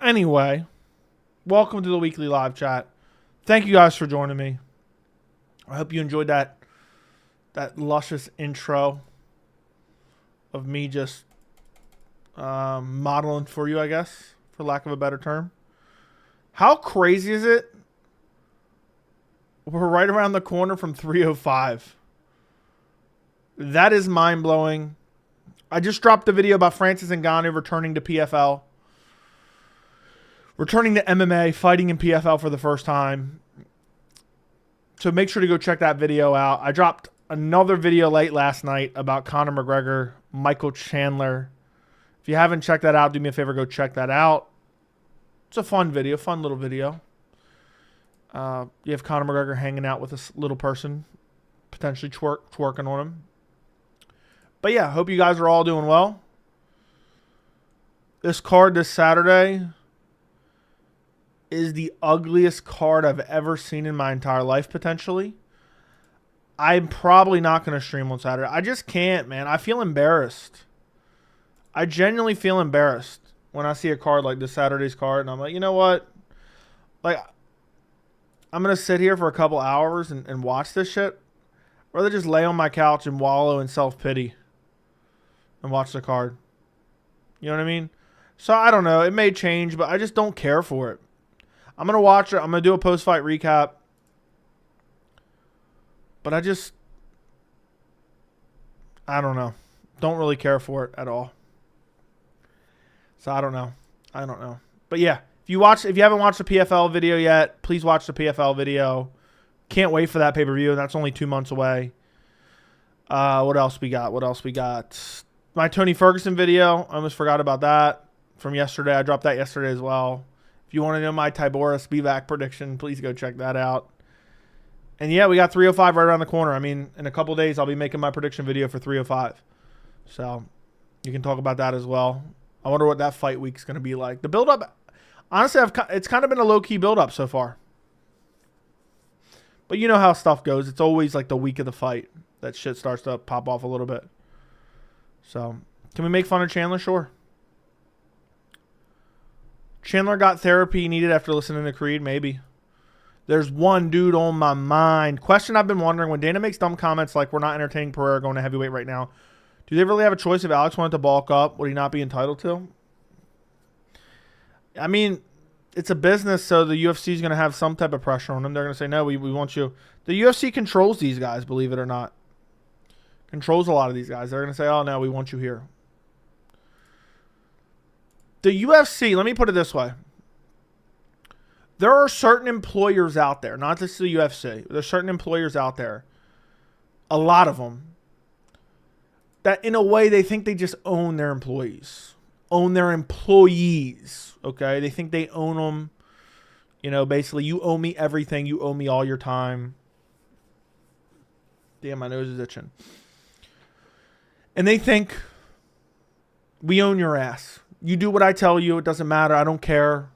Anyway, welcome to the weekly live chat. Thank you guys for joining me. I hope you enjoyed that luscious intro of me just modeling for you, I guess, for lack of a better term. How crazy is it? We're right around the corner from 305. That is mind-blowing. I just dropped a video about Francis Ngannou returning to PFL. Returning to MMA, fighting in PFL for the first time. So make sure to go check that video out. I dropped another video late last night about Conor McGregor, Michael Chandler. If you haven't checked that out, do me a favor, go check that out. It's a fun video, fun little video. You have Conor McGregor hanging out with this little person, potentially twerking on him. But yeah, hope you guys are all doing well. This card this Saturday is the ugliest card I've ever seen in my entire life, potentially. I'm probably not going to stream on Saturday. I just can't, man. I feel embarrassed. I genuinely feel embarrassed when I see a card like this Saturday's card, and I'm like, you know what? Like, I'm going to sit here for a couple hours and watch this shit. I'd rather just lay on my couch and wallow in self-pity and watch the card. You know what I mean? So, I don't know. It may change, but I just don't care for it. I'm going to watch it. I'm going to do a post-fight recap. But I don't know. Don't really care for it at all. So I don't know. But yeah, if you haven't watched the PFL video yet, please watch the PFL video. Can't wait for that pay-per-view. That's only 2 months away. What else we got? My Tony Ferguson video. I almost forgot about that from yesterday. I dropped that yesterday as well. If you want to know my Tybura Spivak prediction, please go check that out. And yeah, we got 305 right around the corner. I mean, in a couple of days, I'll be making my prediction video for 305. So you can talk about that as well. I wonder what that fight week's going to be like. The build-up, honestly, it's kind of been a low-key build-up so far. But you know how stuff goes. It's always like the week of the fight that shit starts to pop off a little bit. So can we make fun of Chandler? Sure. Chandler got therapy he needed after listening to Creed? Maybe. There's one dude on my mind. Question I've been wondering, when Dana makes dumb comments like we're not entertaining Pereira going to heavyweight right now, do they really have a choice? If Alex wanted to bulk up, would he not be entitled to? I mean, it's a business, so the UFC is going to have some type of pressure on them. They're going to say, no, we want you. The UFC controls these guys, believe it or not. Controls a lot of these guys. They're going to say, oh, no, we want you here. The UFC, let me put it this way. There are certain employers out there, not just the UFC. There's certain employers out there, a lot of them, that in a way they think they just own their employees. Okay? They think they own them. You know, basically, you owe me everything. You owe me all your time. Damn, my nose is itching. And they think, we own your ass. You do what I tell you. It doesn't matter. I don't care.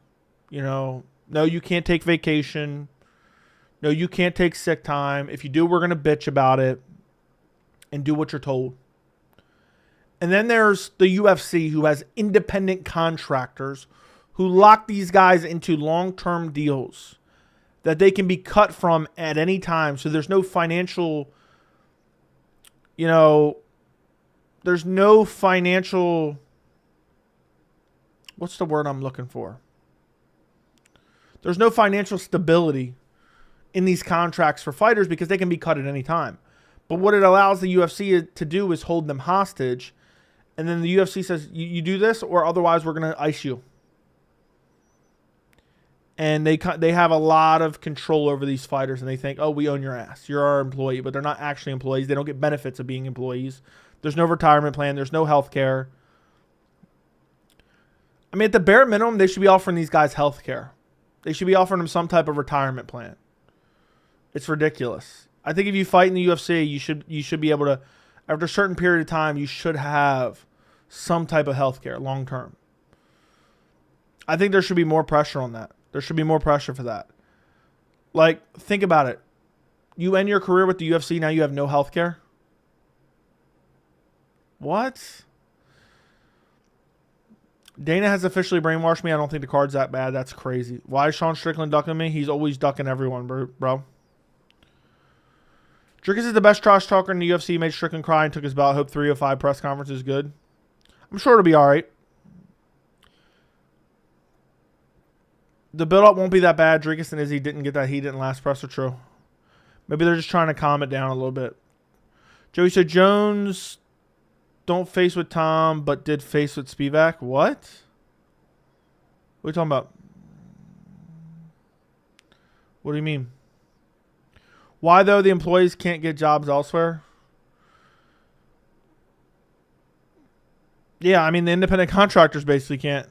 You know, no, you can't take vacation. No, you can't take sick time. If you do, we're going to bitch about it and do what you're told. And then there's the UFC, who has independent contractors who lock these guys into long-term deals that they can be cut from at any time. So there's no financial, there's no financial, what's the word I'm looking for? There's no financial stability in these contracts for fighters because they can be cut at any time. But what it allows the UFC to do is hold them hostage. And then the UFC says, you do this or otherwise we're going to ice you. And they have a lot of control over these fighters, and they think, oh, we own your ass. You're our employee. But they're not actually employees. They don't get benefits of being employees. There's no retirement plan. There's no health care. I mean, at the bare minimum, they should be offering these guys health care. They should be offering them some type of retirement plan. It's ridiculous. I think if you fight in the UFC, you should be able to, after a certain period of time, you should have some type of health care long term. I think there should be more pressure on that. There should be more pressure for that. Like, think about it. You end your career with the UFC, now you have no health care? What? Dana has officially brainwashed me. I don't think the card's that bad. That's crazy. Why is Sean Strickland ducking me? He's always ducking everyone, bro. Dricus is the best trash talker in the UFC. He made Strickland cry and took his belt. Hope 305 press conference is good. I'm sure it'll be all right. The build-up won't be that bad. Dricus and Izzy didn't get that heat in last presser. True. Maybe they're just trying to calm it down a little bit. Joey said Jones don't face with Tom, but did face with Spivak. What? What are you talking about? What do you mean? Why, though, the employees can't get jobs elsewhere? Yeah, I mean, the independent contractors basically can't.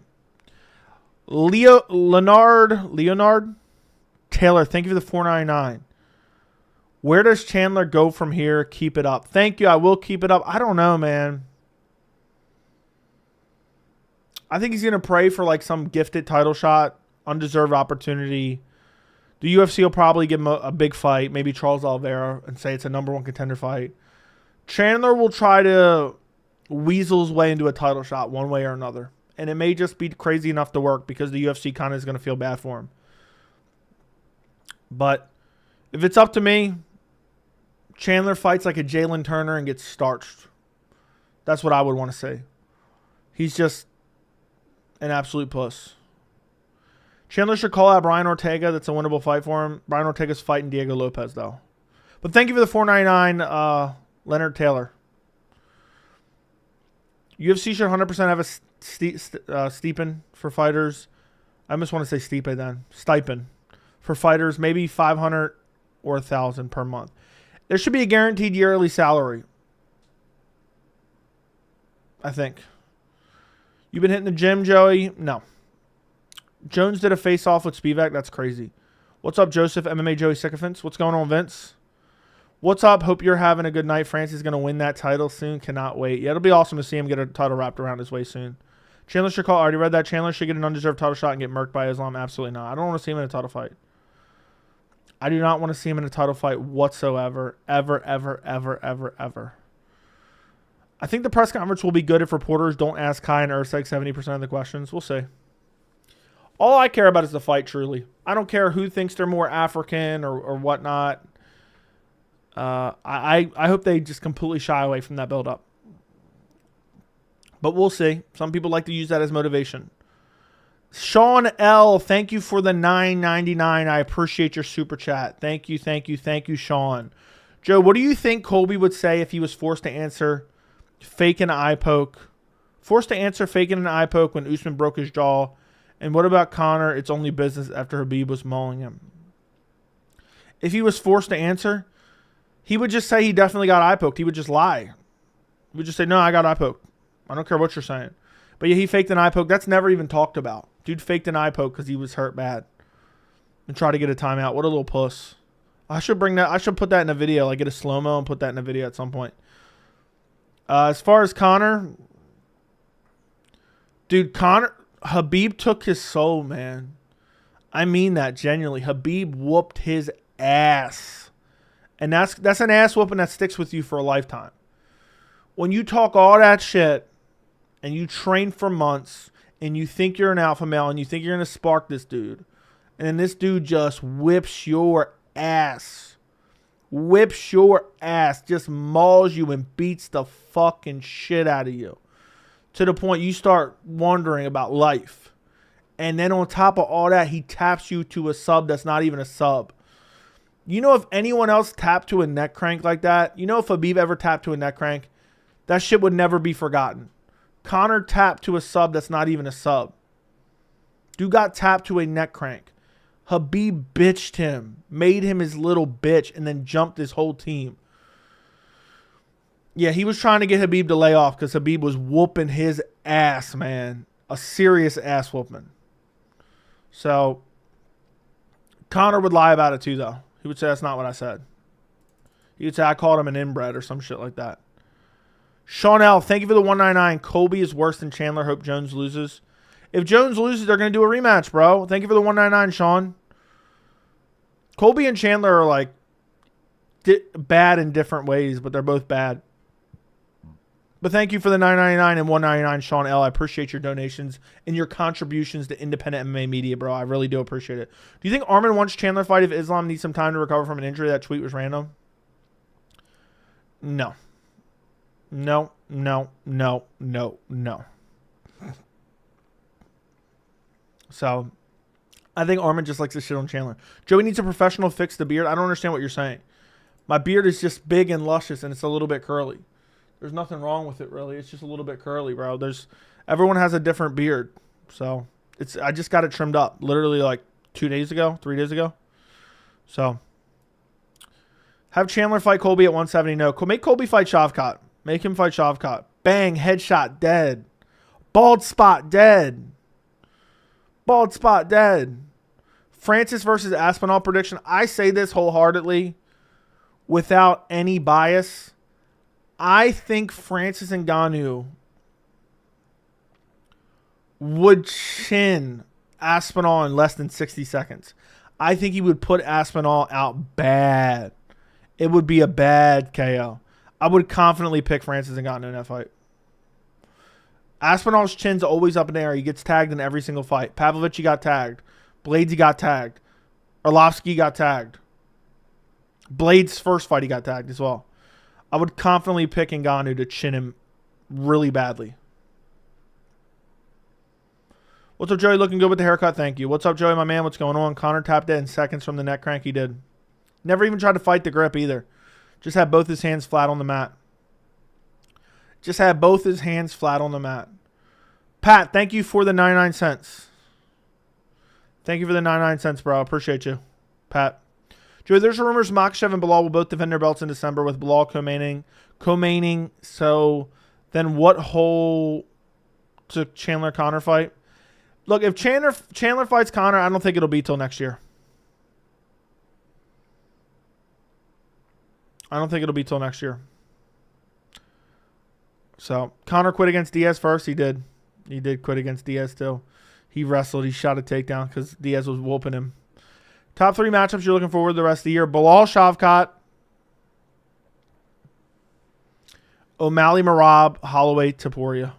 Leonard Taylor, thank you for the $4.99. Where does Chandler go from here? Keep it up. Thank you. I will keep it up. I don't know, man. I think he's going to pray for like some gifted title shot, undeserved opportunity. The UFC will probably give him a big fight, maybe Charles Oliveira, and say it's a #1 contender fight. Chandler will try to weasel his way into a title shot one way or another. And it may just be crazy enough to work because the UFC kind of is going to feel bad for him. But if it's up to me, Chandler fights like a Jalen Turner and gets starched. That's what I would want to say. He's just an absolute puss. Chandler should call out Brian Ortega. That's a winnable fight for him. Brian Ortega's fighting Diego Lopez, though. But thank you for the $4.99, Leonard Taylor. UFC should 100% have a stipend for fighters. I almost want to say stipe then. Stipend for fighters, maybe $500 or $1,000 per month. There should be a guaranteed yearly salary. I think. You've been hitting the gym, Joey? No. Jones did a face-off with Spivak. That's crazy. What's up, Joseph? MMA Joey Sycophants. What's going on, Vince? What's up? Hope you're having a good night. Francis is going to win that title soon. Cannot wait. Yeah, it'll be awesome to see him get a title wrapped around his waist soon. Chandler should call. I already read that. Chandler should get an undeserved title shot and get murked by Islam. Absolutely not. I don't want to see him in a title fight. I do not want to see him in a title fight whatsoever. Ever, ever, ever, ever, ever. I think the press conference will be good if reporters don't ask Kai and Urseg 70% of the questions. We'll see. All I care about is the fight, truly. I don't care who thinks they're more African or whatnot. I hope they just completely shy away from that build-up. But we'll see. Some people like to use that as motivation. Sean L., thank you for the $9.99. I appreciate your super chat. Thank you, thank you, thank you, Sean. Joe, what do you think Colby would say if he was forced to answer fake an eye poke? Forced to answer faking an eye poke when Usman broke his jaw. And what about Conor? It's only business after Khabib was mauling him. If he was forced to answer, he would just say he definitely got eye poked. He would just lie. He would just say, no, I got eye poked. I don't care what you're saying. But yeah, he faked an eye poke. That's never even talked about. Dude faked an eye poke because he was hurt bad. And try to get a timeout. What a little puss. I should bring that. I should put that in a video. Like get a slow-mo and put that in a video at some point. As far as Conor. Dude, Khabib took his soul, man. I mean that genuinely. Khabib whooped his ass. And that's an ass whooping that sticks with you for a lifetime. When you talk all that shit and you train for months and you think you're an alpha male and you think you're going to spark this dude, and then this dude just whips your ass. Whips your ass. Just mauls you and beats the fucking shit out of you. To the point you start wondering about life. And then on top of all that, he taps you to a sub that's not even a sub. You know if anyone else tapped to a neck crank like that, you know if Khabib ever tapped to a neck crank, that shit would never be forgotten. Conor tapped to a sub that's not even a sub. Dude got tapped to a neck crank. Khabib bitched him, made him his little bitch, and then jumped his whole team. Yeah, he was trying to get Khabib to lay off because Khabib was whooping his ass, man. A serious ass whooping. So, Conor would lie about it too, though. He would say, that's not what I said. He would say, I called him an inbred or some shit like that. Sean L., thank you for the $1.99. Colby is worse than Chandler. Hope Jones loses. If Jones loses, they're going to do a rematch, bro. Thank you for the $1.99, Sean. Colby and Chandler are like bad in different ways, but they're both bad. But thank you for the $9.99 and $1.99, Sean L. I appreciate your donations and your contributions to independent MMA media, bro. I really do appreciate it. Do you think Arman wants Chandler fight if Islam needs some time to recover from an injury? That tweet was random. No. No, no, no, no, no. So, I think Arman just likes to shit on Chandler. Joey needs a professional fix the beard. I don't understand what you're saying. My beard is just big and luscious, and it's a little bit curly. There's nothing wrong with it, really. It's just a little bit curly, bro. Everyone has a different beard. So, I just got it trimmed up literally like 3 days ago. So, have Chandler fight Colby at 170. No. Make Colby fight Shavkat. Make him fight Shavkat. Bang, headshot, dead. Bald spot, dead. Bald spot, dead. Francis versus Aspinall prediction. I say this wholeheartedly without any bias. I think Francis Ngannou would chin Aspinall in less than 60 seconds. I think he would put Aspinall out bad. It would be a bad KO. I would confidently pick Francis Ngannou in that fight. Aspinall's chin's always up in the air. He gets tagged in every single fight. Pavlovich, he got tagged. Blades, he got tagged. Arlovsky got tagged. Blades' first fight, he got tagged as well. I would confidently pick Ngannou to chin him really badly. What's up, Joey? Looking good with the haircut. Thank you. What's up, Joey, my man? What's going on? Connor tapped it in seconds from the neck crank he did. Never even tried to fight the grip either. Just had both his hands flat on the mat. Pat, thank you for the 99 cents. Thank you for the 99 cents, bro. Appreciate you. Pat. Joey, there's rumors Makhachev and Bilal will both defend their belts in December with Bilal co-maining. So then what hole to Chandler Conor fight? Look, if Chandler fights Conor, I don't think it'll be till next year. So Conor quit against Diaz first. He did quit against Diaz too. He wrestled. He shot a takedown because Diaz was whooping him. Top 3 matchups you're looking forward to the rest of the year. Bilal Shavkat. O'Malley Merab. Holloway Taporia.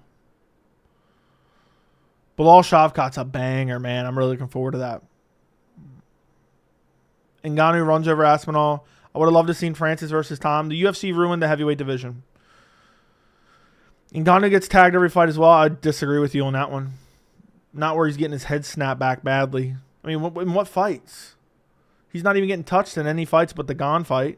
Bilal Shavkat's a banger, man. I'm really looking forward to that. Ngannou runs over Aspinall. I would have loved to have seen Francis versus Tom. The UFC ruined the heavyweight division. Ngannou gets tagged every fight as well. I disagree with you on that one. Not where he's getting his head snapped back badly. I mean, in what fights? He's not even getting touched in any fights but the Gane fight.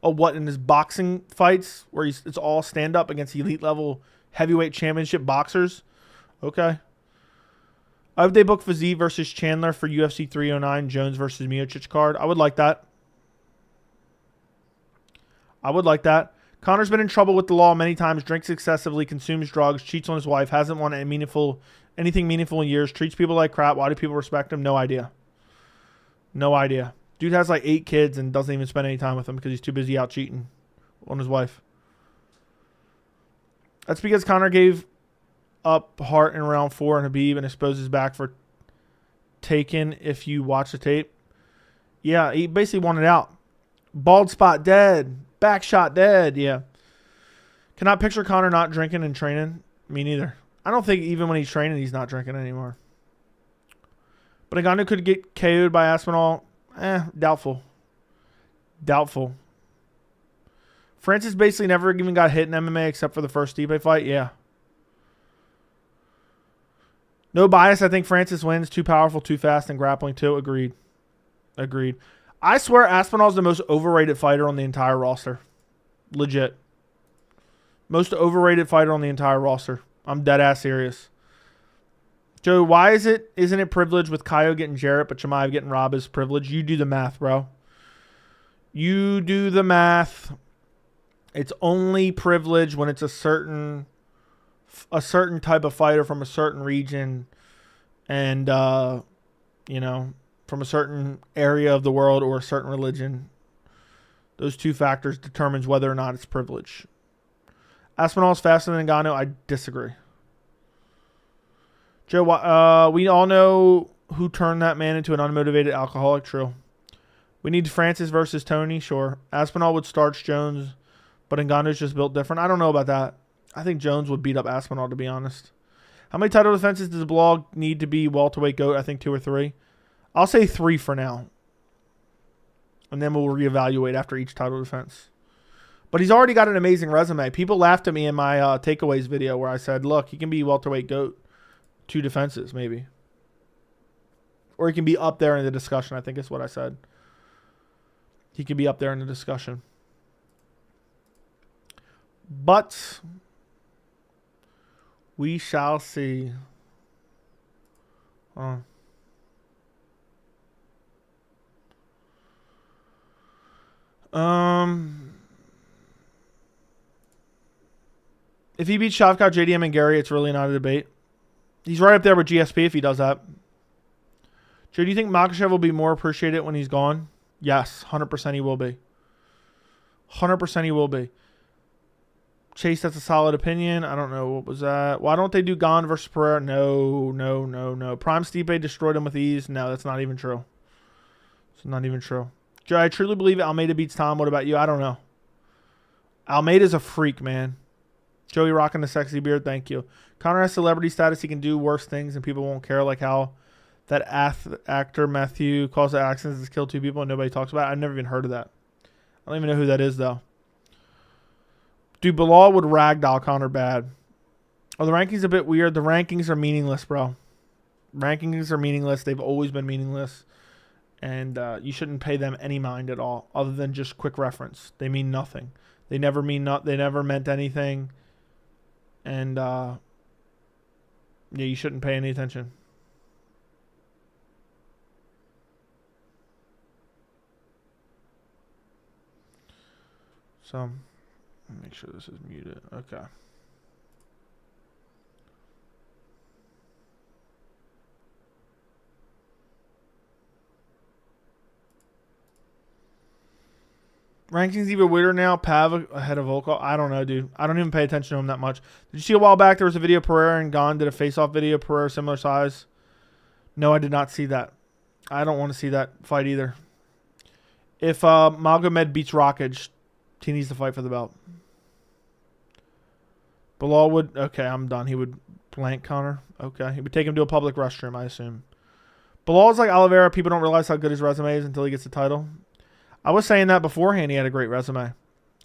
Oh, what, in his boxing fights where it's all stand-up against elite level heavyweight championship boxers? Okay. I hope they book Fiziev versus Chandler for UFC 309, Jones versus Miocic card. I would like that. Conor's been in trouble with the law many times, drinks excessively, consumes drugs, cheats on his wife, hasn't won anything meaningful in years, treats people like crap. Why do people respect him? No idea. Dude has like 8 kids and doesn't even spend any time with them because he's too busy out cheating on his wife. That's because Conor gave up Hart in round 4 and Khabib and exposed his back for taken if you watch the tape. Yeah, he basically wanted out. Bald spot dead. Back shot dead. Yeah. Cannot picture Conor not drinking and training. Me neither. I don't think even when he's training, he's not drinking anymore. But Ngannou could get KO'd by Aspinall. Doubtful. Francis basically never even got hit in MMA except for the first Stipe fight. Yeah. No bias. I think Francis wins. Too powerful, too fast, and grappling too. Agreed. I swear Aspinall's the most overrated fighter on the entire roster. Legit. Most overrated fighter on the entire roster. I'm dead ass serious. Joe, why isn't it privilege with Kaio getting Jarrett but Chimaev getting Rob is privilege? You do the math, bro. You do the math. It's only privilege when it's a certain type of fighter from a certain region and from a certain area of the world or a certain religion. Those 2 factors determines whether or not it's privilege. Aspinall is faster than Ngannou. I disagree. Joe, we all know who turned that man into an unmotivated alcoholic. True. We need Francis versus Tony. Sure. Aspinall would starch Jones, but Ngannou's just built different. I don't know about that. I think Jones would beat up Aspinall, to be honest. How many title defenses does the blog need to be welterweight GOAT? I think 2 or 3. I'll say 3 for now. And then we'll reevaluate after each title defense. But he's already got an amazing resume. People laughed at me in my takeaways video where I said, look, he can be welterweight GOAT. 2 defenses, maybe. Or he can be up there in the discussion, I think is what I said. He can be up there in the discussion. But we shall see. If he beats Shavkat, JDM, and Gary, it's really not a debate. He's right up there with GSP if he does that. Joe, do you think Makhachev will be more appreciated when he's gone? Yes, 100% he will be. 100% he will be. Chase, that's a solid opinion. I don't know. What was that? Why don't they do Gane versus Pereira? No. Prime Stipe destroyed him with ease. No, that's not even true. It's not even true. Joe, I truly believe Almeida beats Tom. What about you? I don't know. Almeida's a freak, man. Joey rocking the sexy beard. Thank you. Conor has celebrity status. He can do worse things and people won't care, like how that actor Matthew calls the accidents to kill 2 people and nobody talks about it. I've never even heard of that. I don't even know who that is, though. Dude, Bilal would ragdoll Conor bad. Oh, the rankings a bit weird. The rankings are meaningless, bro. Rankings are meaningless. They've always been meaningless. And you shouldn't pay them any mind at all, other than just quick reference. They mean nothing. They never they never meant anything. And yeah, you shouldn't pay any attention. So, make sure this is muted. Okay. Rankings even weirder now. Pav ahead of Volkov. I don't know, dude. I don't even pay attention to him that much. Did you see a while back there was a video Pereira and Gane did a face-off video? Pereira similar size. No, I did not see that. I don't want to see that fight either. If Magomed beats Rockage, he needs to fight for the belt. Bilal would... Okay, I'm done. He would blank Conor. Okay. He would take him to a public restroom, I assume. Bilal's like Oliveira. People don't realize how good his resume is until he gets the title. I was saying that beforehand. He had a great resume.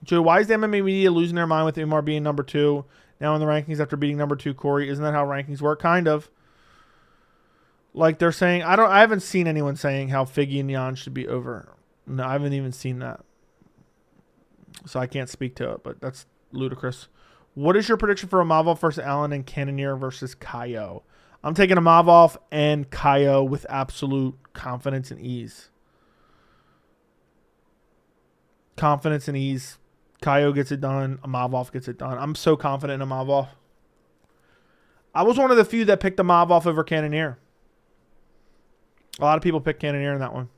Joe, why is the MMA media losing their mind with Umar being number 2 now in the rankings after beating number 2 Corey? Isn't that how rankings work? Kind of. Like they're saying... I haven't seen anyone saying how Figgy and Jan should be over. No, I haven't even seen that. So I can't speak to it, but that's ludicrous. What is your prediction for Imavov versus Allen and Cannonier versus Kaio? I'm taking Imavov and Kaio with absolute confidence and ease. Confidence and ease. Kaio gets it done. Imavov gets it done. I'm so confident in Imavov. I was one of the few that picked Imavov over Cannonier. A lot of people picked Cannonier in that one.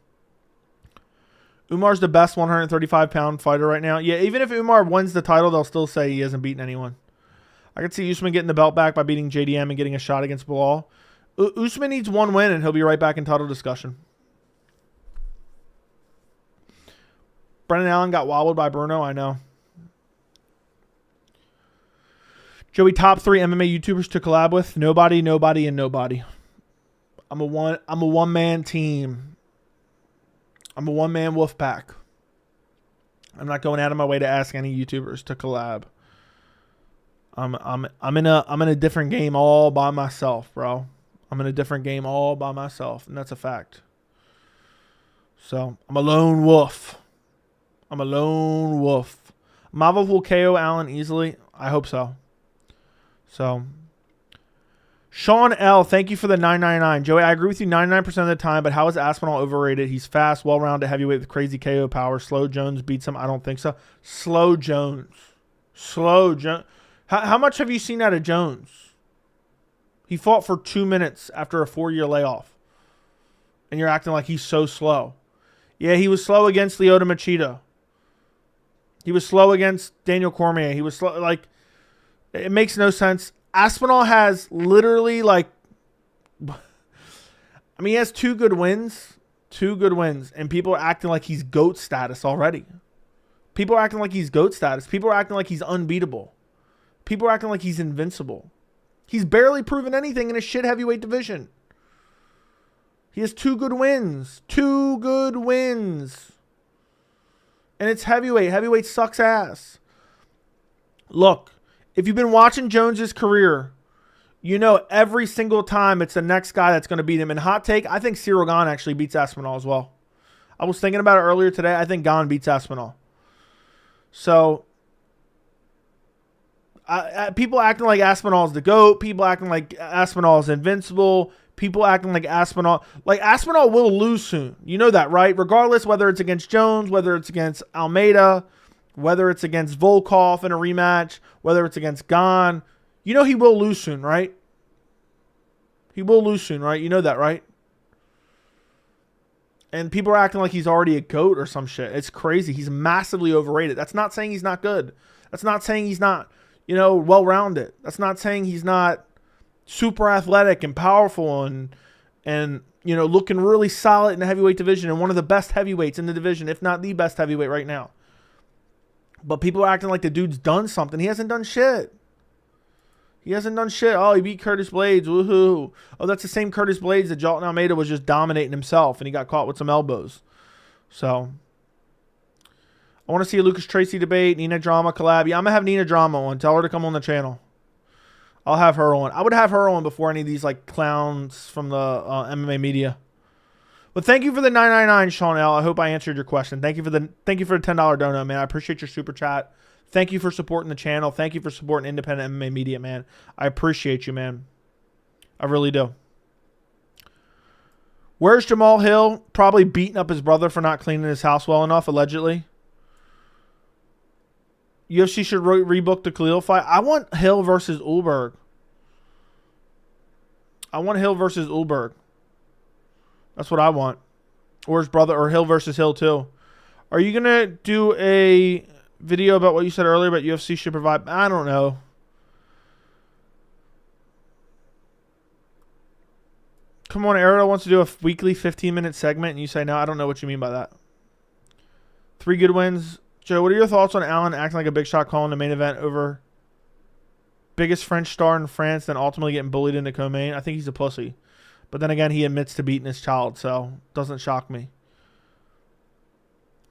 Umar's the best 135-pound fighter right now. Yeah, even if Umar wins the title, they'll still say he hasn't beaten anyone. I could see Usman getting the belt back by beating JDM and getting a shot against Bilal. Usman needs 1 win, and he'll be right back in title discussion. Brendan Allen got wobbled by Bruno. I know. Joey, top 3 MMA YouTubers to collab with? Nobody, nobody, and nobody. I'm a one-man team. I'm a one-man wolf pack. I'm not going out of my way to ask any YouTubers to collab. I'm in a different game all by myself, bro. I'm in a different game all by myself, and that's a fact. So I'm a lone wolf. I'm a lone wolf. Imavov will KO Allen easily. I hope so. So Sean L, thank you for the 999. Joey, I agree with you 99% of the time, but how is Aspinall overrated? He's fast, well-rounded heavyweight with crazy KO power. Slow Jones beats him. I don't think so. Slow Jones. How much have you seen out of Jones? He fought for 2 minutes after a 4-year layoff. And you're acting like he's so slow. Yeah, he was slow against Lyoto Machida. He was slow against Daniel Cormier. He was slow. Like, it makes no sense. Aspinall has literally, like, I mean, he has 2 good wins. 2 good wins. And people are acting like he's GOAT status already. People are acting like he's GOAT status. People are acting like he's unbeatable. People are acting like he's invincible. He's barely proven anything in a shit heavyweight division. He has 2 good wins. 2 good wins. And it's heavyweight. Heavyweight sucks ass. Look, if you've been watching Jones's career, you know every single time it's the next guy that's going to beat him. And hot take, I think Ciryl Gane actually beats Aspinall as well. I was thinking about it earlier today. I think Gane beats Aspinall. So, people acting like Aspinall's the GOAT. People acting like Aspinall's invincible. People acting like Aspinall will lose soon. You know that, right? Regardless whether it's against Jones, whether it's against Almeida, whether it's against Volkov in a rematch, whether it's against Gane. You know he will lose soon, right? He will lose soon, right? You know that, right? And people are acting like he's already a GOAT or some shit. It's crazy. He's massively overrated. That's not saying he's not good. That's not saying he's not, well-rounded. That's not saying he's not super athletic and powerful and looking really solid in the heavyweight division and one of the best heavyweights in the division, if not the best heavyweight right now. But people are acting like the dude's done something. He hasn't done shit. He hasn't done shit. Oh, he beat Curtis Blades. Woohoo. Oh, that's the same Curtis Blades that Jalton Almeida was just dominating himself and he got caught with some elbows. So, I want to see a Lucas Tracy debate, Nina Drama collab. Yeah, I'm going to have Nina Drama on. Tell her to come on the channel. I'll have her on. I would have her on before any of these like clowns from the MMA media. But thank you for the $9.99, Sean L. I hope I answered your question. Thank you for the $10 dono, man. I appreciate your super chat. Thank you for supporting the channel. Thank you for supporting independent MMA media, man. I appreciate you, man. I really do. Where's Jamal Hill? Probably beating up his brother for not cleaning his house well enough, allegedly. UFC should rebook the Khalil fight. I want Hill versus Ulberg. That's what I want. Or his brother, or Hill versus Hill too. Are you going to do a video about what you said earlier about UFC should provide? I don't know. Come on, Ariel wants to do a weekly 15-minute segment, and you say no. I don't know what you mean by that. 3 good wins. Joe, what are your thoughts on Allen acting like a big shot calling the main event over biggest French star in France, then ultimately getting bullied into co-main? I think he's a pussy. But then again, he admits to beating his child, so doesn't shock me.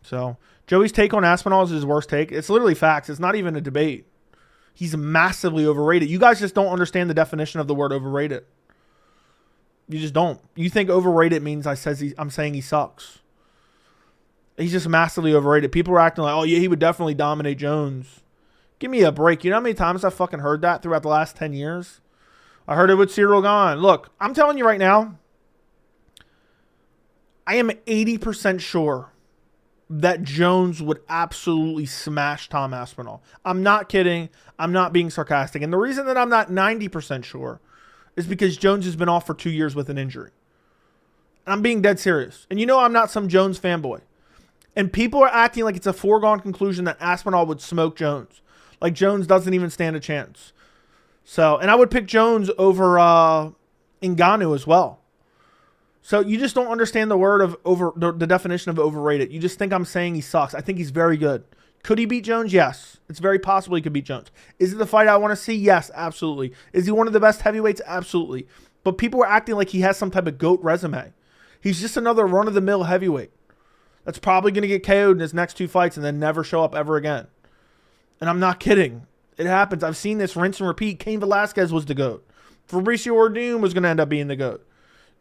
So, Joey's take on Aspinall is his worst take. It's literally facts. It's not even a debate. He's massively overrated. You guys just don't understand the definition of the word overrated. You just don't. You think overrated means I'm saying he sucks. He's just massively overrated. People are acting like, oh, yeah, he would definitely dominate Jones. Give me a break. You know how many times I've fucking heard that throughout the last 10 years? I heard it with Ciryl Gane. Look, I'm telling you right now, I am 80% sure that Jones would absolutely smash Tom Aspinall. I'm not kidding. I'm not being sarcastic. And the reason that I'm not 90% sure is because Jones has been off for 2 years with an injury. I'm being dead serious. And you know I'm not some Jones fanboy. And people are acting like it's a foregone conclusion that Aspinall would smoke Jones. Like Jones doesn't even stand a chance. So, and I would pick Jones over Ngannou as well. So you just don't understand the word of the definition of overrated. You just think I'm saying he sucks. I think he's very good. Could he beat Jones? Yes. It's very possible he could beat Jones. Is it the fight I want to see? Yes, absolutely. Is he one of the best heavyweights? Absolutely. But people are acting like he has some type of GOAT resume. He's just another run-of-the-mill heavyweight that's probably going to get KO'd in his next 2 fights and then never show up ever again. And I'm not kidding. It happens. I've seen this rinse and repeat. Cain Velasquez was the GOAT. Fabricio Werdum was going to end up being the GOAT.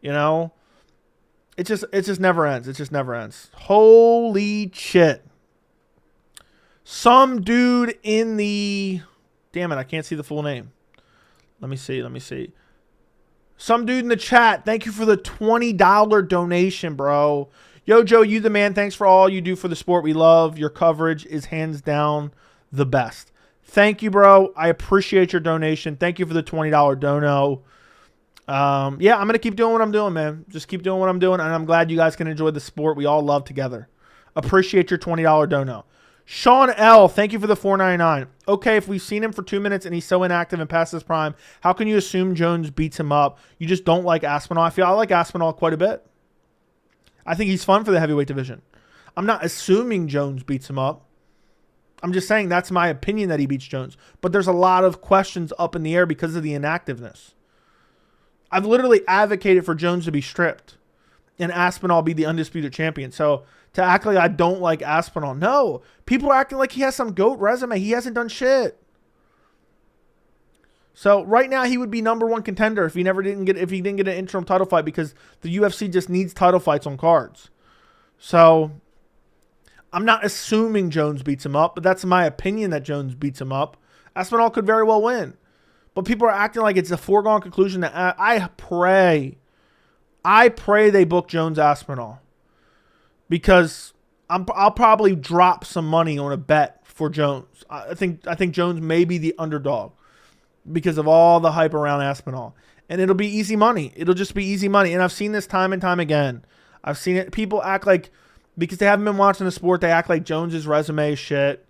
You know? It just never ends. It just never ends. Holy shit. Some dude in the... Damn it, I can't see the full name. Let me see. Some dude in the chat. Thank you for the $20 donation, bro. Yo, Joe, you the man. Thanks for all you do for the sport we love. Your coverage is hands down the best. Thank you, bro. I appreciate your donation. Thank you for the $20 dono. Yeah, I'm going to keep doing what I'm doing, man. Just keep doing what I'm doing, and I'm glad you guys can enjoy the sport we all love together. Appreciate your $20 dono. Sean L., thank you for the $4.99. Okay, if we've seen him for 2 minutes and he's so inactive and past his prime, how can you assume Jones beats him up? You just don't like Aspinall. I like Aspinall quite a bit. I think he's fun for the heavyweight division. I'm not assuming Jones beats him up. I'm just saying that's my opinion that he beats Jones. But there's a lot of questions up in the air because of the inactiveness. I've literally advocated for Jones to be stripped and Aspinall be the undisputed champion. So to act like I don't like Aspinall, no. People are acting like he has some GOAT resume. He hasn't done shit. So right now he would be #1 contender if he didn't get an interim title fight because the UFC just needs title fights on cards. So I'm not assuming Jones beats him up, but that's my opinion that Jones beats him up. Aspinall could very well win. But people are acting like it's a foregone conclusion that I pray they book Jones Aspinall. Because I'll probably drop some money on a bet for Jones. I think Jones may be the underdog because of all the hype around Aspinall. And it'll be easy money. It'll just be easy money. And I've seen this time and time again. I've seen it. People act like, because they haven't been watching the sport, they act like Jones's resume is shit.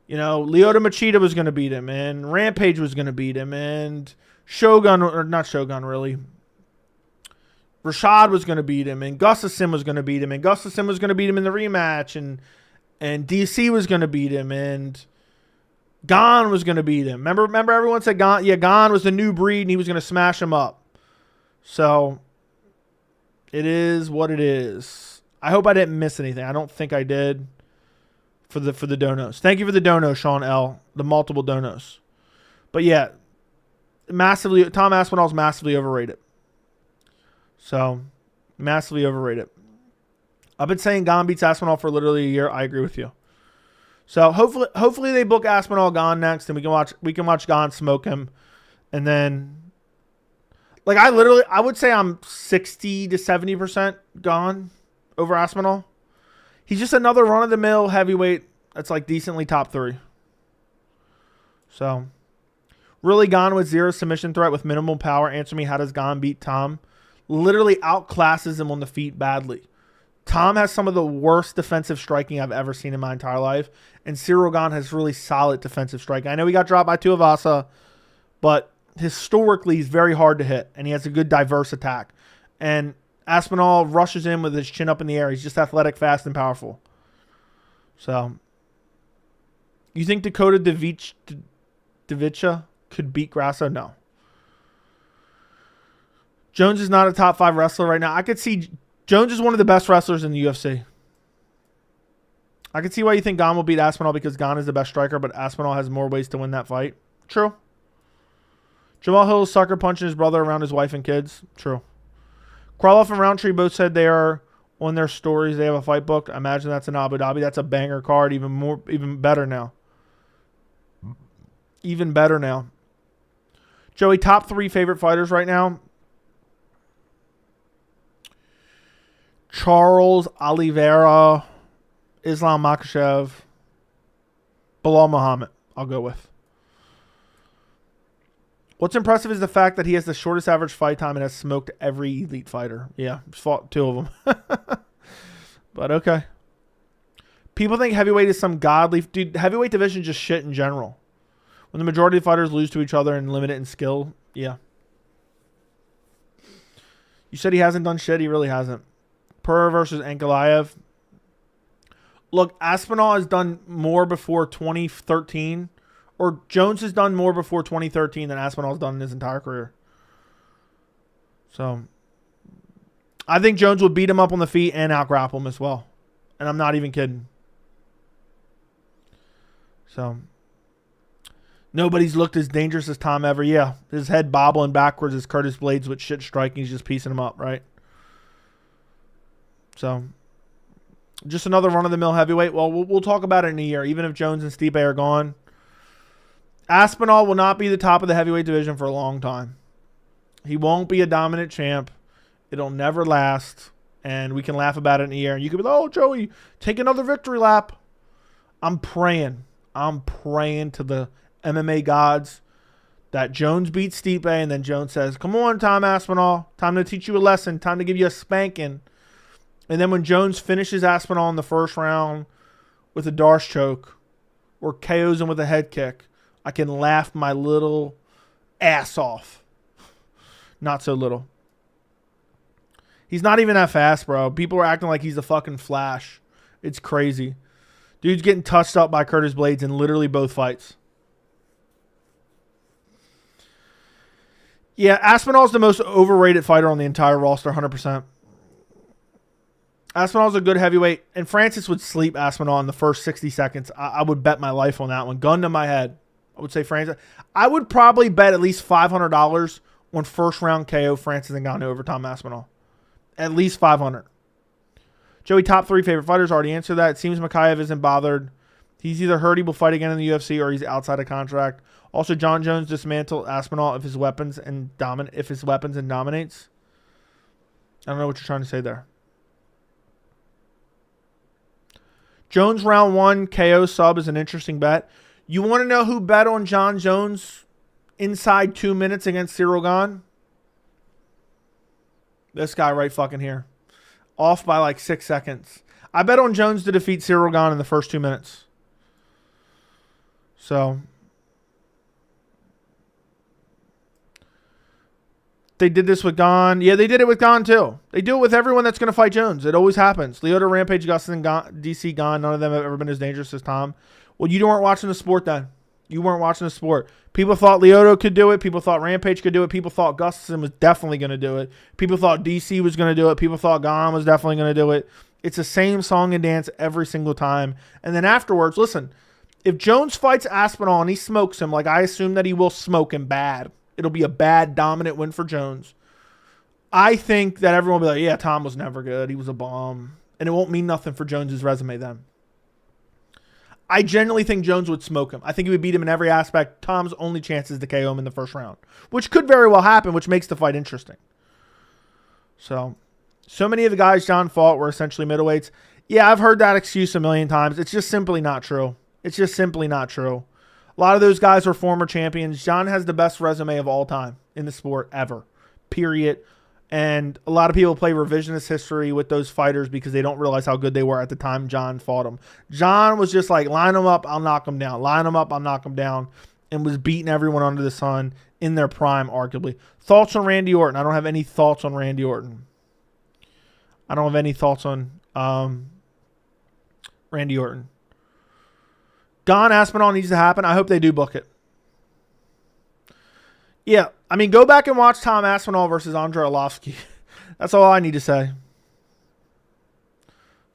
You know, Lyoto Machida was going to beat him, and Rampage was going to beat him, and Shogun, or not Shogun really, Rashad was going to beat him, and Gustafsson was going to beat him, and Gustafsson was going to beat him in the rematch, and DC was going to beat him, and Gane was going to beat him. Remember everyone said Gane? Yeah, Gane was the new breed, and he was going to smash him up. So it is what it is. I hope I didn't miss anything. I don't think I did. For the donos. Thank you for the donos, Sean L. The multiple donos. But yeah, Tom Aspinall's massively overrated. So, massively overrated. I've been saying Gane beats Aspinall for literally a year. I agree with you. So hopefully they book Aspinall Gane next, and we can watch Gane smoke him, and then like I would say I'm 60 to 70% Gane over Aspinall. He's just another run-of-the-mill heavyweight that's like decently top 3. So, really Gane with 0 submission threat with minimal power. Answer me, how does Gane beat Tom? Literally outclasses him on the feet badly. Tom has some of the worst defensive striking I've ever seen in my entire life. And Cyril Gane has really solid defensive striking. I know he got dropped by Tuivasa, but historically he's very hard to hit. And he has a good diverse attack. And Aspinall rushes in with his chin up in the air. He's just athletic, fast, and powerful. So, you think Dakota Davicha could beat Grasso? No. Jones is not a top 5 wrestler right now. I could see Jones is one of the best wrestlers in the UFC. I could see why you think Gane will beat Aspinall because Gane is the best striker, but Aspinall has more ways to win that fight. True. Jamal Hill sucker punching his brother around his wife and kids. True. Kraloff and Roundtree both said they are on their stories. They have a fight booked. I imagine that's in Abu Dhabi. That's a banger card. Even better now. Even better now. Joey, top 3 favorite fighters right now. Charles Oliveira, Islam Makhachev, Bilal Muhammad. I'll go with. What's impressive is the fact that he has the shortest average fight time and has smoked every elite fighter. Yeah, just fought 2 of them. But okay. People think heavyweight is some godly... Dude, heavyweight division is just shit in general. When the majority of fighters lose to each other and limit it in skill, yeah. You said he hasn't done shit. He really hasn't. Per versus Ankalaev. Look, Aspinall has done more before 2013... Or Jones has done more before 2013 than Aspinall's done in his entire career. So, I think Jones would beat him up on the feet and out-grapple him as well. And I'm not even kidding. So, nobody's looked as dangerous as Tom ever. Yeah, his head bobbling backwards as Curtis Blades with shit striking. He's just piecing him up, right? So, just another run-of-the-mill heavyweight. Well, we'll talk about it in a year. Even if Jones and Stipe are gone, Aspinall will not be the top of the heavyweight division for a long time. He won't be a dominant champ. It'll never last. And we can laugh about it in a year. And you could be like, oh, Joey, take another victory lap. I'm praying. I'm praying to the MMA gods that Jones beats Stipe. And then Jones says, come on, Tom Aspinall. Time to teach you a lesson. Time to give you a spanking. And then when Jones finishes Aspinall in the first round with a Darce choke or KOs him with a head kick, I can laugh my little ass off. Not so little. He's not even that fast, bro. People are acting like he's the fucking Flash. It's crazy. Dude's getting touched up by Curtis Blades in literally both fights. Yeah, Aspinall's the most overrated fighter on the entire roster, 100%. Aspinall's a good heavyweight, and Francis would sleep Aspinall in the first 60 seconds. I would bet my life on that one. Gun to my head. I would say Francis. I would probably bet at least $500 on first round KO Francis Ngannou over Tom Aspinall. At least 500. Joey, top 3 favorite fighters. Already answered that. It seems Mikhaev isn't bothered. He's either hurt, he will fight again in the UFC, or he's outside of contract. Also, John Jones dismantled Aspinall if his weapons and dominates. I don't know what you're trying to say there. Jones round 1 KO sub is an interesting bet. You want to know who bet on John Jones inside 2 minutes against Cyril Gane? This guy right fucking here. Off by like 6 seconds. I bet on Jones to defeat Cyril Gane in the first 2 minutes. So they did this with Gane. Yeah, they did it with Gane too. They do it with everyone that's going to fight Jones. It always happens. Lyoto, Rampage, Gustin, DC, Gane. None of them have ever been as dangerous as Tom. Well, you weren't watching the sport then. You weren't watching the sport. People thought Lyoto could do it. People thought Rampage could do it. People thought Gustafsson was definitely going to do it. People thought DC was going to do it. People thought Gane was definitely going to do it. It's the same song and dance every single time. And then afterwards, listen, if Jones fights Aspinall and he smokes him, like I assume that he will smoke him bad, it'll be a bad, dominant win for Jones. I think that everyone will be like, yeah, Tom was never good. He was a bomb. And it won't mean nothing for Jones's resume then. I genuinely think Jones would smoke him. I think he would beat him in every aspect. Tom's only chance is to KO him in the first round, which could very well happen, which makes the fight interesting. So many of the guys John fought were essentially middleweights. Yeah, I've heard that excuse a million times. It's just simply not true. It's just simply not true. A lot of those guys were former champions. John has the best resume of all time in the sport ever, period. And a lot of people play revisionist history with those fighters because they don't realize how good they were at the time John fought them. John was just like, line them up, I'll knock them down. Line them up, I'll knock them down. And was beating everyone under the sun in their prime, arguably. Thoughts on Randy Orton? I don't have any thoughts on Randy Orton. I don't have any thoughts on Randy Orton. Gane Aspinall needs to happen. I hope they do book it. Yeah, I mean, go back and watch Tom Aspinall versus Andrei Arlovsky. That's all I need to say.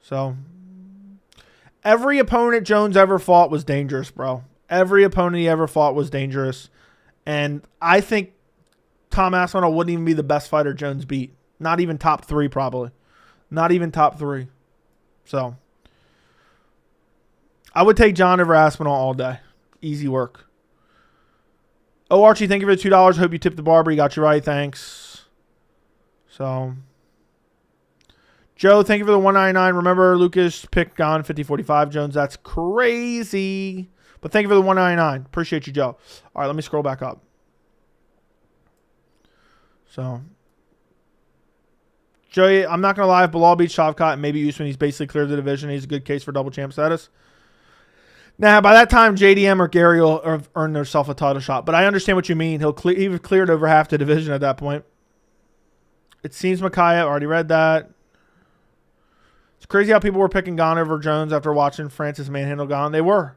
So, every opponent Jones ever fought was dangerous, bro. Every opponent he ever fought was dangerous. And I think Tom Aspinall wouldn't even be the best fighter Jones beat. Not even top 3, probably. Not even top 3. So, I would take John over Aspinall all day. Easy work. Oh, Archie, thank you for the $2. Hope you tipped the barber. He got you right. Thanks. So, Joe, thank you for the $1.99. Remember, Lucas picked Gane 50-45. Jones, that's crazy. But thank you for the $1.99. Appreciate you, Joe. All right, let me scroll back up. So, Joey, I'm not going to lie. If Bilal beats Shavkat and maybe Usman, he's basically cleared the division. He's a good case for double champ status. Now, by that time, JDM or Gary will have earned themselves a title shot. But I understand what you mean. He was cleared over half the division at that point. It seems Mikhaev. Already read that. It's crazy how people were picking Gane over Jones after watching Francis manhandle Gane. They were.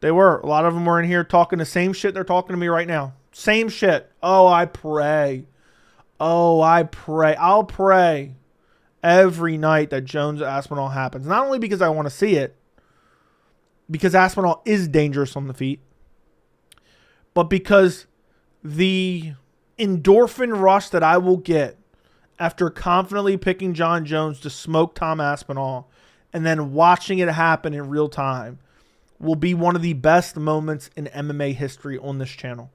A lot of them were in here talking the same shit they're talking to me right now. Same shit. Oh, I pray. I'll pray every night that Jones Aspinall happens. Not only because I want to see it, because Aspinall is dangerous on the feet, but because the endorphin rush that I will get after confidently picking John Jones to smoke Tom Aspinall and then watching it happen in real time will be one of the best moments in MMA history on this channel.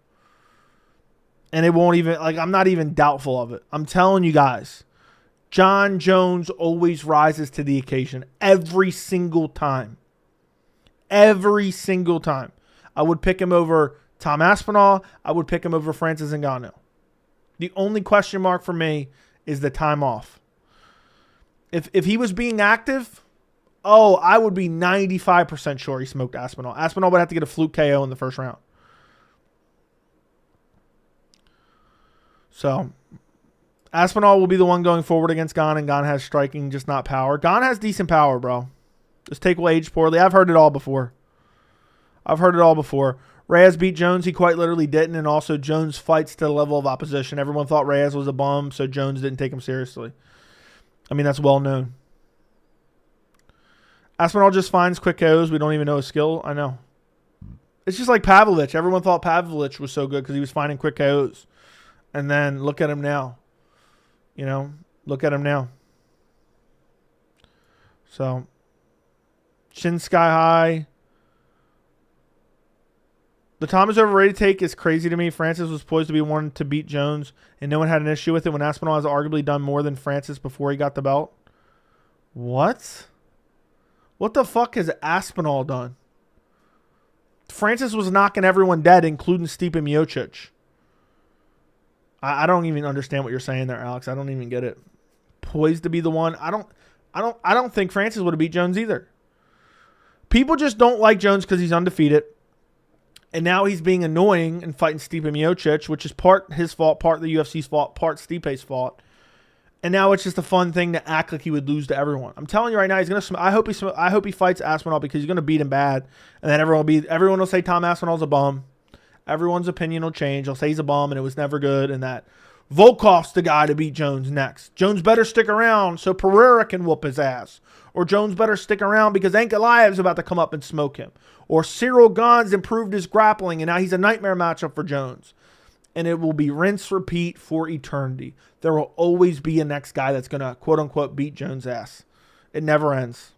And it won't even, I'm not even doubtful of it. I'm telling you guys, John Jones always rises to the occasion every single time. Every single time. I would pick him over Tom Aspinall. I would pick him over Francis Ngannou. The only question mark for me is the time off. If he was being active, I would be 95% sure he smoked Aspinall. Aspinall would have to get a fluke KO in the first round. So, Aspinall will be the one going forward against Gane, and Gane has striking, just not power. Gane has decent power, bro. This take will age poorly. I've heard it all before. Reyes beat Jones. He quite literally didn't. And also, Jones fights to the level of opposition. Everyone thought Reyes was a bum, so Jones didn't take him seriously. I mean, that's well known. Aspinall just finds quick KOs. We don't even know his skill. I know. It's just like Pavlovich. Everyone thought Pavlovich was so good because he was finding quick KOs. And then look at him now. You know, look at him now. So, chin sky high. The Thomas overrated take is crazy to me. Francis was poised to be one to beat Jones, and no one had an issue with it when Aspinall has arguably done more than Francis before he got the belt. What? What the fuck has Aspinall done? Francis was knocking everyone dead, including Stipe Miocic. I don't even understand what you're saying there, Alex. I don't even get it. Poised to be the one. I don't think Francis would have beat Jones either. People just don't like Jones because he's undefeated. And now he's being annoying and fighting Stipe Miocic, which is part his fault, part the UFC's fault, part Stipe's fault. And now it's just a fun thing to act like he would lose to everyone. I'm telling you right now, he's gonna. I hope he fights Aspinall because he's gonna beat him bad, and then everyone will say Tom Aspinall's a bum. Everyone's opinion will change. They'll say he's a bum and it was never good, and that Volkov's the guy to beat Jones next. Jones better stick around so Pereira can whoop his ass, or Jones better stick around because Ankalaev's about to come up and smoke him. Or Cyril Gane's improved his grappling, and now he's a nightmare matchup for Jones. And it will be rinse, repeat for eternity. There will always be a next guy that's going to, quote-unquote, beat Jones' ass. It never ends.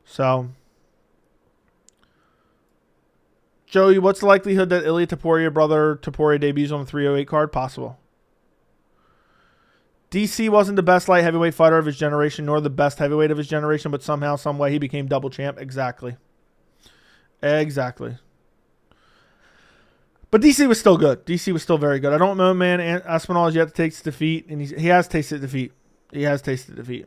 So, Joey, what's the likelihood that Ilia Topuria, brother Topuria, debuts on the 308 card? Possible. DC wasn't the best light heavyweight fighter of his generation, nor the best heavyweight of his generation, but somehow, some way, he became double champ. Exactly. Exactly. But DC was still good. DC was still very good. I don't know, man. Aspinall has yet to taste defeat, and he has tasted defeat. He has tasted defeat.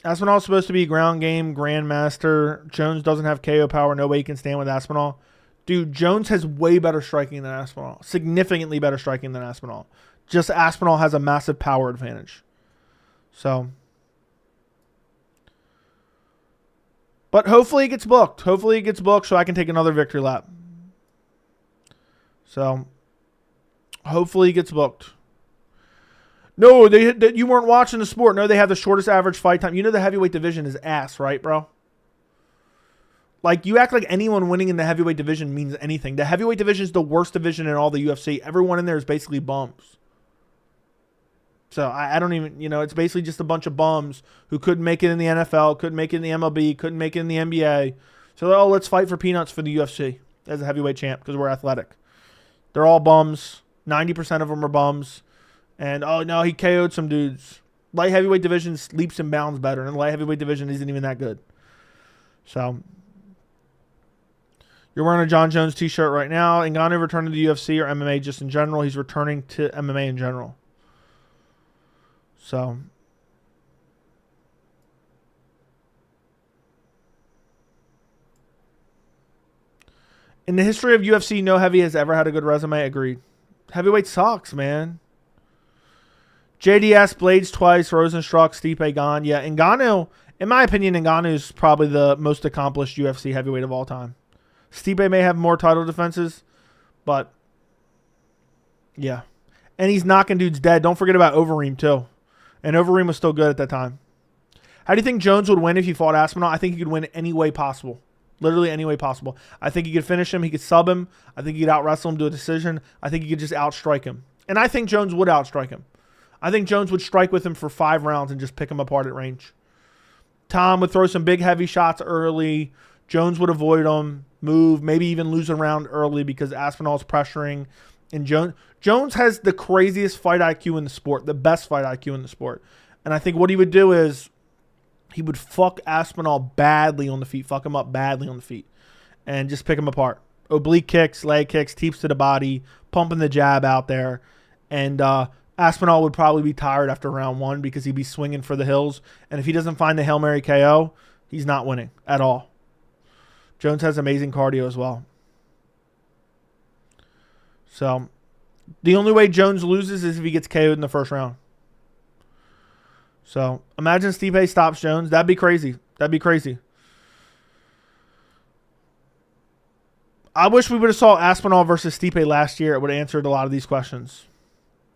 Aspinall is supposed to be ground game grandmaster. Jones doesn't have KO power. No way he can stand with Aspinall. Dude, Jones has way better striking than Aspinall. Significantly better striking than Aspinall. Just Aspinall has a massive power advantage. So, but hopefully he gets booked. Hopefully he gets booked so I can take another victory lap. So, hopefully he gets booked. No, you weren't watching the sport. No, they have the shortest average fight time. You know the heavyweight division is ass, right, bro? Like, you act like anyone winning in the heavyweight division means anything. The heavyweight division is the worst division in all the UFC. Everyone in there is basically bums. So, I don't even, it's basically just a bunch of bums who couldn't make it in the NFL, couldn't make it in the MLB, couldn't make it in the NBA. So, let's fight for peanuts for the UFC as a heavyweight champ because we're athletic. They're all bums. 90% of them are bums. And, oh, no, he KO'd some dudes. Light heavyweight division leaps and bounds better, and the light heavyweight division isn't even that good. So, you're wearing a John Jones t-shirt right now. Ngannou returned to the UFC or MMA just in general. He's returning to MMA in general. So, in the history of UFC, no heavy has ever had a good resume. Agreed. Heavyweight sucks, man. JDS, Blades twice, Rosenstruck, Stipe gone. Yeah, Ngannou, in my opinion, Ngannou is probably the most accomplished UFC heavyweight of all time. Stipe may have more title defenses, but yeah. And he's knocking dudes dead. Don't forget about Overeem, too. And Overeem was still good at that time. How do you think Jones would win if he fought Aspinall? I think he could win any way possible. Literally any way possible. I think he could finish him. He could sub him. I think he could out-wrestle him to a decision. I think he could just outstrike him. And I think Jones would outstrike him. I think Jones would strike with him for 5 rounds and just pick him apart at range. Tom would throw some big, heavy shots early. Jones would avoid them, move, maybe even lose a round early because Aspinall's pressuring. And Jones has the craziest fight IQ in the sport, the best fight IQ in the sport. And I think what he would do is he would fuck Aspinall badly on the feet, fuck him up badly on the feet, and just pick him apart. Oblique kicks, leg kicks, teeps to the body, pumping the jab out there. And Aspinall would probably be tired after round 1 because he'd be swinging for the hills. And if he doesn't find the Hail Mary KO, he's not winning at all. Jones has amazing cardio as well. So, the only way Jones loses is if he gets KO'd in the first round. So imagine Stipe stops Jones. That'd be crazy. That'd be crazy. I wish we would have saw Aspinall versus Stipe last year. It would have answered a lot of these questions.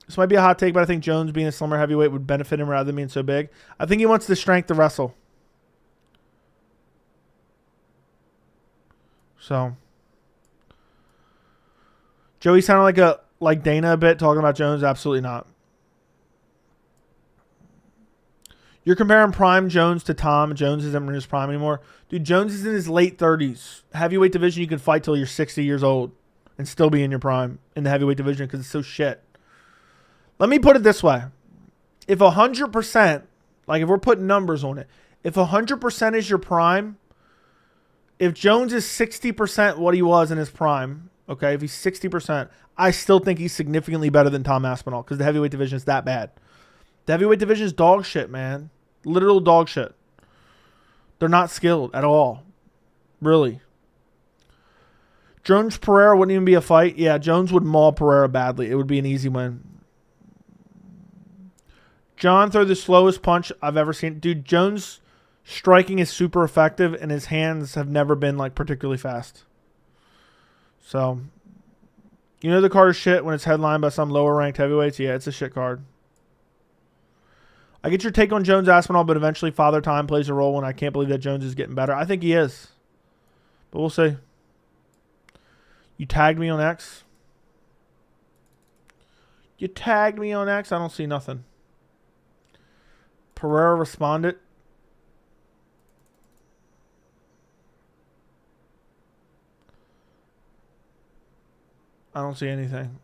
This might be a hot take, but I think Jones being a slimmer heavyweight would benefit him rather than being so big. I think he wants the strength to wrestle. So Joey sounded like Dana a bit talking about Jones. Absolutely not. You're comparing prime Jones to Tom. Jones isn't in his prime anymore. Dude, Jones is in his late 30s. Heavyweight division, you can fight till you're 60 years old and still be in your prime in the heavyweight division because it's so shit. Let me put it this way. If 100%, like if we're putting numbers on it, if 100% is your prime, if Jones is 60% what he was in his prime, okay, if he's 60%, I still think he's significantly better than Tom Aspinall because the heavyweight division is that bad. The heavyweight division is dog shit, man. Literal dog shit. They're not skilled at all. Really. Jones Pereira wouldn't even be a fight. Yeah, Jones would maul Pereira badly. It would be an easy win. John threw the slowest punch I've ever seen. Dude, Jones striking is super effective, and his hands have never been like particularly fast. So, you know the card is shit when it's headlined by some lower ranked heavyweights? Yeah, it's a shit card. I get your take on Jones Aspinall, but eventually Father Time plays a role, and I can't believe that Jones is getting better. I think he is. But we'll see. You tagged me on X? You tagged me on X? I don't see nothing. Pereira responded. I don't see anything.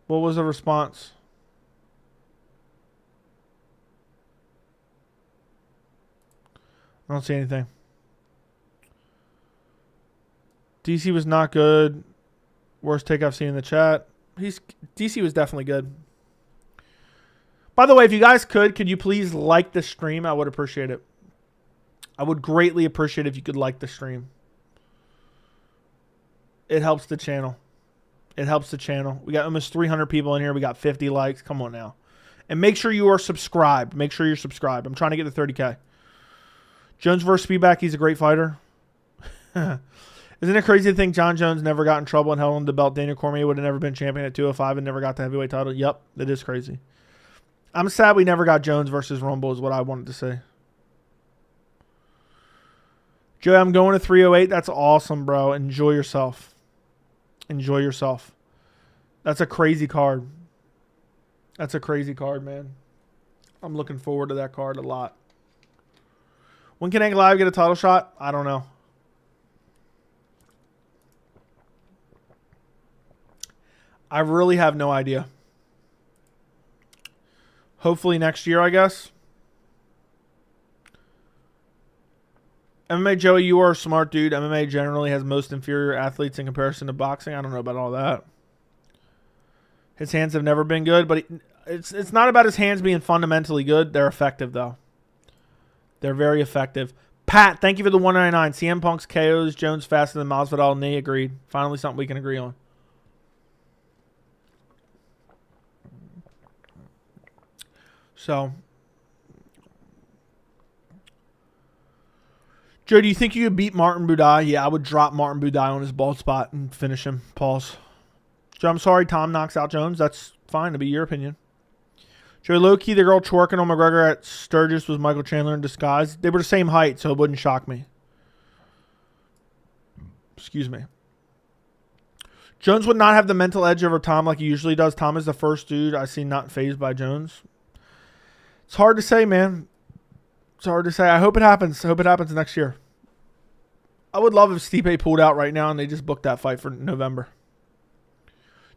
What was the response? I don't see anything. DC was not good. Worst take I've seen in the chat. DC was definitely good. By the way, if you guys could you please like the stream? I would appreciate it. I would greatly appreciate if you could like the stream. It helps the channel. It helps the channel. We got almost 300 people in here. We got 50 likes. Come on now. And make sure you are subscribed. Make sure you're subscribed. I'm trying to get to 30K. Jones versus Speedback. He's a great fighter. Isn't it crazy to think John Jones never got in trouble and held on the belt? Daniel Cormier would have never been champion at 205 and never got the heavyweight title. Yep, that is crazy. I'm sad we never got Jones versus Rumble is what I wanted to say. Joey, I'm going to 308. That's awesome, bro. Enjoy yourself. Enjoy yourself. That's a crazy card. That's a crazy card, man. I'm looking forward to that card a lot. When can Angle Live get a title shot? I don't know. I really have no idea. Hopefully next year, I guess. MMA Joey, you are a smart dude. MMA generally has most inferior athletes in comparison to boxing. I don't know about all that. His hands have never been good, but it's not about his hands being fundamentally good. They're effective, though. They're very effective. Pat, thank you for the 199. CM Punk's KOs, Jones faster than Masvidal. Knee, agreed. Finally something we can agree on. So, Joe, do you think you could beat Martin Buday? Yeah, I would drop Martin Buday on his bald spot and finish him. Pause. Joe, I'm sorry Tom knocks out Jones. That's fine. It'll be your opinion. Joe, low-key, the girl twerking on McGregor at Sturgis was Michael Chandler in disguise. They were the same height, so it wouldn't shock me. Excuse me. Jones would not have the mental edge over Tom like he usually does. Tom is the first dude I see not fazed by Jones. It's hard to say, man. It's hard to say. I hope it happens. I hope it happens next year. I would love if Stipe pulled out right now and they just booked that fight for November.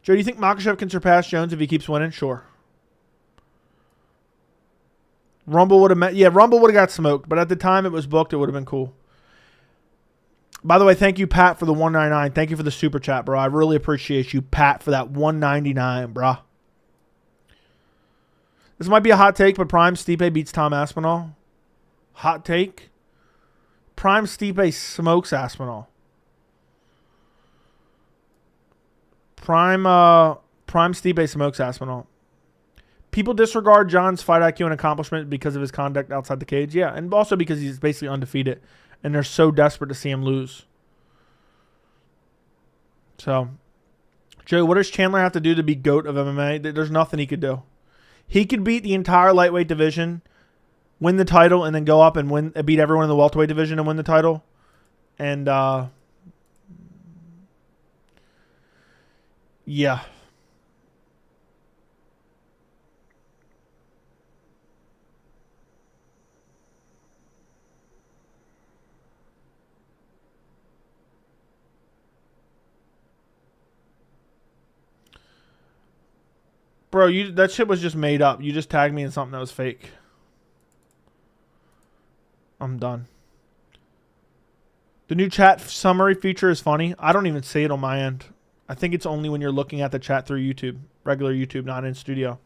Joe, do you think Makhachev can surpass Jones if he keeps winning? Sure. Rumble would have met. Yeah, Rumble would have got smoked, but at the time it was booked, it would have been cool. By the way, thank you, Pat, for the 199. Thank you for the super chat, bro. I really appreciate you, Pat, for that 199, bro. This might be a hot take, but Prime Stipe beats Tom Aspinall. Hot take. Prime Stipe smokes Aspinall. Prime Stipe smokes Aspinall. People disregard John's fight IQ and accomplishment because of his conduct outside the cage. Yeah, and also because he's basically undefeated. And they're so desperate to see him lose. So, Joe, what does Chandler have to do to be GOAT of MMA? There's nothing he could do. He could beat the entire lightweight division, win the title, and then go up and beat everyone in the welterweight division and win the title. And, yeah. Bro, that shit was just made up. You just tagged me in something that was fake. I'm done. The new chat summary feature is funny. I don't even see it on my end. I think it's only when you're looking at the chat through YouTube. Regular YouTube, not in studio.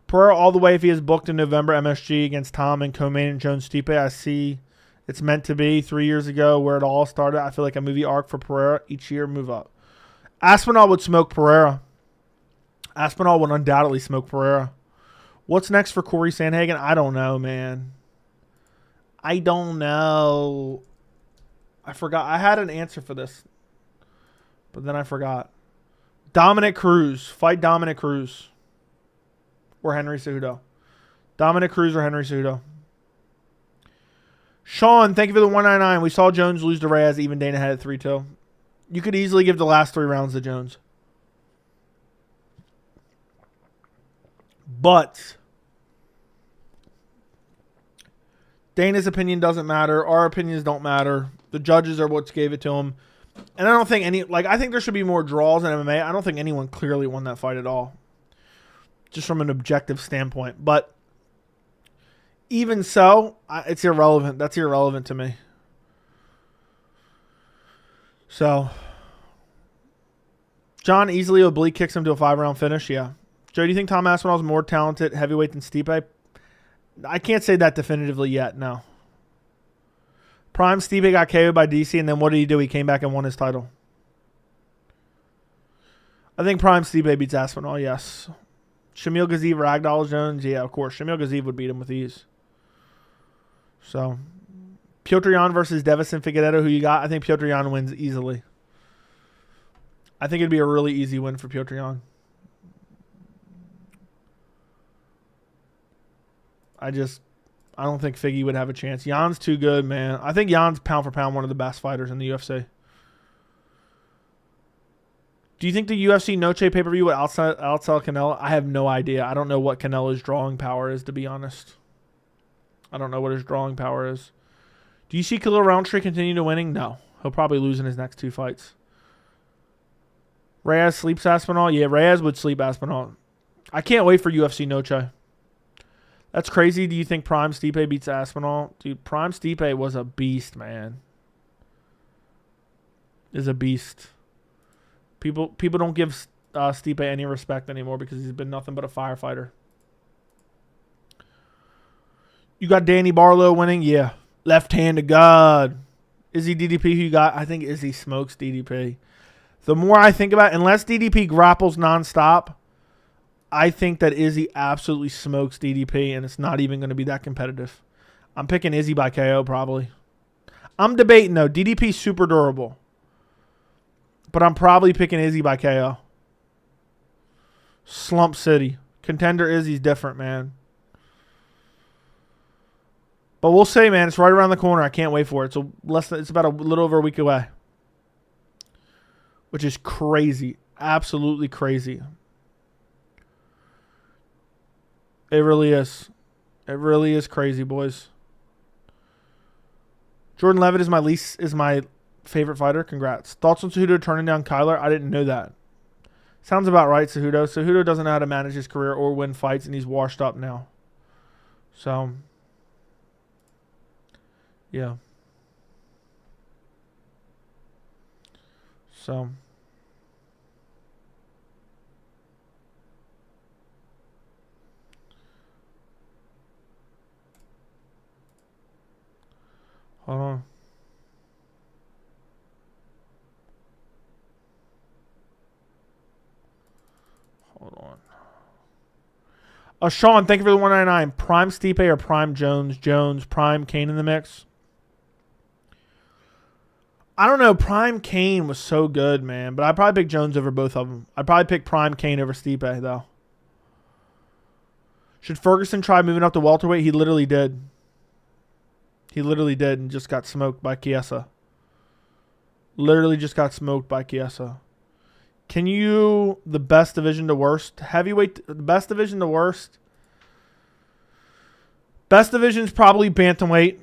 Pereira all the way if he is booked in November MSG against Tom and co-main and Jones Stipe. I see it's meant to be 3 years ago where it all started. I feel like a movie arc for Pereira. Each year, move up. Aspinall would smoke Pereira. Aspinall would undoubtedly smoke Pereira. What's next for Corey Sandhagen? I don't know, man. I don't know. I forgot. I had an answer for this, but then I forgot. Dominic Cruz. Fight Dominic Cruz. Or Henry Cejudo. Dominic Cruz or Henry Cejudo. Sean, thank you for the 199. We saw Jones lose to Reyes. Even Dana had it 3-2. You could easily give the last 3 rounds to Jones. But Dana's opinion doesn't matter. Our opinions don't matter. The judges are what gave it to him. And I don't think I think there should be more draws in MMA. I don't think anyone clearly won that fight at all. Just from an objective standpoint. But even so, it's irrelevant. That's irrelevant to me. So, John easily oblique kicks him to a 5-round finish. Yeah. Joe, do you think Tom Aspinall is more talented heavyweight than Stipe? I can't say that definitively yet, no. Prime Stipe got KO'd by DC, and then what did he do? He came back and won his title. I think Prime Stipe beats Aspinall, yes. Shamil Gaziev, Ragdoll Jones, yeah, of course. Shamil Gaziev would beat him with ease. So, Piotr Jan versus Davison Figueiredo, who you got? I think Piotr Jan wins easily. I think it'd be a really easy win for Piotr Jan. I don't think Figgy would have a chance. Jan's too good, man. I think Jan's pound for pound one of the best fighters in the UFC. Do you think the UFC Noche pay-per-view would outsell Canelo? I have no idea. I don't know what Canelo's drawing power is, to be honest. I don't know what his drawing power is. Do you see Khalil Roundtree continue to winning? No. He'll probably lose in his next 2 fights. Reyes sleeps Aspinall? Yeah, Reyes would sleep Aspinall. I can't wait for UFC Noche. That's crazy. Do you think Prime Stipe beats Aspinall? Dude, Prime Stipe was a beast, man. Is a beast. People don't give Stipe any respect anymore because he's been nothing but a firefighter. You got Danny Barlow winning? Yeah. Left hand to God. Izzy DDP who you got? I think Izzy smokes DDP. The more I think about it, unless DDP grapples nonstop, I think that Izzy absolutely smokes DDP, and it's not even going to be that competitive. I'm picking Izzy by KO, probably. I'm debating, though. DDP's super durable. But I'm probably picking Izzy by KO. Slump City. Contender Izzy's different, man. But we'll see, man. It's right around the corner. I can't wait for it. It's about a little over a week away. Which is crazy. Absolutely crazy. It really is. It really is crazy, boys. Jordan Levitt is my favorite fighter. Congrats. Thoughts on Cejudo turning down Kyler? I didn't know that. Sounds about right, Cejudo. Cejudo doesn't know how to manage his career or win fights, and he's washed up now. So, yeah. So, Hold on. Hold on. Sean, thank you for the 199. Prime Stipe or Prime Jones? Jones. Prime Kane in the mix? I don't know. Prime Kane was so good, man. But I'd probably pick Jones over both of them. I'd probably pick Prime Kane over Stipe, though. Should Ferguson try moving up to welterweight? He literally did. He literally did and just got smoked by Chiesa. Literally just got smoked by Chiesa. Can you... The best division to worst? Heavyweight... The best division to worst? Best division is probably bantamweight.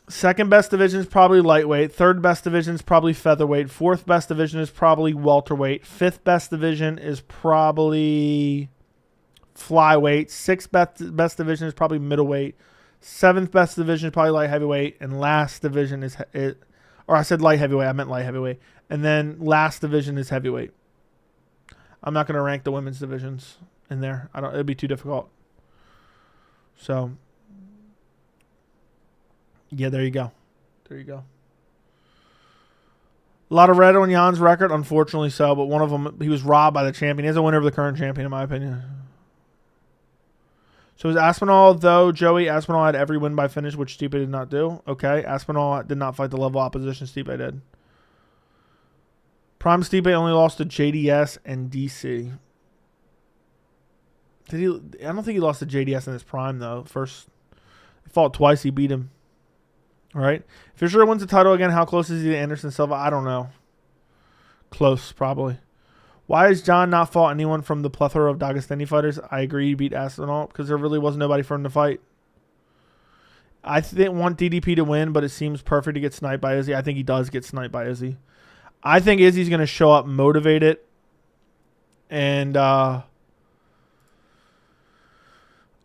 Second best division is probably lightweight. Third best division is probably featherweight. Fourth best division is probably welterweight. Fifth best division is probably flyweight. Sixth best division is probably middleweight. Seventh best division is probably light heavyweight. And last division is... Or I said light heavyweight. I meant light heavyweight. And then last division is heavyweight. I'm not going to rank the women's divisions in there. It'd be too difficult. So... Yeah, there you go. There you go. A lot of red on Jan's record, unfortunately so, but one of them, he was robbed by the champion. He has a winner of the current champion, in my opinion. So is Aspinall, though, Joey? Aspinall had every win by finish, which Stipe did not do. Okay, Aspinall did not fight the level opposition Stipe did. Prime Stipe only lost to JDS and DC. Did he? I don't think he lost to JDS in his prime, though. First, he fought twice, he beat him. All right. Fisher wins the title again. How close is he to Anderson Silva? I don't know. Close, probably. Why has John not fought anyone from the plethora of Dagestani fighters? I agree he beat Aspinall because there really was nobody for him to fight. I didn't want DDP to win, but it seems perfect to get sniped by Izzy. I think he does get sniped by Izzy. I think Izzy's going to show up motivated. And I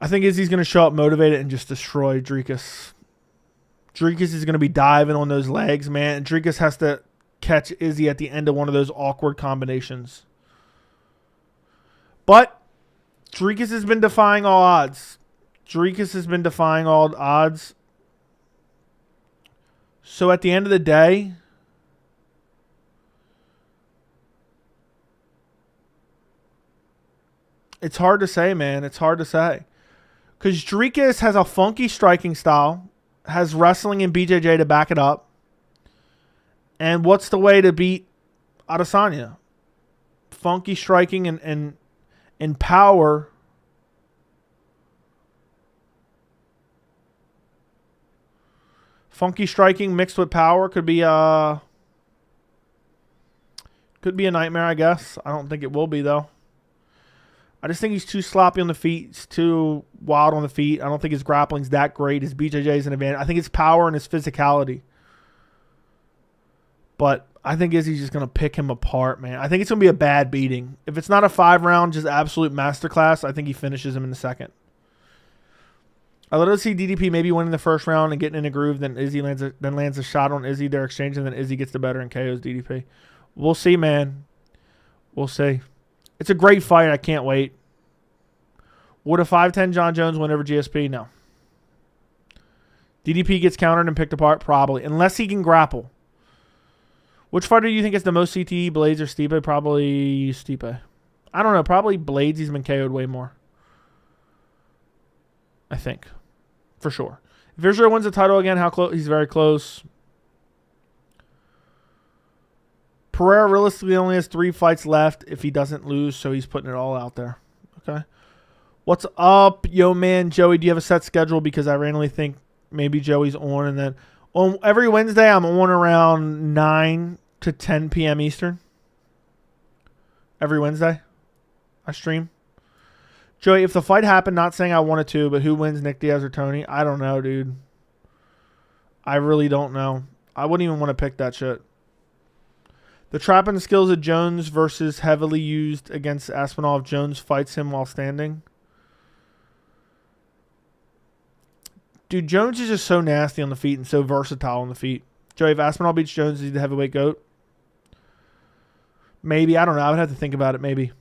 think Izzy's going to show up motivated and just destroy Dricus. Dricus is going to be diving on those legs, man. And Dricus has to catch Izzy at the end of one of those awkward combinations. But Dricus has been defying all odds. Dricus has been defying all odds. So at the end of the day, it's hard to say, man. It's hard to say. Because Dricus has a funky striking style. Has wrestling and BJJ to back it up. And what's the way to beat Adesanya? Funky striking and power. Funky striking mixed with power could be a nightmare, I guess. I don't think it will be, though. I just think he's too sloppy on the feet. He's too wild on the feet. I don't think his grappling's that great. His BJJ is an advantage. I think it's power and his physicality. But I think Izzy's just going to pick him apart, man. I think it's going to be a bad beating. If it's not a 5-round, just absolute masterclass, I think he finishes him in the second. I literally see DDP maybe winning the first round and getting in a groove. Then Izzy lands a shot on Izzy. They're exchanging. Then Izzy gets the better and KOs DDP. We'll see, man. We'll see. It's a great fight. I can't wait. Would a 5'10 John Jones win over GSP? No. DDP gets countered and picked apart? Probably. Unless he can grapple. Which fighter do you think is the most CTE, Blades or Stipe? Probably Stipe. I don't know. Probably Blades. He's been KO'd way more. I think. For sure. If Israel wins the title again, how close? He's very close. Pereira realistically only has 3 fights left if he doesn't lose, so he's putting it all out there. Okay. What's up, yo, man? Joey, do you have a set schedule? Because I randomly think maybe Joey's on. And then on every Wednesday, I'm on around 9 to 10 p.m. Eastern. Every Wednesday, I stream. Joey, if the fight happened, not saying I wanted to, but who wins, Nick Diaz or Tony? I don't know, dude. I really don't know. I wouldn't even want to pick that shit. The trapping skills of Jones versus heavily used against Aspinall if Jones fights him while standing. Dude, Jones is just so nasty on the feet and so versatile on the feet. Joey, if Aspinall beats Jones, is he the heavyweight GOAT? Maybe. I don't know. I would have to think about it. Maybe.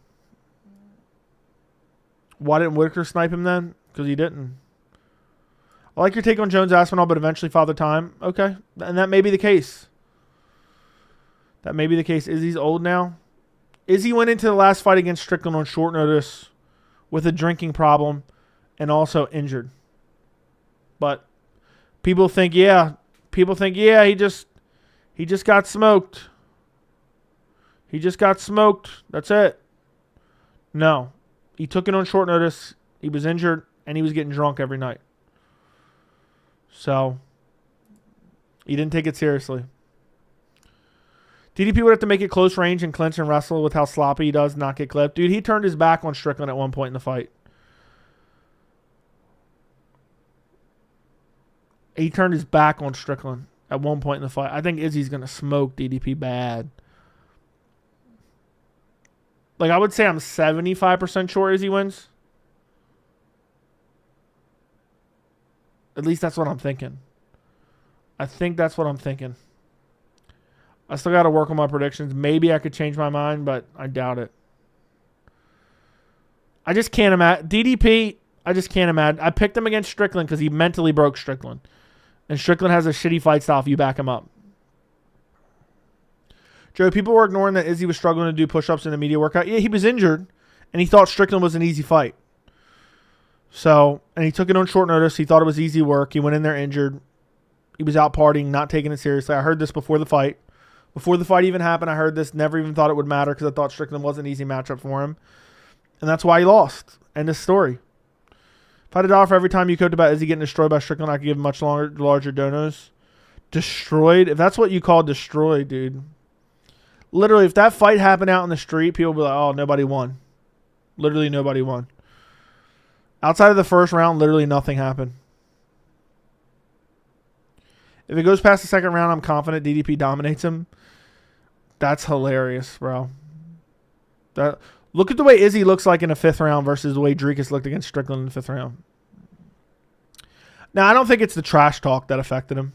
Why didn't Whitaker snipe him then? Because he didn't. I like your take on Jones Aspinall, but eventually Father Time. Okay. And that may be the case. That may be the case. Izzy's old now. Izzy went into the last fight against Strickland on short notice with a drinking problem and also injured. But people think, yeah, he just got smoked. He just got smoked. That's it. No. He took it on short notice. He was injured, and he was getting drunk every night. So, he didn't take it seriously. DDP would have to make it close range and clinch and wrestle with how sloppy he does, not get clipped. Dude, he turned his back on Strickland at one point in the fight. He turned his back on Strickland at one point in the fight. I think Izzy's going to smoke DDP bad. Like, I would say I'm 75% sure Izzy wins. At least that's what I'm thinking. I think that's what I'm thinking. I still got to work on my predictions. Maybe I could change my mind, but I doubt it. I just can't imagine. DDP, I just can't imagine. I picked him against Strickland because he mentally broke Strickland. And Strickland has a shitty fight style if you back him up. Joe, people were ignoring that Izzy was struggling to do push-ups in a media workout. Yeah, he was injured, and he thought Strickland was an easy fight. So, and he took it on short notice. He thought it was easy work. He went in there injured. He was out partying, not taking it seriously. I heard this before the fight. Before the fight even happened, I heard this. Never even thought it would matter because I thought Strickland was an easy matchup for him. And that's why he lost. End of story. If I had $1 for every time you coped about Izzy getting destroyed by Strickland, I could give him much larger donos. Destroyed? If that's what you call destroyed, dude. Literally, if that fight happened out in the street, people would be like, oh, nobody won. Literally nobody won. Outside of the first round, literally nothing happened. If it goes past the second round, I'm confident DDP dominates him. That's hilarious, bro. Look at the way Izzy looks like in the 5th round versus the way Dricus looked against Strickland in the 5th round. Now, I don't think it's the trash talk that affected him.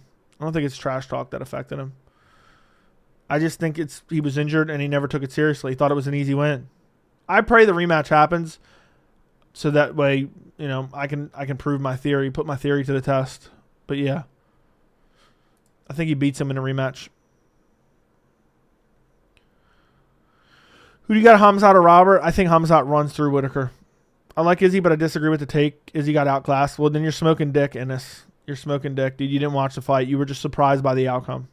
I just think he was injured and he never took it seriously. He thought it was an easy win. I pray the rematch happens so that way, you know, I can prove my theory, put my theory to the test. But yeah, I think he beats him in a rematch. Who do you got, Hamzat or Robert? I think Hamzat runs through Whitaker. I like Izzy, but I disagree with the take. Izzy got outclassed. Well, then you're smoking dick, Ennis. You're smoking dick, dude. You didn't watch the fight. You were just surprised by the outcome.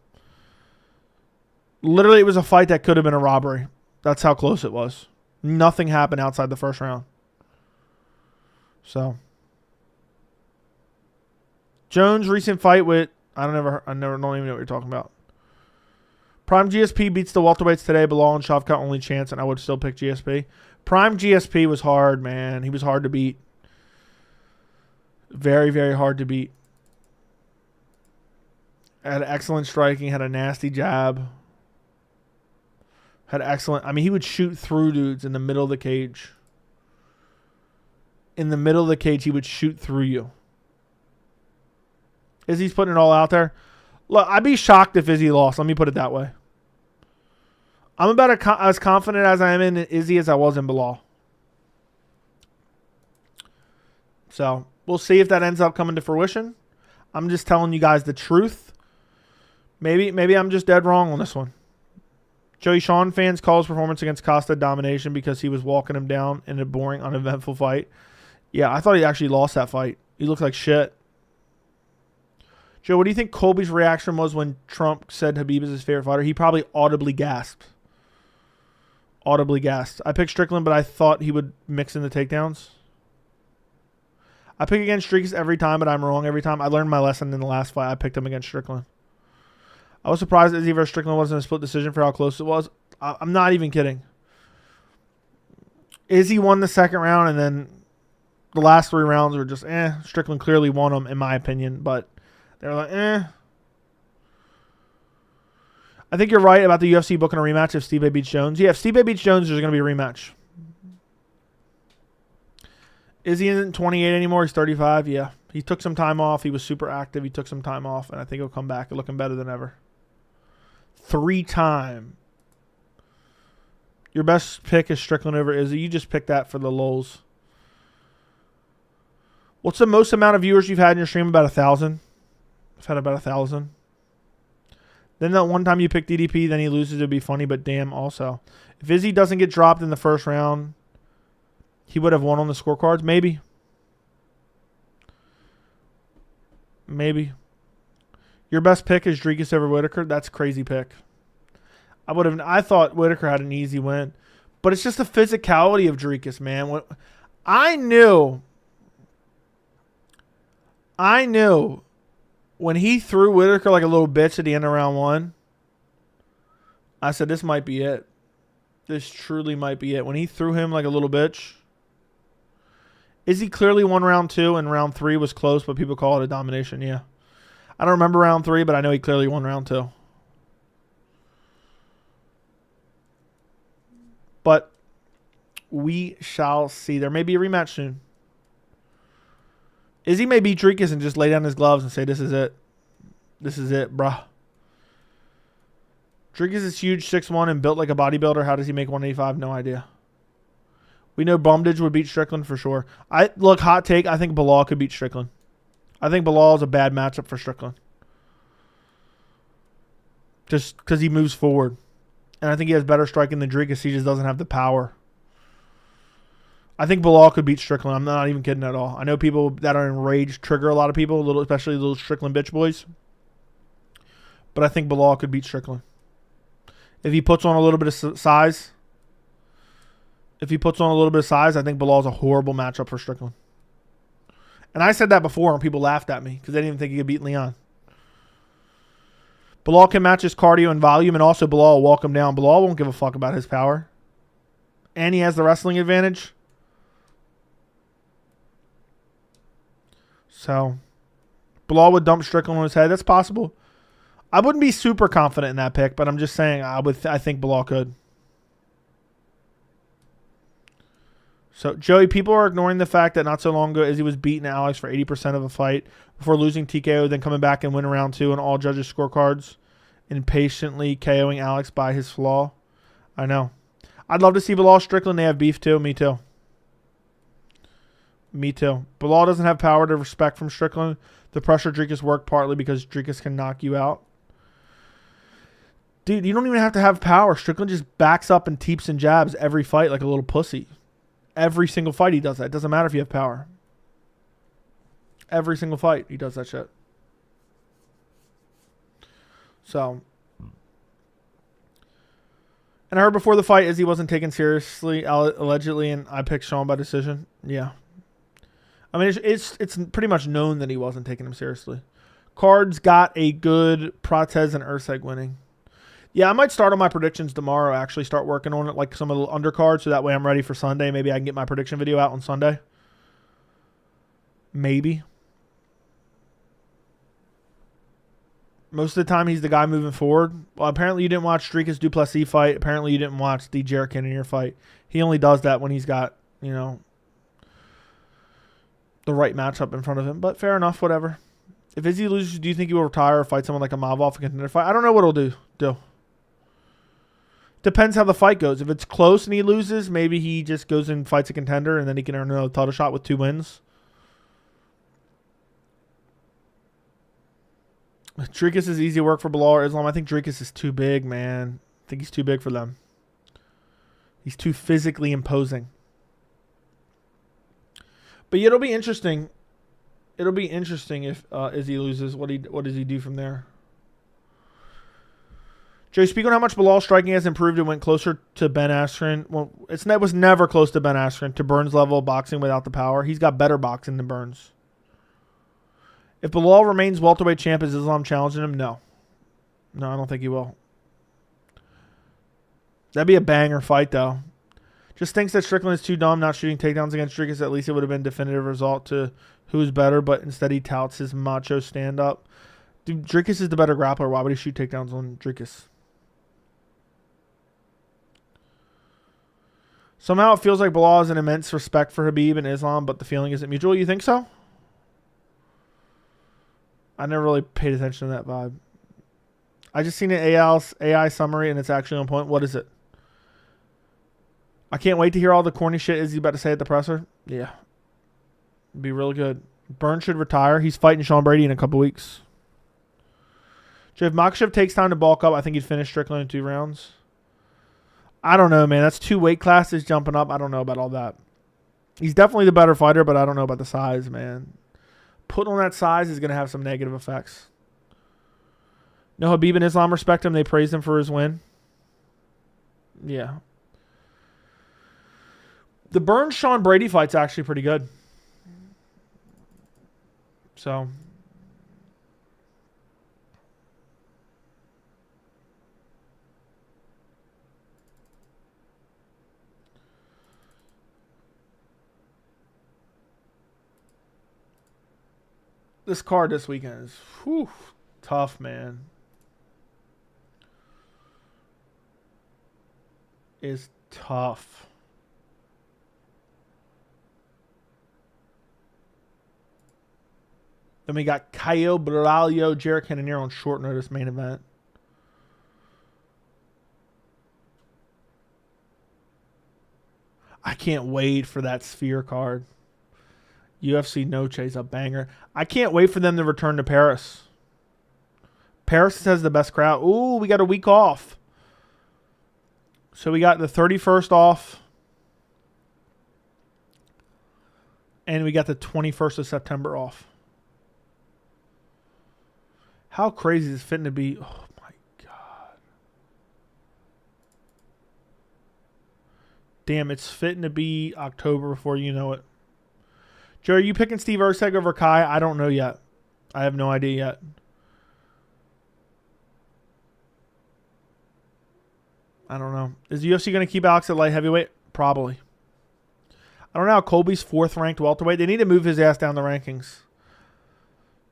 Literally, it was a fight that could have been a robbery. That's how close it was. Nothing happened outside the first round. So, Jones' recent fight with I don't even know what you're talking about. Prime GSP beats the welterweights today. Bilal and Shavkat only chance, and I would still pick GSP. Prime GSP was hard, man. He was hard to beat. Very, very hard to beat. Had excellent striking. Had a nasty jab. Had excellent. I mean, he would shoot through dudes in the middle of the cage. In the middle of the cage, he would shoot through you. Izzy's putting it all out there. Look, I'd be shocked if Izzy lost. Let me put it that way. I'm about as confident as I am in Izzy as I was in Bilal. So, we'll see if that ends up coming to fruition. I'm just telling you guys the truth. Maybe I'm just dead wrong on this one. Joey Sean fans call his performance against Costa domination because he was walking him down in a boring, uneventful fight. Yeah, I thought he actually lost that fight. He looked like shit. Joe, what do you think Colby's reaction was when Trump said Khabib is his favorite fighter? He probably audibly gasped. I picked Strickland, but I thought he would mix in the takedowns. I pick against Dricus every time, but I'm wrong every time. I learned my lesson in the last fight. I picked him against Strickland. I was surprised Izzy versus Strickland wasn't a split decision for how close it was. I'm not even kidding. Izzy won the second round, and then the last 3 rounds were just, Strickland clearly won them, in my opinion, but they're like, I think you're right about the UFC booking a rematch if Stipe beats Jones. Yeah, if Stipe beats Jones, there's going to be a rematch. Izzy isn't 28 anymore. He's 35. Yeah, he took some time off. He was super active. He took some time off, and I think he'll come back looking better than ever. 3-time. Your best pick is Strickland over Izzy. You just picked that for the lulz. What's the most amount of viewers you've had in your stream? About 1,000. I've had about 1,000. Then that one time you picked DDP, then he loses, it'd be funny, but damn also. If Izzy doesn't get dropped in the first round, he would have won on the scorecards? Maybe. Maybe. Your best pick is Dricus over Whitaker? That's a crazy pick. I thought Whitaker had an easy win. But it's just the physicality of Dricus, man. I knew when he threw Whitaker like a little bitch at the end of round 1, I said, this might be it. This truly might be it. When he threw him like a little bitch, Izzy clearly won round 2 and round 3 was close, but people call it a domination. Yeah. I don't remember round 3, but I know he clearly won round 2. But we shall see. There may be a rematch soon. Izzy may beat Dricus and just lay down his gloves and say, this is it. This is it, bruh. Dricus is huge, 6'1", and built like a bodybuilder. How does he make 185? No idea. We know Bumdidge would beat Strickland for sure. Look, hot take, I think Bilal could beat Strickland. I think Bilal is a bad matchup for Strickland. Just because he moves forward. And I think he has better striking than Dricus. He just doesn't have the power. I think Bilal could beat Strickland. I'm not even kidding at all. I know people that are enraged trigger a lot of people, especially little Strickland bitch boys. But I think Bilal could beat Strickland. If he puts on a little bit of size. I think Bilal's a horrible matchup for Strickland. And I said that before and people laughed at me because they didn't even think he could beat Leon. Bilal can match his cardio and volume, and also Bilal will walk him down. Bilal won't give a fuck about his power. And he has the wrestling advantage. So, Bilal would dump Strickland on his head. That's possible. I wouldn't be super confident in that pick, but I'm just saying I think Bilal could. So, Joey, people are ignoring the fact that not so long ago Izzy was beating Alex for 80% of a fight before losing TKO, then coming back and winning round 2 on all judges' scorecards, and patiently KOing Alex by his flaw. I know. I'd love to see Bilal Strickland. They have beef too. Me too. Me too. Bilal doesn't have power to respect from Strickland. The pressure Dricus worked partly because Dricus can knock you out. Dude, you don't even have to have power. Strickland just backs up and teeps and jabs every fight like a little pussy. Every single fight he does that. It doesn't matter if you have power. Every single fight he does that shit. So. And I heard before the fight Izzy wasn't taken seriously, allegedly, and I picked Sean by decision. Yeah. I mean, it's pretty much known that he wasn't taking him seriously. Cards got a good Prates and Urseg winning. Yeah, I might start on my predictions tomorrow, actually. Start working on it, like some of the undercards, so that way I'm ready for Sunday. Maybe I can get my prediction video out on Sunday. Maybe. Most of the time, he's the guy moving forward. Well, apparently you didn't watch Dricus Du Plessis fight. Apparently you didn't watch the Jarrett Cannonier fight. He only does that when he's got, you know, the right matchup in front of him. But fair enough, whatever. If Izzy loses, do you think he will retire or fight someone like a Mavov, a contender fight? I don't know what he'll do. Depends how the fight goes. If it's close and he loses, maybe he just goes and fights a contender and then he can earn another title shot with 2 wins. Dricus is easy work for Bilal or Islam. I think Dricus is too big, man. I think he's too big for them. He's too physically imposing. But yeah, it'll be interesting. It'll be interesting if Izzy loses. What does he do from there? Joe, speak on how much Bilal striking has improved and went closer to Ben Askren. Well, it was never close to Ben Askren, to Burns' level of boxing without the power. He's got better boxing than Burns. If Bilal remains welterweight champ, is Islam challenging him? No. No, I don't think he will. That'd be a banger fight, though. Just thinks that Strickland is too dumb not shooting takedowns against Dricus. At least it would have been a definitive result to who's better, but instead he touts his macho stand-up. Dude, Dricus is the better grappler. Why would he shoot takedowns on Dricus? Somehow it feels like Bilal has an immense respect for Khabib and Islam, but the feeling isn't mutual. You think so? I never really paid attention to that vibe. I just seen an AI summary, and it's actually on point. What is it? I can't wait to hear all the corny shit Izzy about to say at the presser. Yeah. It'd be really good. Burns should retire. He's fighting Sean Brady in a couple weeks. If Makhachev takes time to bulk up, I think he'd finish Strickland in 2 rounds. I don't know, man. That's 2 weight classes jumping up. I don't know about all that. He's definitely the better fighter, but I don't know about the size, man. Putting on that size is going to have some negative effects. No, Khabib and Islam respect him. They praised him for his win. Yeah. The Burns-Sean Brady fight's actually pretty good. So... this card this weekend is tough, man. Is tough. Then we got Caio Borralho, Jared Cannonier on short notice main event. I can't wait for that Sphere card. UFC No Chase, a banger. I can't wait for them to return to Paris. Paris has the best crowd. Ooh, we got a week off. So we got the 31st off. And we got the 21st of September off. How crazy is this fitting to be? Oh, my God. Damn, it's fitting to be October before you know it. Joe, are you picking Steve Erceg over Kai? I don't know yet. I have no idea yet. I don't know. Is the UFC going to keep Alex at light heavyweight? Probably. I don't know how Colby's 4th ranked welterweight. They need to move his ass down the rankings.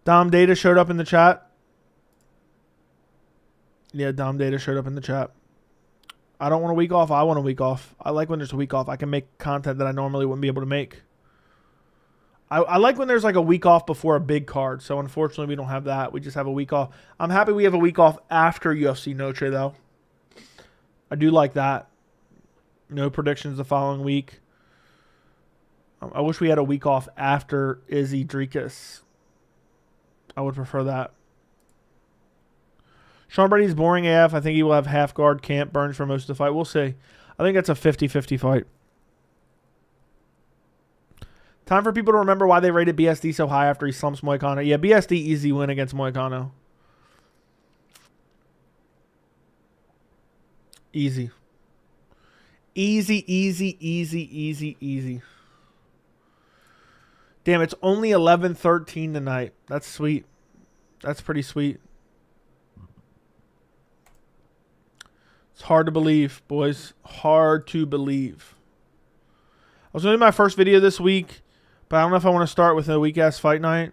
Dom Data showed up in the chat. Yeah, Dom Data showed up in the chat. I don't want a week off. I want a week off. I like when there's a week off. I can make content that I normally wouldn't be able to make. I like when there's like a week off before a big card. So unfortunately, we don't have that. We just have a week off. I'm happy we have a week off after UFC Noche, though. I do like that. No predictions the following week. I wish we had a week off after Izzy Dricus. I would prefer that. Sean Brady's boring AF. I think he will have half guard camp Burns for most of the fight. We'll see. I think that's a 50-50 fight. Time for people to remember why they rated BSD so high after he slumps Moicano. Yeah, BSD easy win against Moicano. Easy. Easy. Damn, it's only 11:13 tonight. That's sweet. That's pretty sweet. It's hard to believe, boys. Hard to believe. I was doing my first video this week, but I don't know if I want to start with a weak-ass fight night.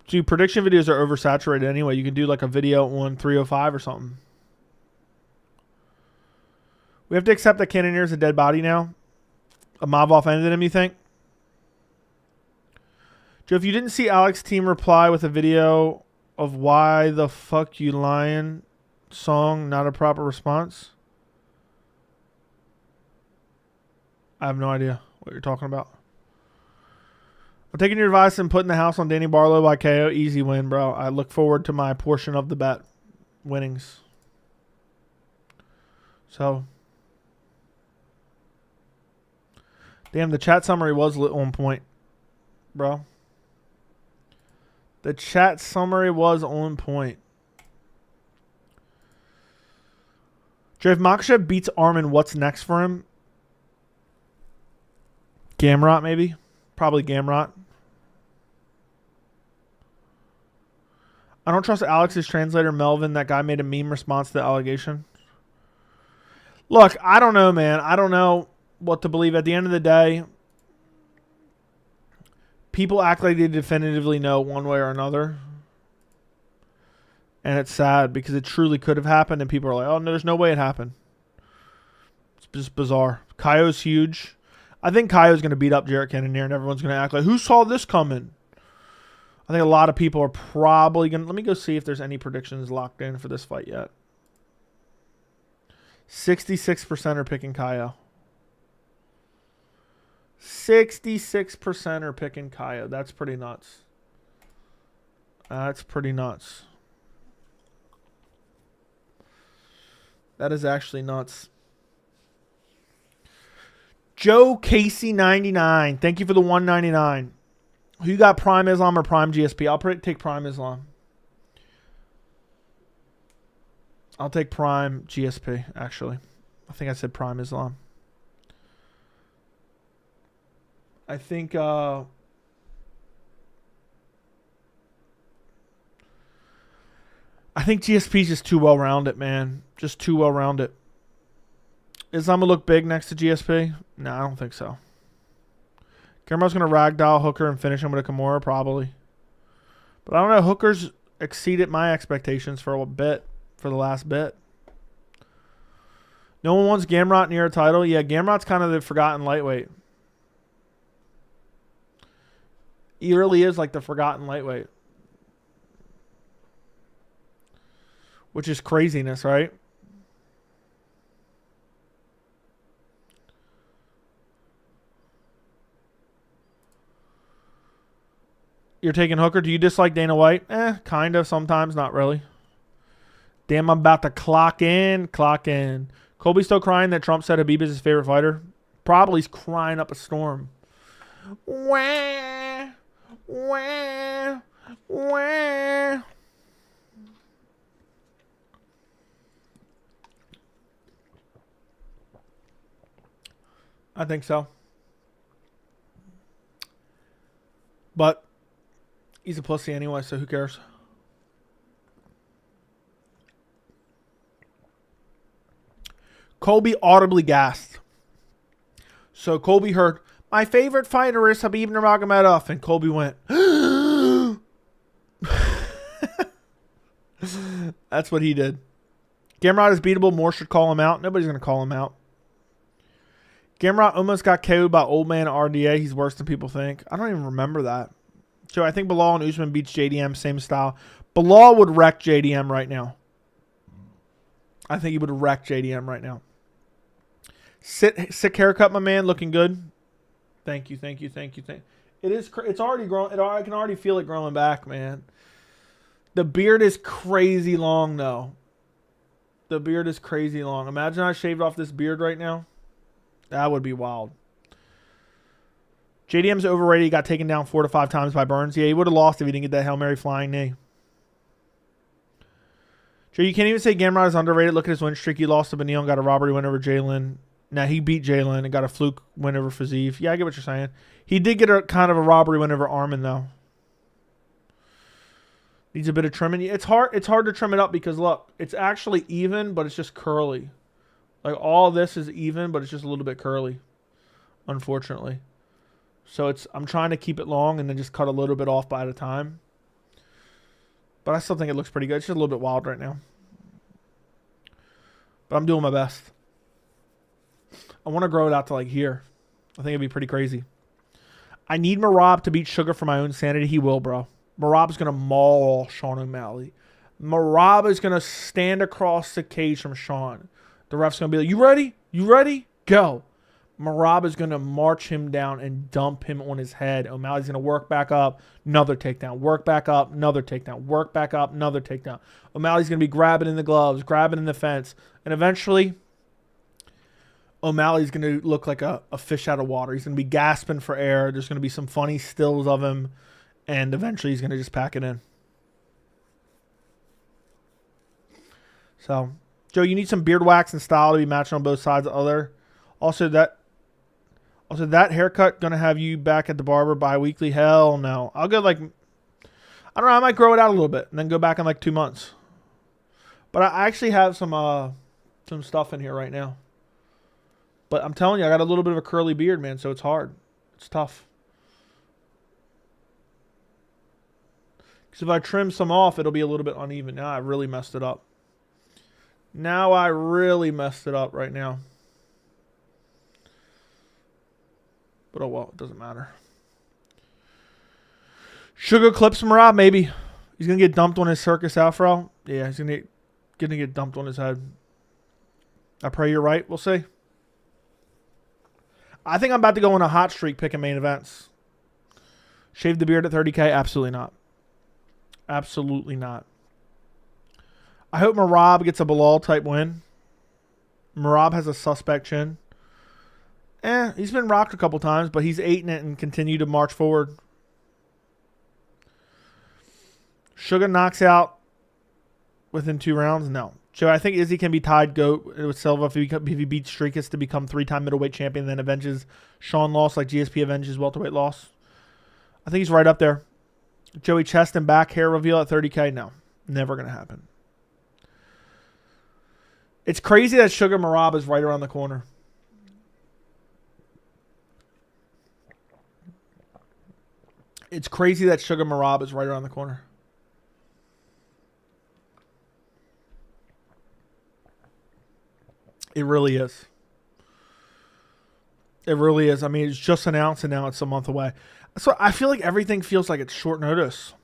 Dude, prediction videos are oversaturated anyway. You can do like a video on 305 or something. We have to accept that Cannonier is a dead body now. A Mavov ended him, you think? Joe, if you didn't see Alex's team reply with a video of Why the Fuck You Lying song, not a proper response? I have no idea what you're talking about. I'm taking your advice and putting the house on Danny Barlow by KO. Easy win, bro. I look forward to my portion of the bet winnings. So, damn, the chat summary was on point, bro. The chat summary was on point. Joe, if Makhachev beats Arman, what's next for him? Gamrot, maybe? Probably Gamrot. I don't trust Alex's translator, Melvin. That guy made a meme response to the allegation. Look, I don't know, man. I don't know what to believe. At the end of the day, people act like they definitively know one way or another. And it's sad because it truly could have happened. And people are like, oh, no, there's no way it happened. It's just bizarre. Kaio's huge. I think Kaio's going to beat up Jared Cannonier and everyone's going to act like, who saw this coming? I think a lot of people are probably going to... Let me go see if there's any predictions locked in for this fight yet. 66% are picking Caio. 66% are picking Kaya. That's pretty nuts. That's pretty nuts. That is actually nuts. Joe Casey 99. Thank you for the 199. Who you got, Prime Islam or Prime GSP? I'll take Prime Islam. I'll take Prime GSP, actually. I think I said Prime Islam. I think GSP is just too well-rounded, man. Just too well-rounded. Islam will look big next to GSP? No, I don't think so. Gamrot's going to ragdoll Hooker and finish him with a Kimura, probably. But I don't know. Hooker's exceeded my expectations for a bit, for the last bit. No one wants Gamrot near a title. Yeah, Gamrot's kind of the forgotten lightweight. He really is like the forgotten lightweight. Which is craziness, right? You're taking Hooker. Do you dislike Dana White? Kind of. Sometimes. Not really. Damn, I'm about to clock in. Clock in. Colby's still crying that Trump said Khabib is his favorite fighter. Probably he's crying up a storm. Wah, wah, wah. I think so. But he's a pussy anyway, so who cares? Colby audibly gasped. So Colby heard, my favorite fighter is Khabib Nurmagomedov. And Colby went, that's what he did. Gamrot is beatable. Moore should call him out. Nobody's going to call him out. Gamrot almost got KO'd by old man RDA. He's worse than people think. I don't even remember that. So I think Bilal and Usman beats JDM, same style. Bilal would wreck JDM right now. I think he would wreck JDM right now. Sick haircut, my man. Looking good. Thank you. It's already grown. I can already feel it growing back, man. The beard is crazy long, though. The beard is crazy long. Imagine I shaved off this beard right now. That would be wild. JDM's overrated. He got taken down 4 to 5 times by Burns. Yeah, he would have lost if he didn't get that Hail Mary flying knee. Joe, you can't even say Gamrot is underrated. Look at his win streak. He lost to Benil and got a robbery win over Jalen. Now, he beat Jalen and got a fluke win over Fiziev. Yeah, I get what you're saying. He did get a kind of a robbery win over Armin, though. Needs a bit of trimming. It's hard to trim it up because, look, it's actually even, but it's just curly. Like, all this is even, but it's just a little bit curly, unfortunately. So I'm trying to keep it long and then just cut a little bit off by at a time. But I still think it looks pretty good. It's just a little bit wild right now. But I'm doing my best. I want to grow it out to like here. I think it'd be pretty crazy. I need Merab to beat Sugar for my own sanity. He will, bro. Merab's going to maul Sean O'Malley. Merab is going to stand across the cage from Sean. The ref's going to be like, you ready? You ready? Go. Merab is going to march him down and dump him on his head. O'Malley's going to work back up. Another takedown. Work back up. Another takedown. Work back up. Another takedown. O'Malley's going to be grabbing in the gloves, grabbing in the fence. And eventually, O'Malley's going to look like a fish out of water. He's going to be gasping for air. There's going to be some funny stills of him. And eventually, he's going to just pack it in. So, Joe, you need some beard wax and style to be matching on both sides of the other. Also, that haircut going to have you back at the barber bi-weekly? Hell no. I'll go like, I don't know, I might grow it out a little bit and then go back in like 2 months. But I actually have some stuff in here right now. But I'm telling you, I got a little bit of a curly beard, man, so it's hard. It's tough. Because if I trim some off, it'll be a little bit uneven. Now I really messed it up. Now I really messed it up right now. But oh well, it doesn't matter. Sugar clips Merab, maybe. He's going to get dumped on his circus afro. Yeah, he's going to get dumped on his head. I pray you're right. We'll see. I think I'm about to go on a hot streak picking main events. Shave the beard at 30K? Absolutely not. Absolutely not. I hope Merab gets a Bilal type win. Merab has a suspect chin. He's been rocked a couple times, but he's eating it and continue to march forward. Sugar knocks out within 2 rounds? No. So I think Izzy can be tied GOAT with Silva if he beats Dricus to become 3-time middleweight champion, then avenges Sean loss like GSP avenges welterweight loss. I think he's right up there. Joey chest and back hair reveal at 30K? No. Never going to happen. It's crazy that Sugar Merab is right around the corner. It's crazy that Sugar Merab is right around the corner. It really is. It really is. I mean, it's just announced and now it's a month away. So I feel like everything feels like it's short notice.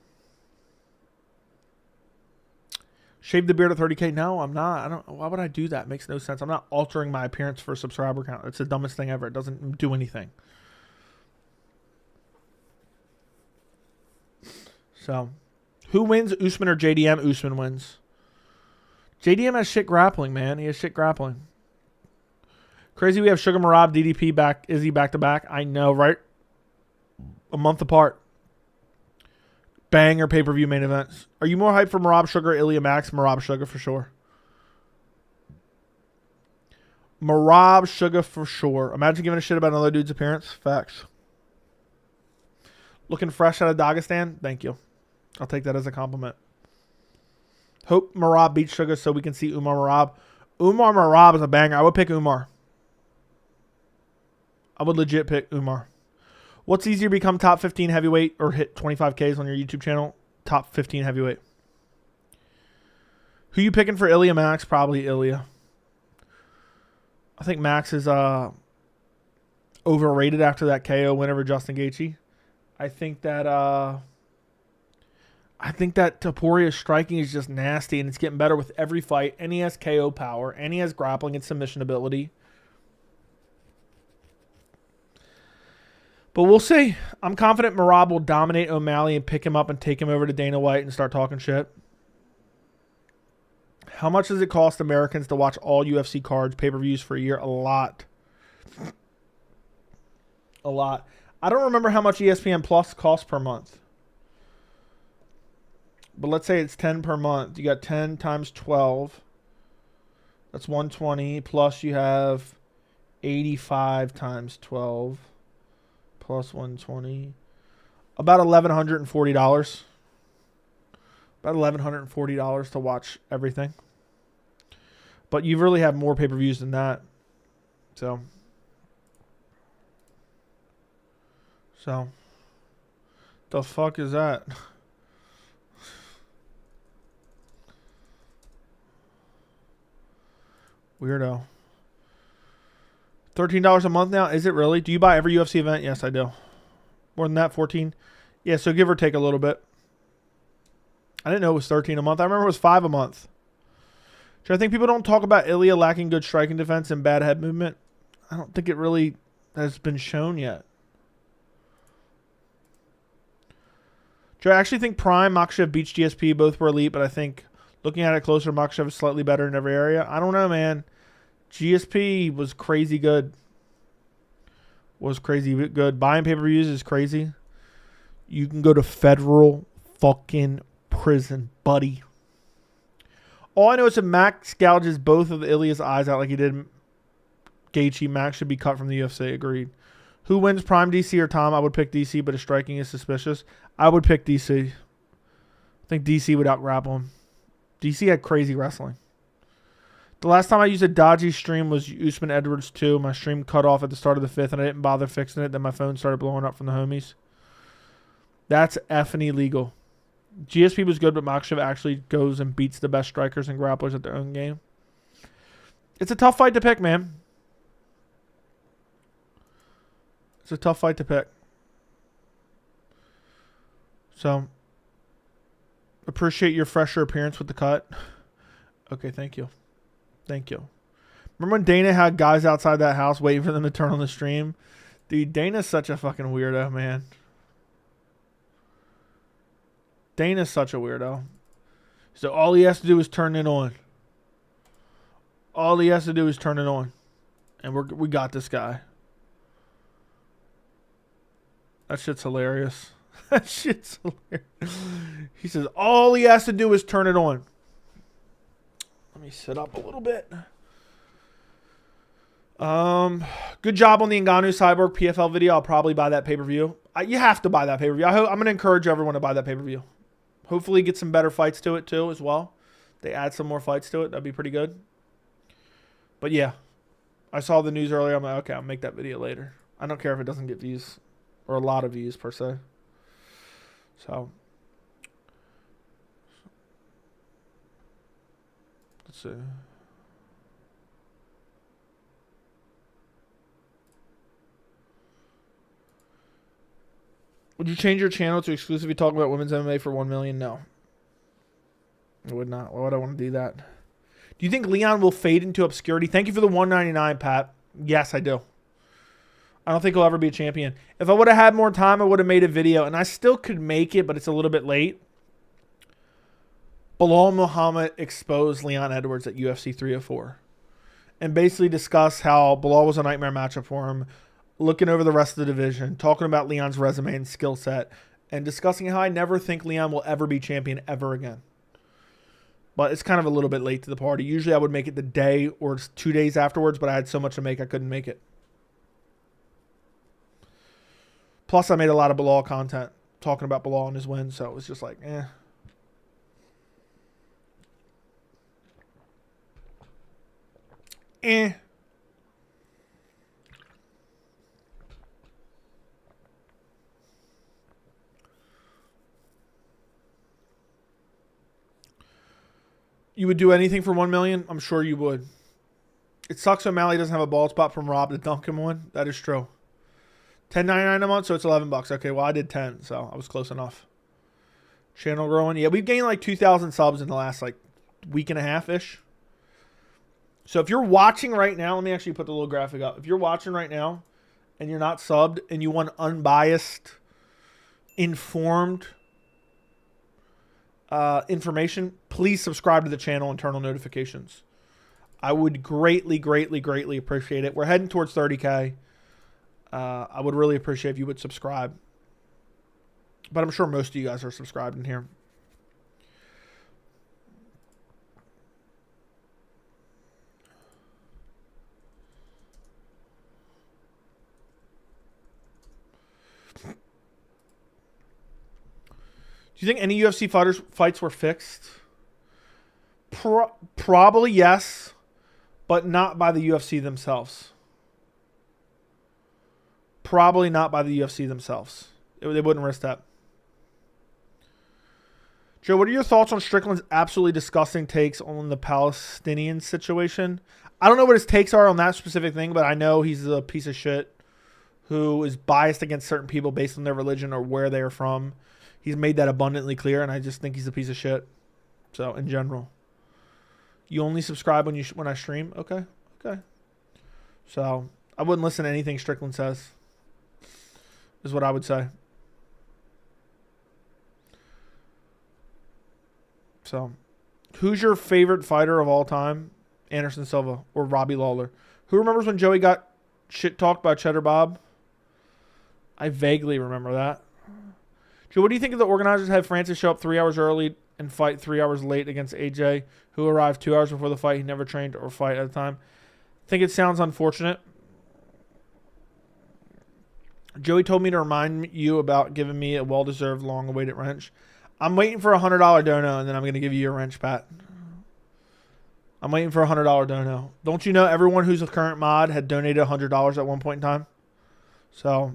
Shave the beard at 30K? No, I'm not. Why would I do that? It makes no sense. I'm not altering my appearance for a subscriber count. It's the dumbest thing ever. It doesn't do anything. So, who wins, Usman or JDM? Usman wins. JDM has shit grappling, man. He has shit grappling. Crazy we have Sugar Merab, DDP, back, Izzy back-to-back. I know, right? A month apart. Banger pay-per-view main events. Are you more hyped for Merab Sugar, Ilia Max? Merab Sugar for sure. Merab Sugar for sure. Imagine giving a shit about another dude's appearance. Facts. Looking fresh out of Dagestan? Thank you. I'll take that as a compliment. Hope Merab beats Sugar so we can see Umar Merab. Umar Merab is a banger. I would pick Umar. I would legit pick Umar. What's easier, become top 15 heavyweight or hit 25Ks on your YouTube channel? Top 15 heavyweight. Who you picking for Ilia Max? Probably Ilia. I think Max is overrated after that KO win over Justin Gaethje. I think that Toporia's striking is just nasty and it's getting better with every fight. And he has KO power and he has grappling and submission ability. But we'll see. I'm confident Merab will dominate O'Malley and pick him up and take him over to Dana White and start talking shit. How much does it cost Americans to watch all UFC cards, pay-per-views for a year? A lot. A lot. I don't remember how much ESPN Plus costs per month. But let's say it's 10 per month. You got 10 times 12. That's 120. Plus you have 85 times 12. Plus 120. About $1,140. About $1,140 to watch everything. But you really have more pay-per-views than that. So. The fuck is that? Weirdo. $13 a month now? Is it really? Do you buy every UFC event? Yes, I do. More than that, 14? Yeah, so give or take a little bit. I didn't know it was 13 a month. I remember it was 5 a month. So I think people don't talk about Ilia lacking good striking defense and bad head movement. I don't think it really has been shown yet. Do I actually think Prime, Makhachev beats GSP. Both were elite, but I think looking at it closer, Makhachev is slightly better in every area. I don't know, man. GSP was crazy good. Was crazy good. Buying pay-per-views is crazy. You can go to federal fucking prison, buddy. All I know is if Max gouges both of Ilia's eyes out like he did Gaethje, Max should be cut from the UFC. Agreed. Who wins, Prime, DC, or Tom? I would pick DC, but his striking is suspicious. I would pick DC. I think DC would out-grapple him. DC had crazy wrestling. The last time I used a dodgy stream was Usman Edwards 2. My stream cut off at the start of the 5th, and I didn't bother fixing it. Then my phone started blowing up from the homies. That's effing illegal. GSP was good, but Makhachev actually goes and beats the best strikers and grapplers at their own game. It's a tough fight to pick, man. It's a tough fight to pick. So, appreciate your fresher appearance with the cut. Okay, thank you. Thank you. Remember when Dana had guys outside that house waiting for them to turn on the stream? Dude, Dana's such a fucking weirdo, man. Dana's such a weirdo. So all he has to do is turn it on. All he has to do is turn it on. And we got this guy. That shit's hilarious. That shit's hilarious. He says all he has to do is turn it on. Let me sit up a little bit. Good job on the Ngannou Cyborg PFL video. I'll probably buy that pay-per-view. You have to buy that pay-per-view. I'm going to encourage everyone to buy that pay-per-view. Hopefully get some better fights to it too as well. They add some more fights to it. That'd be pretty good. But yeah, I saw the news earlier. I'm like, okay, I'll make that video later. I don't care if it doesn't get views or a lot of views per se. So let's see. Would you change your channel to exclusively talk about women's MMA for 1 million? No. I would not. Why would I want to do that? Do you think Leon will fade into obscurity? Thank you for the 199, Pat. Yes, I do. I don't think he'll ever be a champion. If I would have had more time, I would have made a video, and I still could make it, but it's a little bit late. Bilal Muhammad exposed Leon Edwards at UFC 304 and basically discussed how Bilal was a nightmare matchup for him, looking over the rest of the division, talking about Leon's resume and skill set, and discussing how I never think Leon will ever be champion ever again. But it's kind of a little bit late to the party. Usually I would make it the day or 2 days afterwards, but I had so much to make I couldn't make it. Plus, I made a lot of Bilal content talking about Bilal and his win, so it was just like, eh. You would do anything for 1 million? I'm sure you would. It sucks O'Malley doesn't have a bald spot from Rob to dunk him one. That is true. $10.99 a month, so it's $11. Okay, well I did 10, so I was close enough. Channel growing. Yeah, we've gained like 2,000 subs in the last like week and a half-ish. So if you're watching right now, let me actually put the little graphic up. If you're watching right now and you're not subbed and you want unbiased, informed information, please subscribe to the channel and turn on notifications. I would greatly, greatly, greatly appreciate it. We're heading towards 30K. I would really appreciate if you would subscribe. But I'm sure most of you guys are subscribed in here. Do you think any UFC fights were fixed? Probably yes, but not by the UFC themselves. Probably not by the UFC themselves. They wouldn't risk that. Joe, what are your thoughts on Strickland's absolutely disgusting takes on the Palestinian situation? I don't know what his takes are on that specific thing, but I know he's a piece of shit who is biased against certain people based on their religion or where they are from. He's made that abundantly clear, and I just think he's a piece of shit. So, in general. You only subscribe when I stream? Okay. Okay. So, I wouldn't listen to anything Strickland says. Is what I would say. So, who's your favorite fighter of all time? Anderson Silva or Robbie Lawler? Who remembers when Joey got shit talked by Cheddar Bob? I vaguely remember that. Joe, what do you think of the organizers had Francis show up 3 hours early and fight 3 hours late against AJ, who arrived 2 hours before the fight? He never trained or fight at the time. I think it sounds unfortunate. Joey told me to remind you about giving me a well-deserved, long-awaited wrench. I'm waiting for a $100 dono, and then I'm going to give you your wrench, Pat. I'm waiting for a $100 dono. Don't you know everyone who's a current mod had donated $100 at one point in time? So,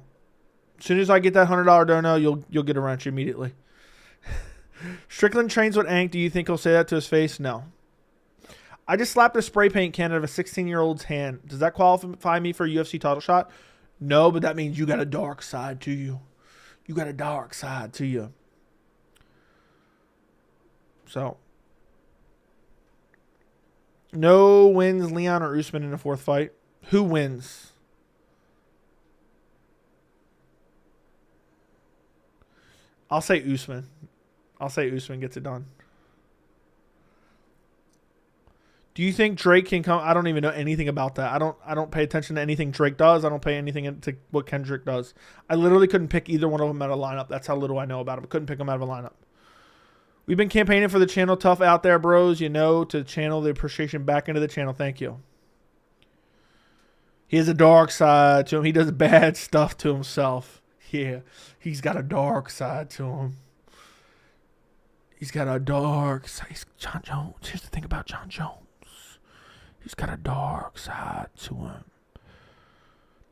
as soon as I get that $100 dono, you'll get a wrench immediately. Strickland trains with Ank. Do you think he'll say that to his face? No. I just slapped a spray paint can out of a 16-year-old's hand. Does that qualify me for a UFC title shot? No, but that means you got a dark side to you. You got a dark side to you. So, No wins Leon or Usman in the fourth fight. Who wins? I'll say Usman. I'll say Usman gets it done. Do you think Drake can come? I don't even know anything about that. I don't pay attention to anything Drake does. I don't pay anything to what Kendrick does. I literally couldn't pick either one of them out of a lineup. That's how little I know about him. I couldn't pick them out of a lineup. We've been campaigning for the channel. Tough out there, bros. You know, to channel the appreciation back into the channel. Thank you. He has a dark side to him. He does bad stuff to himself. Yeah, he's got a dark side to him. He's got a dark side. John Jones. Here's the thing about John Jones. He's got a dark side to him.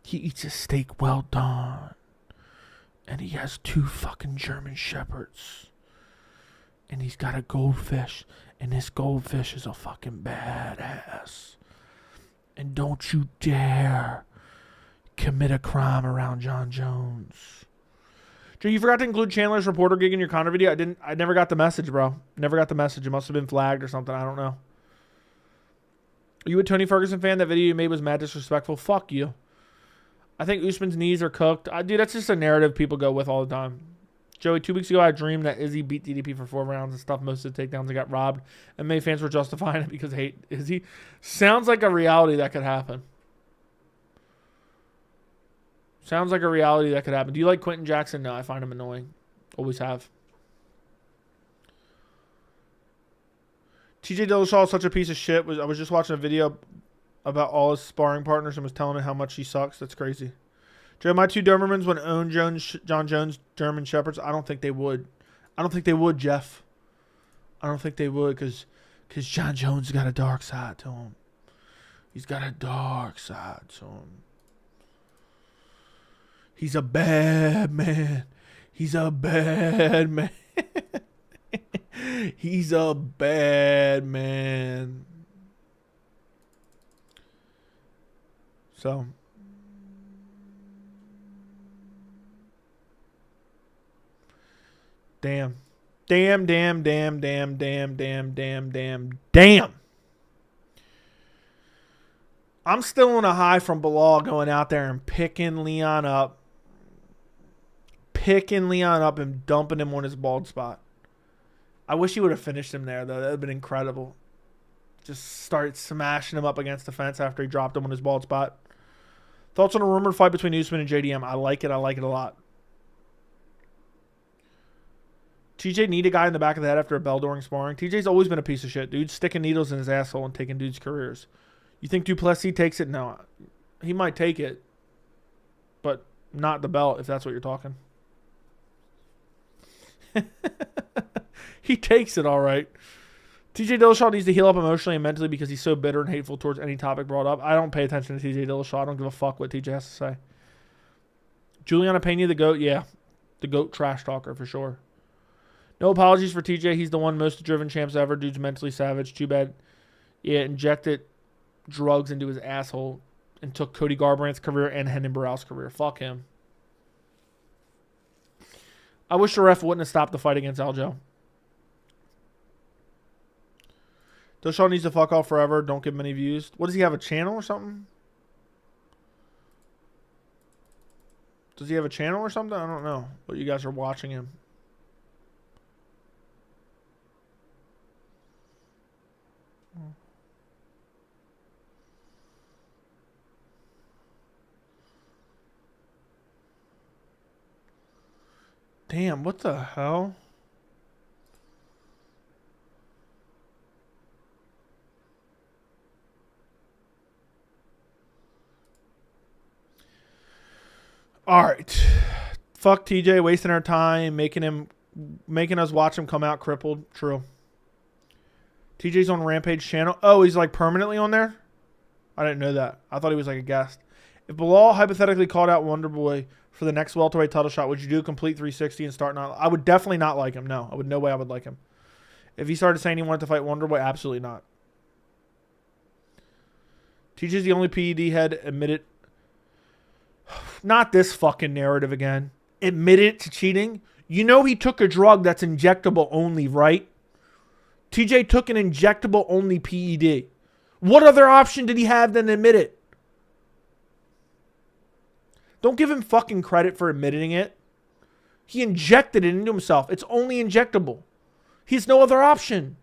He eats his steak well done. And he has 2 fucking German shepherds. And he's got a goldfish. And this goldfish is a fucking badass. And don't you dare commit a crime around John Jones. Joe, you forgot to include Chandler's reporter gig in your Conor video. I never got the message, bro. Never got the message. It must have been flagged or something. I don't know. Are you a Tony Ferguson fan? That video you made was mad disrespectful. Fuck you. I think Usman's knees are cooked. Dude, that's just a narrative people go with all the time. Joey, 2 weeks ago, I dreamed that Izzy beat DDP for 4 rounds and stuff. Most of the takedowns and got robbed. And many fans were justifying it because they hate Izzy. Sounds like a reality that could happen. Sounds like a reality that could happen. Do you like Quentin Jackson? No, I find him annoying. Always have. TJ Dillashaw is such a piece of shit. I was just watching a video about all his sparring partners and was telling me how much he sucks. That's crazy. Joe, my 2 Dobermans would own John Jones German Shepherds. I don't think they would. I don't think they would, Jeff. I don't think they would because John Jones has got a dark side to him. He's got a dark side to him. He's a bad man. He's a bad man. He's a bad man. So. Damn. I'm still on a high from Bilal going out there and picking Leon up. And dumping him on his bald spot. I wish he would have finished him there, though. That would have been incredible. Just start smashing him up against the fence after he dropped him on his bald spot. Thoughts on a rumored fight between Usman and JDM? I like it. I like it a lot. TJ need a guy in the back of the head after a bell during sparring. TJ's always been a piece of shit. Dude sticking needles in his asshole and taking dudes' careers. You think Du Plessis takes it? No. He might take it. But not the belt, if that's what you're talking. He takes it all right. TJ Dillashaw needs to heal up emotionally and mentally because he's so bitter and hateful towards any topic brought up. I don't pay attention to TJ Dillashaw. I don't give a fuck what TJ has to say. Juliana Pena, the GOAT? Yeah. The GOAT trash talker for sure. No apologies for TJ. He's the one most driven champs ever. Dude's mentally savage. Too bad. Yeah, injected drugs into his asshole and took Cody Garbrandt's career and Hendon Barrow's career. Fuck him. I wish the ref wouldn't have stopped the fight against Aljo. Dillashaw needs to fuck off forever. Don't give him any views. What, does he have a channel or something? Does he have a channel or something? I don't know. But you guys are watching him. Damn, what the hell? All right. Fuck TJ, wasting our time, making us watch him come out crippled. True. TJ's on Rampage channel. Oh, he's like permanently on there? I didn't know that. I thought he was like a guest. If Bilal hypothetically called out Wonderboy for the next welterweight title shot, would you do a complete 360 and start not? I would definitely not like him. No, no way I would like him. If he started saying he wanted to fight Wonderboy, absolutely not. TJ's the only PED head admitted. Not this fucking narrative again. Admitted to cheating. You know he took a drug that's injectable only, right? TJ took an injectable only PED. What other option did he have than admit it? Don't give him fucking credit for admitting it. He injected it into himself. It's only injectable. He has no other option.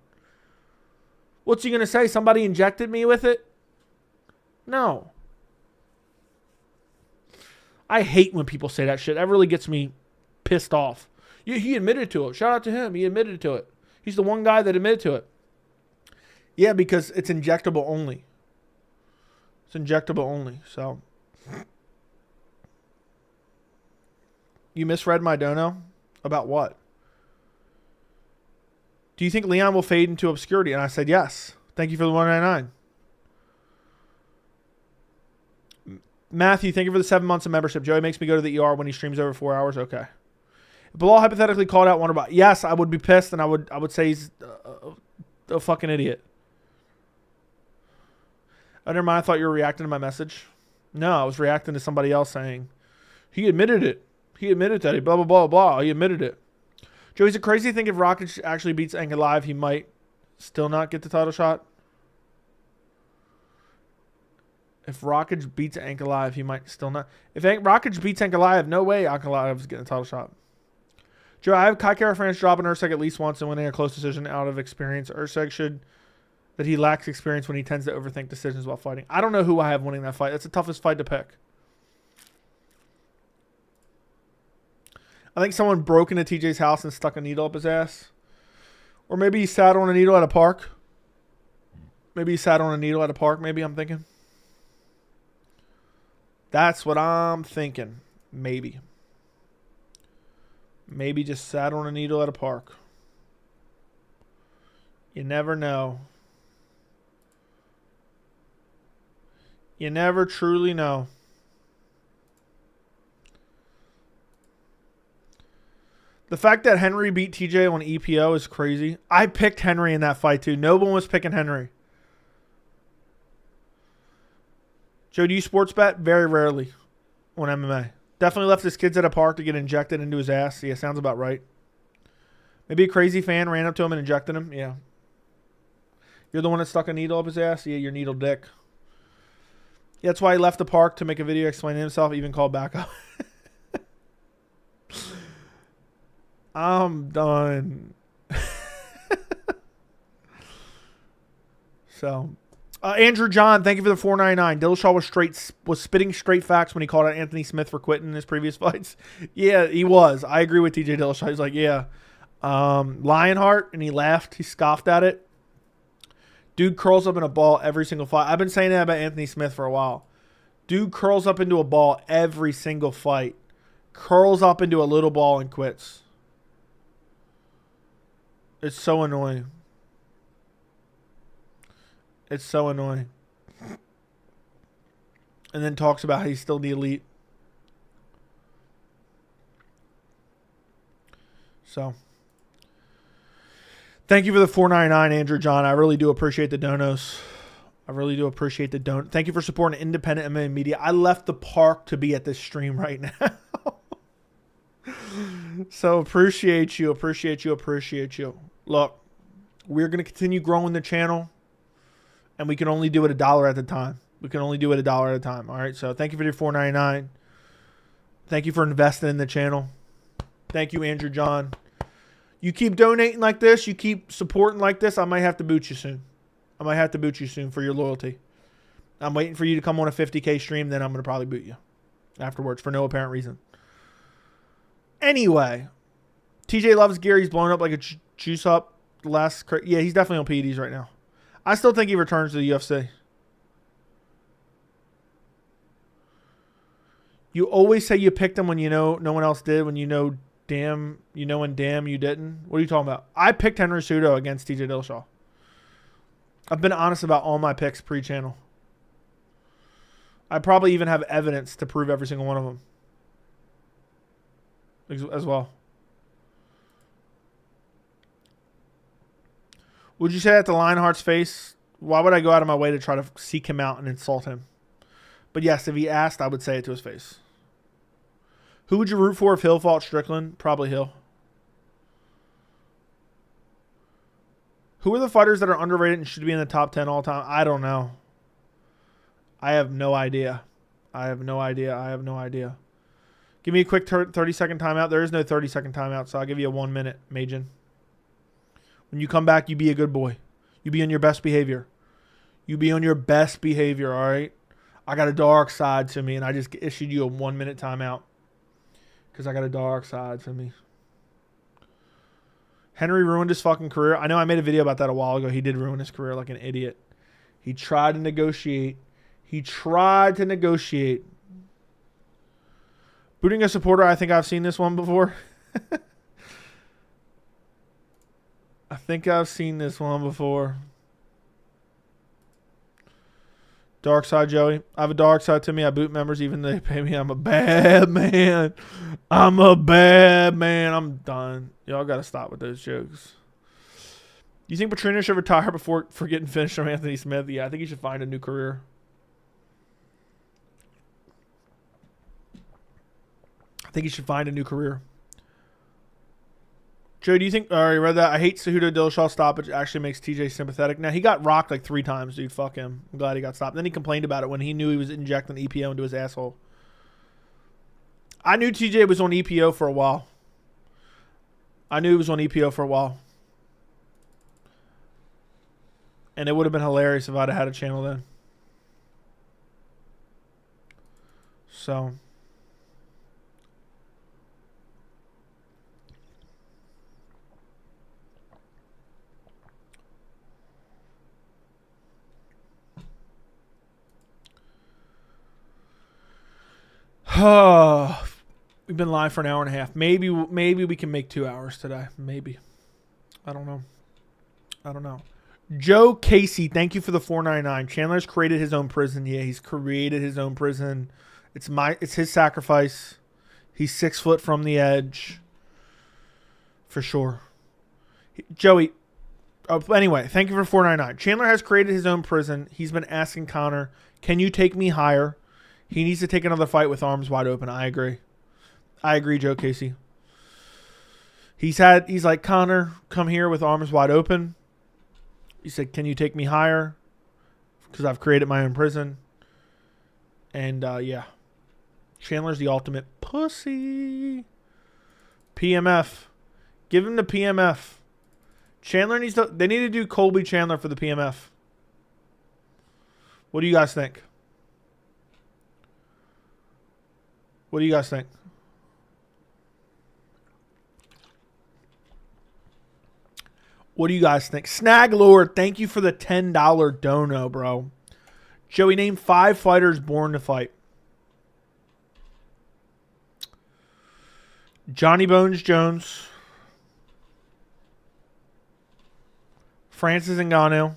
What's he going to say? Somebody injected me with it? No. I hate when people say that shit. That really gets me pissed off. Yeah, he admitted to it. Shout out to him. He admitted to it. He's the one guy that admitted to it. Yeah, because it's injectable only. It's injectable only. So, you misread my dono? About what? Do you think Leon will fade into obscurity? And I said yes. Thank you for the 199. Matthew, thank you for the 7 months of membership. Joey makes me go to the ER when he streams over 4 hours. Okay. If Bilal hypothetically called out Wonderbot, yes, I would be pissed, and I would say he's a fucking idiot. Oh, never mind. I thought you were reacting to my message. No, I was reacting to somebody else saying he admitted it. He admitted that he blah blah blah blah. He admitted it. Joey's a crazy thing. If Rocket actually beats Ankalaev, he might still not get the title shot. If Rocket beats Ankalaev, he might still not. If Rocket beats Ankalaev, no way Ankalaev's getting a title shot. Joe, I have Kai Kara France dropping Urseg at least once and winning a close decision out of experience. Urseg should that he lacks experience when he tends to overthink decisions while fighting. I don't know who I have winning that fight. That's the toughest fight to pick. I think someone broke into TJ's house and stuck a needle up his ass. Or maybe he sat on a needle at a park. Maybe I'm thinking. That's what I'm thinking. Maybe. Maybe just sat on a needle at a park. You never know. You never truly know. The fact that Henry beat TJ on EPO is crazy. I picked Henry in that fight too. No one was picking Henry. Joe, do you sports bet? Very rarely on MMA. Definitely left his kids at a park to get injected into his ass. Yeah, sounds about right. Maybe a crazy fan ran up to him and injected him. Yeah. You're the one that stuck a needle up his ass? Yeah, you're needle dick. Yeah, that's why he left the park to make a video explaining himself, even called back up. I'm done. So, Andrew John, thank you for the $4.99. Dillashaw was spitting straight facts when he called out Anthony Smith for quitting in his previous fights. Yeah, he was. I agree with TJ Dillashaw. He's like, yeah. Lionheart, and he laughed. He scoffed at it. Dude curls up in a ball every single fight. I've been saying that about Anthony Smith for a while. Dude curls up into a ball every single fight. Curls up into a little ball and quits. It's so annoying. It's so annoying. And then talks about how he's still the elite. So, thank you for the $4.99, Andrew John. I really do appreciate the donos. I really do appreciate the don. Thank you for supporting independent MMA media. I left the park to be at this stream right now. So appreciate you. Look, we're going to continue growing the channel, and we can only do it $1 at a time. All right. So thank you for your $4.99. Thank you for investing in the channel. Thank you, Andrew John. You keep donating like this, you keep supporting like this, I might have to boot you soon. For your loyalty. I'm waiting for you to come on a 50K stream, then I'm going to probably boot you afterwards for no apparent reason. Anyway, TJ loves gear. He's blown up like a juice up. Yeah, he's definitely on PEDs right now. I still think he returns to the UFC. You always say you picked him when you know no one else did, when you know damn you didn't. What are you talking about? I picked Henry Cejudo against TJ Dillashaw. I've been honest about all my picks pre-channel. I probably even have evidence to prove every single one of them as well. Would you say that to Lionheart's face? Why would I go out of my way to try to seek him out and insult him? But yes, if he asked, I would say it to his face. Who would you root for if Hill fought Strickland? Probably Hill. Who are the fighters that are underrated and should be in the top 10 all time? I don't know. I have no idea. I have no idea. Give me a quick 30-second timeout. There is no 30-second timeout, so I'll give you a 1 minute, Majin. When you come back, you be a good boy. You be on your best behavior. You be on your best behavior, all right? I got a dark side to me, and I just issued you a 1 minute timeout because I got a dark side to me. Henry ruined his fucking career. I know I made a video about that a while ago. He did ruin his career like an idiot. He tried to negotiate. Booting a supporter, I think I've seen this one before. Dark side, Joey. I have a dark side to me. I boot members even though they pay me. I'm a bad man. I'm done. Y'all got to stop with those jokes. You think Petrino should retire before getting finished from Anthony Smith? Yeah, I think he should find a new career. Joe, do you think... I already read that. I hate Cejudo Dillashaw stoppage. It actually makes TJ sympathetic. Now, he got rocked like 3 times, dude. Fuck him. I'm glad he got stopped. Then he complained about it when he knew he was injecting EPO into his asshole. I knew TJ was on EPO for a while. And it would have been hilarious if I'd have had a channel then. So... We've been live for an hour and a half. Maybe we can make 2 hours today. Maybe. I don't know. Joe Casey, thank you for the $4.99. Chandler's created his own prison. Yeah, he's created his own prison. It's his sacrifice. He's 6 foot from the edge. For sure. Joey. Anyway, thank you for $4.99. Chandler has created his own prison. He's been asking Conor, can you take me higher? He needs to take another fight with arms wide open. I agree, Joe Casey. He's like, Conor, come here with arms wide open. He said, can you take me higher? Because I've created my own prison. And, yeah. Chandler's the ultimate pussy. PMF. Give him the PMF. They need to do Colby Chandler for the PMF. What do you guys think? Snag Lord, thank you for the $10 dono, bro. Joey, name 5 fighters born to fight. Johnny Bones Jones. Francis Ngannou.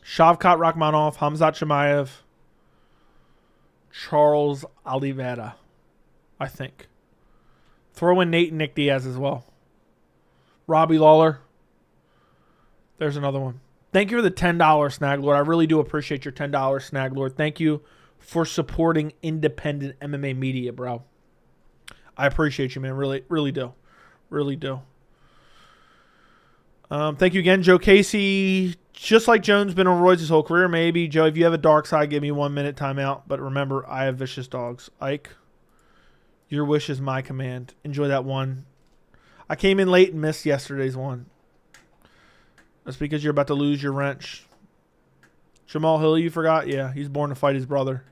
Shavkat Rakhmonov. Hamzat Chimaev. Charles Oliveira, I think. Throw in Nate and Nick Diaz as well. Robbie Lawler. There's another one. Thank you for the $10 Snag Lord. I really do appreciate your $10 Snag Lord. Thank you for supporting independent MMA media, bro. I appreciate you, man. Really, really do. Really do. Thank you again, Joe Casey. Just like Jones been on roids his whole career, maybe. Joe, if you have a dark side, give me 1 minute timeout. But remember, I have vicious dogs. Ike, your wish is my command. Enjoy that one. I came in late and missed yesterday's one. That's because you're about to lose your wrench. Jamal Hill, you forgot? Yeah, he's born to fight his brother.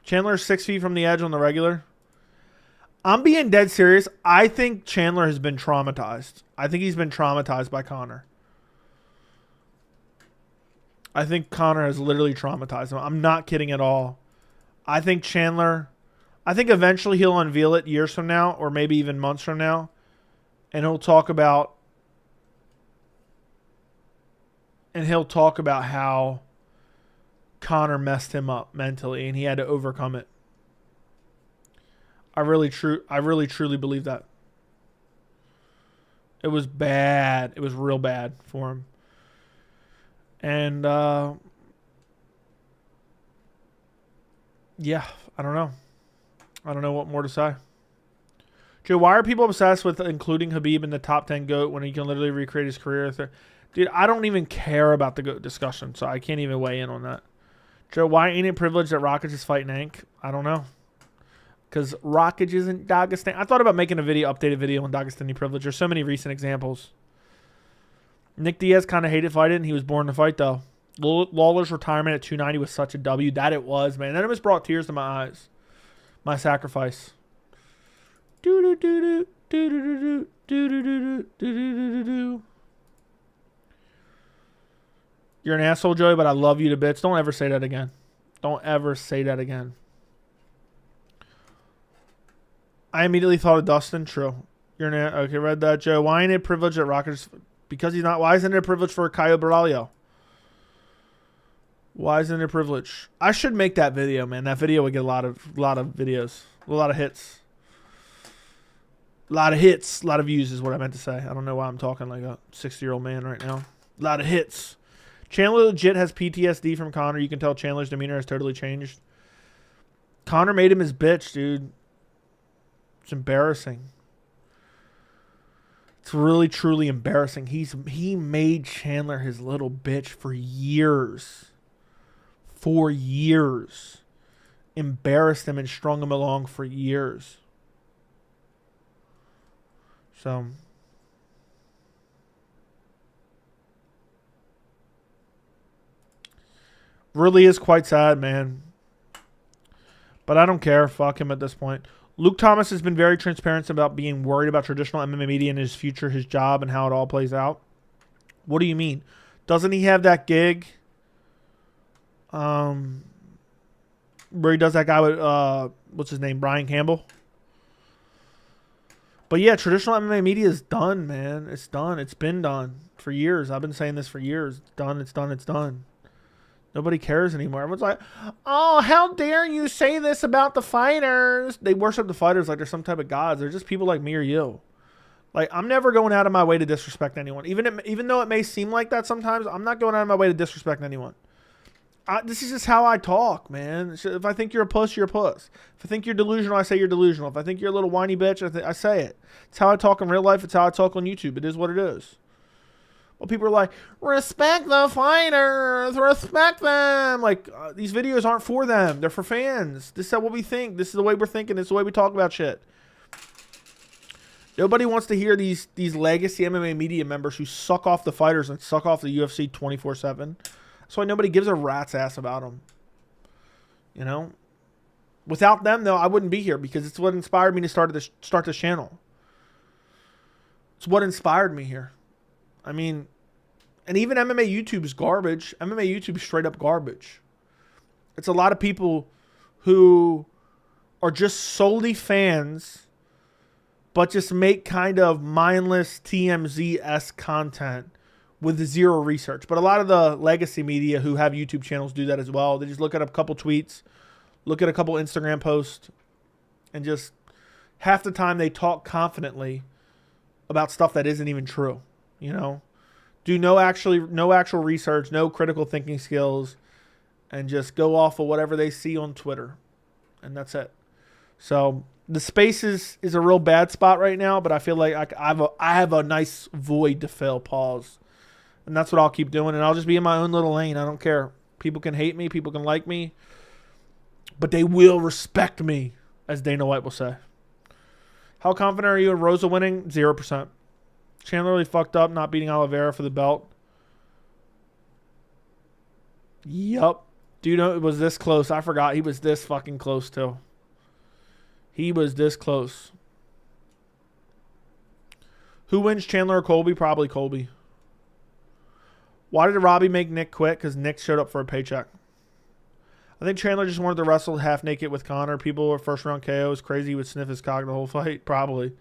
Chandler's 6 feet from the edge on the regular. I'm being dead serious. I think Chandler has been traumatized. I think he's been traumatized by Conor. I think Conor has literally traumatized him. I'm not kidding at all. I think eventually he'll unveil it years from now or maybe even months from now. And he'll talk about how Conor messed him up mentally and he had to overcome it. I really truly believe that. It was bad. It was real bad for him. And, yeah, I don't know. I don't know what more to say. Joe, why are people obsessed with including Khabib in the top 10 GOAT when he can literally recreate his career? Dude, I don't even care about the GOAT discussion, so I can't even weigh in on that. Joe, why ain't it privileged that Rakic is fighting Ank? I don't know. Because Rakic isn't Dagestan. I thought about making a updated video on Dagestani privilege. There's so many recent examples. Nick Diaz kind of hated fighting. He was born to fight, though. Lawler's retirement at 290 was such a W. That it was, man. That almost brought tears to my eyes. My sacrifice. You're an asshole, Joey, but I love you to bits. Don't ever say that again. Don't ever say that again. I immediately thought of Dustin. True. You're an okay. Read that, Joe. Why ain't it privileged at Rockets? Because he's not. Why isn't it a privilege for Caio Borralho? Why isn't it a privilege? I should make that video, man. That video would get a lot of videos, a lot of hits. A lot of hits, a lot of views is what I meant to say. I don't know why I'm talking like a 60-year-old man right now. A lot of hits. Chandler legit has PTSD from Conor. You can tell Chandler's demeanor has totally changed. Conor made him his bitch, dude. It's embarrassing. It's really, truly embarrassing. He made Chandler his little bitch for years. For years. Embarrassed him and strung him along for years. So, really is quite sad, man. But I don't care. Fuck him at this point. Luke Thomas has been very transparent about being worried about traditional MMA media and his future, his job, and how it all plays out. What do you mean? Doesn't he have that gig? Where he does that guy with, what's his name? Brian Campbell? But yeah, traditional MMA media is done, man. It's done. It's been done for years. I've been saying this for years. It's done. It's done. It's done. Nobody cares anymore. Everyone's like, oh, how dare you say this about the fighters? They worship the fighters like they're some type of gods. They're just people like me or you. Like, I'm never going out of my way to disrespect anyone. Even though it may seem like that sometimes, I'm not going out of my way to disrespect anyone. This is just how I talk, man. If I think you're a puss, you're a puss. If I think you're delusional, I say you're delusional. If I think you're a little whiny bitch, I say it. It's how I talk in real life. It's how I talk on YouTube. It is what it is. Well, people are like, respect the fighters. Respect them. Like, these videos aren't for them. They're for fans. This is what we think. This is the way we're thinking. This is the way we talk about shit. Nobody wants to hear these legacy MMA media members who suck off the fighters and suck off the UFC 24/7. That's why nobody gives a rat's ass about them. You know? Without them, though, I wouldn't be here because it's what inspired me to start this channel. It's what inspired me here. I mean, and even MMA YouTube is garbage. MMA YouTube is straight up garbage. It's a lot of people who are just solely fans, but just make kind of mindless TMZ-esque content with zero research. But a lot of the legacy media who have YouTube channels do that as well. They just look at a couple tweets, look at a couple Instagram posts, and just half the time they talk confidently about stuff that isn't even true. You know, do no actual research, no critical thinking skills, and just go off of whatever they see on Twitter. And that's it. So the space is a real bad spot right now, but I feel like I have a nice void to fill. Pause. And that's what I'll keep doing. And I'll just be in my own little lane. I don't care. People can hate me. People can like me. But they will respect me, as Dana White will say. How confident are you in Rosa winning? 0%. Chandler really fucked up not beating Oliveira for the belt. Yup. Dude, it was this close. I forgot. He was this fucking close, too. He was this close. Who wins, Chandler or Colby? Probably Colby. Why did Robbie make Nick quit? Because Nick showed up for a paycheck. I think Chandler just wanted to wrestle half naked with Conor. People were first round KOs. Crazy he would sniff his cock the whole fight. Probably.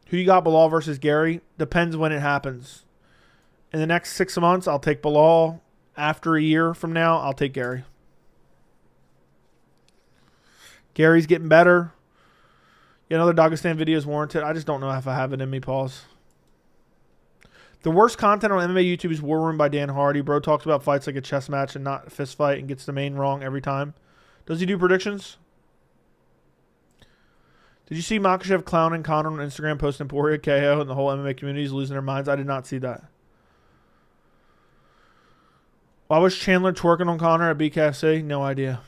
Who you got, Bilal versus Gary? Depends when it happens. In the next 6 months, I'll take Bilal. After a year from now, I'll take Gary. Gary's getting better. Yeah, another Dagestan video is warranted. I just don't know if I have it in me. Pause. The worst content on MMA YouTube is War Room by Dan Hardy. Bro talks about fights like a chess match and not a fist fight and gets the main wrong every time. Does he do predictions? Did you see Makhachev clowning Conor on Instagram, posting Poirier KO, and the whole MMA community is losing their minds? I did not see that. Why was Chandler twerking on Conor at BKFC? No idea.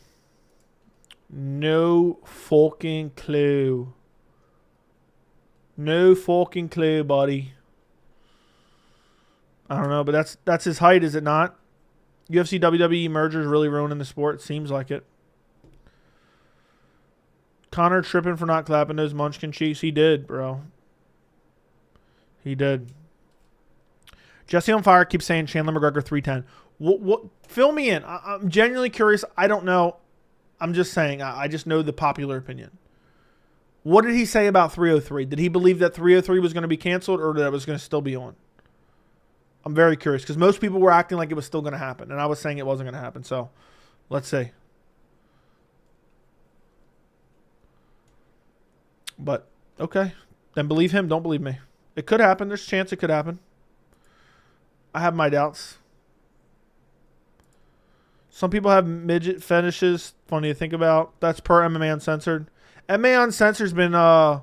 No fucking clue. No fucking clue, buddy. I don't know, but that's his height, is it not? UFC WWE merger is really ruining the sport. Seems like it. Conor tripping for not clapping those munchkin cheeks. He did, bro. He did. Jesse on Fire keeps saying Chandler McGregor 310. What? Fill me in. I'm genuinely curious. I don't know. I'm just saying. I just know the popular opinion. What did he say about 303? Did he believe that 303 was going to be canceled or that it was going to still be on? I'm very curious because most people were acting like it was still going to happen, and I was saying it wasn't going to happen. So, let's see. But, okay. Then believe him. Don't believe me. It could happen. There's a chance it could happen. I have my doubts. Some people have midget fetishes. Funny to think about. That's per MMA Uncensored. MMA Uncensored's been MMA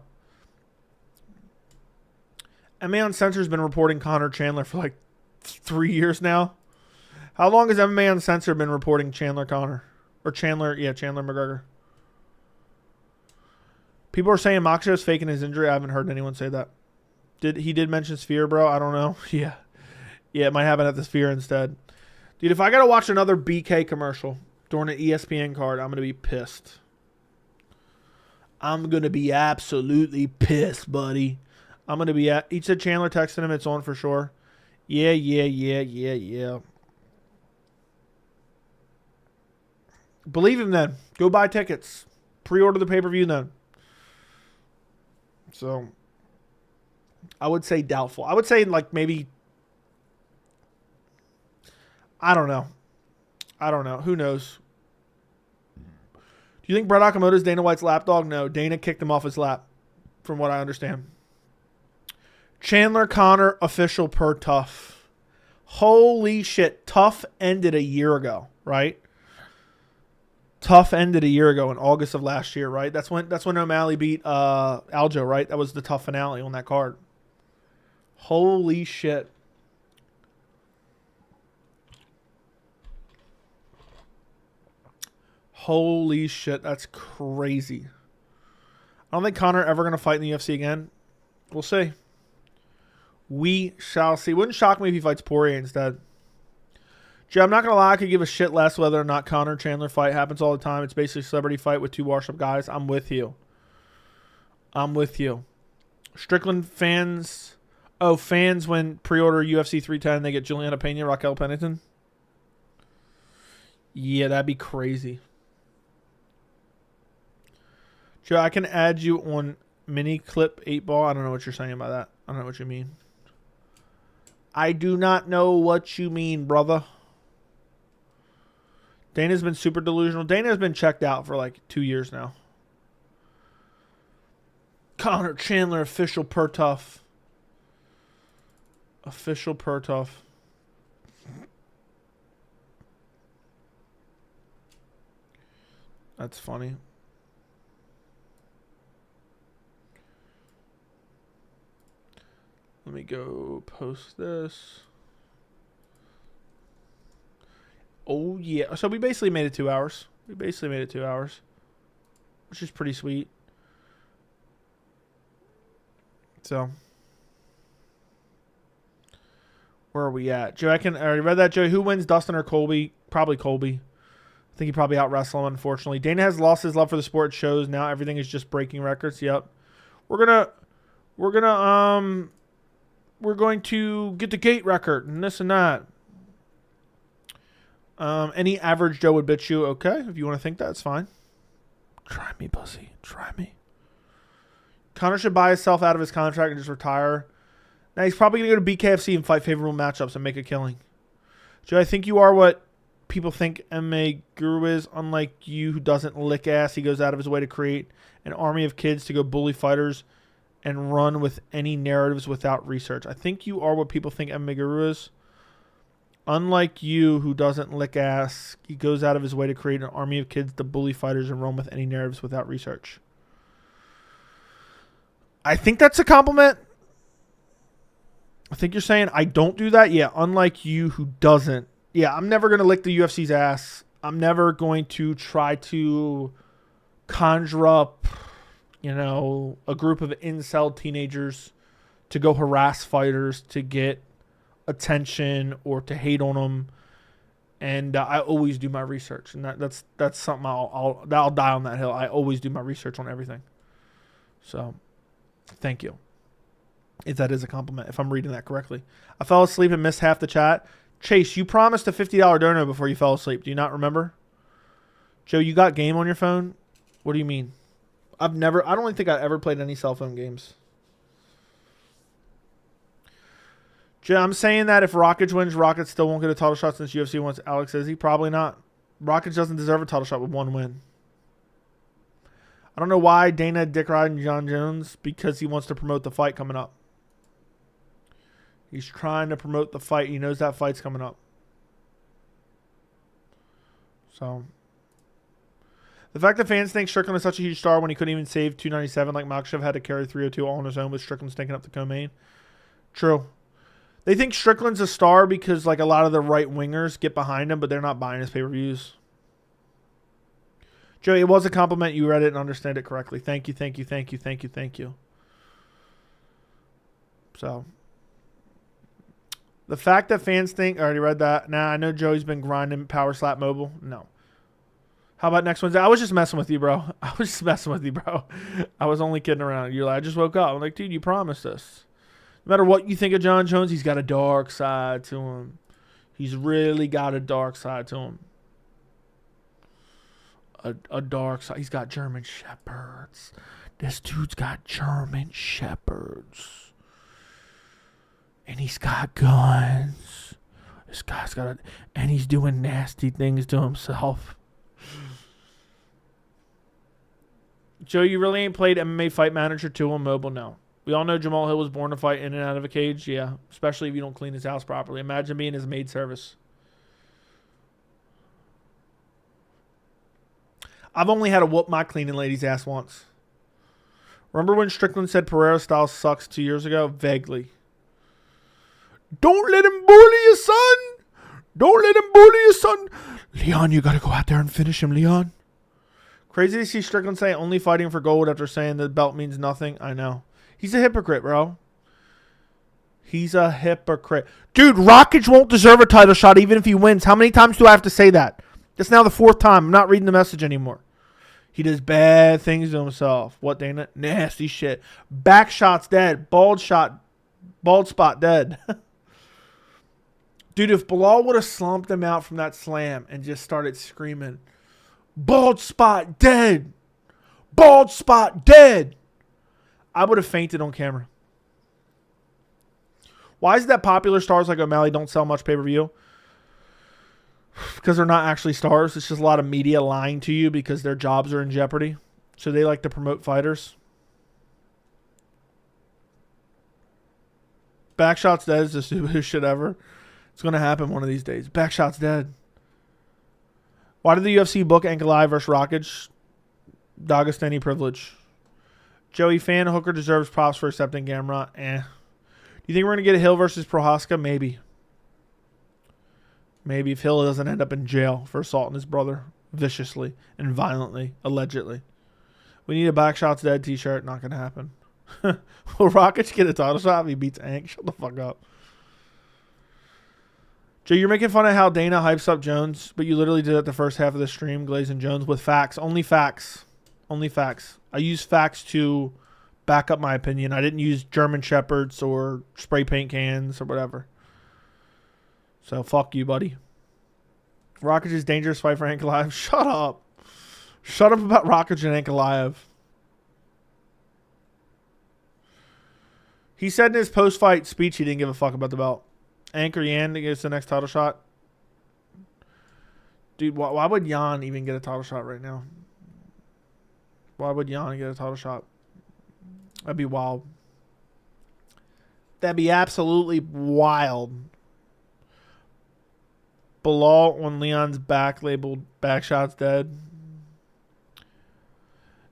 Uncensored's been reporting Conor Chandler for like 3 years now. How long has MMA Uncensored been reporting Chandler Conor? Or Chandler McGregor. People are saying Makachev's faking his injury. I haven't heard anyone say that. He did mention Sphere, bro? I don't know. Yeah. Yeah, it might happen at the Sphere instead. Dude, if I got to watch another BK commercial during an ESPN card, I'm going to be pissed. I'm going to be absolutely pissed, buddy. I'm going to be he said Chandler texted him. It's on for sure. Yeah. Believe him then. Go buy tickets. Pre-order the pay-per-view then. So, I would say doubtful. I would say like maybe, I don't know. Who knows? Do you think Brett Okamoto's Dana White's lapdog? No. Dana kicked him off his lap, from what I understand. Chandler Conor official per Tough. Holy shit. Tough ended a year ago, right? Tough ended a year ago in August of last year, right? That's when O'Malley beat Aljo, right? That was the Tough finale on that card. Holy shit. Holy shit, that's crazy. I don't think Conor ever going to fight in the UFC again. We'll see. We shall see. Wouldn't shock me if he fights Poirier instead. Joe, I'm not going to lie. I could give a shit less whether or not Conor Chandler fight happens all the time. It's basically a celebrity fight with two washed-up guys. I'm with you. Strickland fans. Oh, fans when pre-order UFC 310, they get Juliana Pena, Raquel Pennington. Yeah, that'd be crazy. Joe, I can add you on mini clip 8-ball. I don't know what you're saying by that. I don't know what you mean. I do not know what you mean, brother. Dana's been super delusional. Dana has been checked out for like 2 years now. Conor Chandler, official per Tough. Official per Tough. That's funny. Let me go post this. Oh, yeah. So we basically made it 2 hours. Which is pretty sweet. So, where are we at? Joe, I already read that, Joe. Who wins, Dustin or Colby? Probably Colby. I think he probably out-wrestled him, unfortunately. Dana has lost his love for the sport. It shows now. Everything is just breaking records. Yep. We're going to get the gate record and this and that. Any average Joe would bitch you. Okay, if you want to think that, it's fine. Try me, pussy. Try me. Conor should buy himself out of his contract and just retire. Now he's probably going to go to BKFC and fight favorable matchups and make a killing. Joe, I think you are what people think MMA Guru is. Unlike you, who doesn't lick ass, he goes out of his way to create an army of kids to go bully fighters and run with any narratives without research. I think you are what people think MMA Guru is. Unlike you, who doesn't lick ass, he goes out of his way to create an army of kids to bully fighters and run with any narratives without research. I think that's a compliment. I think you're saying I don't do that. Yeah, unlike you who doesn't. Yeah, I'm never going to lick the UFC's ass. I'm never going to try to conjure up, a group of incel teenagers to go harass fighters to get attention or to hate on them. And I always do my research, and that's something I'll die on that hill. I always do my research on everything. So, thank you. If that is a compliment, if I'm reading that correctly. I fell asleep and missed half the chat. Chase, you promised a $50 dono before you fell asleep. Do you not remember? Joe, you got game on your phone? What do you mean? I don't think I ever played any cell phone games. Joe, I'm saying that if Rockage wins, Rockage still won't get a title shot since UFC wants Alex Izzy. Probably not. Rockage doesn't deserve a title shot with one win. I don't know why Dana dick riding John Jones, because he wants to promote the fight coming up. He's trying to promote the fight. He knows that fight's coming up. So, the fact that fans think Strickland is such a huge star when he couldn't even save 297, like Makhachev had to carry 302 all on his own with Strickland stinking up the co-main. True. They think Strickland's a star because like a lot of the right wingers get behind him, but they're not buying his pay-per-views. Joey, it was a compliment. You read it and understand it correctly. Thank you, thank you, thank you, thank you, thank you. So, the fact that fans think, I already read that. Nah, I know Joey's been grinding Power Slap Mobile. No. How about next Wednesday? I was just messing with you, bro. I was only kidding around. You're like, I just woke up. I'm like, dude, you promised us. No matter what you think of John Jones, he's got a dark side to him. He's really got a dark side to him. A dark side. He's got German Shepherds. This dude's got German Shepherds. And he's got guns. This guy's got and he's doing nasty things to himself. Joe, you really ain't played MMA Fight Manager 2 on mobile? No. We all know Jamal Hill was born to fight in and out of a cage. Yeah, especially if you don't clean his house properly. Imagine being his maid service. I've only had to whoop my cleaning lady's ass once. Remember when Strickland said Pereira style sucks 2 years ago? Vaguely. Don't let him bully you, son. Don't let him bully you, son. Leon, you got to go out there and finish him, Leon. Crazy to see Strickland say only fighting for gold after saying the belt means nothing. I know. He's a hypocrite, bro. He's a hypocrite. Dude, Rockage won't deserve a title shot even if he wins. How many times do I have to say that? That's now the 4th time. I'm not reading the message anymore. He does bad things to himself. What, Dana? Nasty shit. Back shot's dead. Bald spot dead. Dude, if Bilal would have slumped him out from that slam and just started screaming, bald spot dead. Bald spot dead. I would have fainted on camera. Why is it that popular stars like O'Malley don't sell much pay-per-view? Because they're not actually stars. It's just a lot of media lying to you because their jobs are in jeopardy. So they like to promote fighters. Backshot's dead is the stupidest shit ever. It's going to happen one of these days. Backshot's dead. Why did the UFC book Ankalaev versus Rockage? Dagestani privilege. Joey Fan Hooker deserves props for accepting Gamrot. Do you think we're going to get a Hill versus Prohaska? Maybe. Maybe if Hill doesn't end up in jail for assaulting his brother viciously and violently, allegedly. We need a Backshot's Dead t-shirt. Not going to happen. Will Rockage get a title shot if he beats Ank? Shut the fuck up. Joe, you're making fun of how Dana hypes up Jones, but you literally did it the first half of the stream, glazing Jones, with facts. Only facts. Only facts. I use facts to back up my opinion. I didn't use German Shepherds or spray paint cans or whatever. So, fuck you, buddy. Rockage's dangerous fight for Ankalaev. Shut up. Shut up about Rockage and Ankalaev. He said in his post-fight speech he didn't give a fuck about the belt. Anchor Yan gets the next title shot. Dude, why would Yan even get a title shot right now? Why would Yan get a title shot? That'd be wild. That'd be absolutely wild. Bilal on Leon's back labeled Backshot's dead.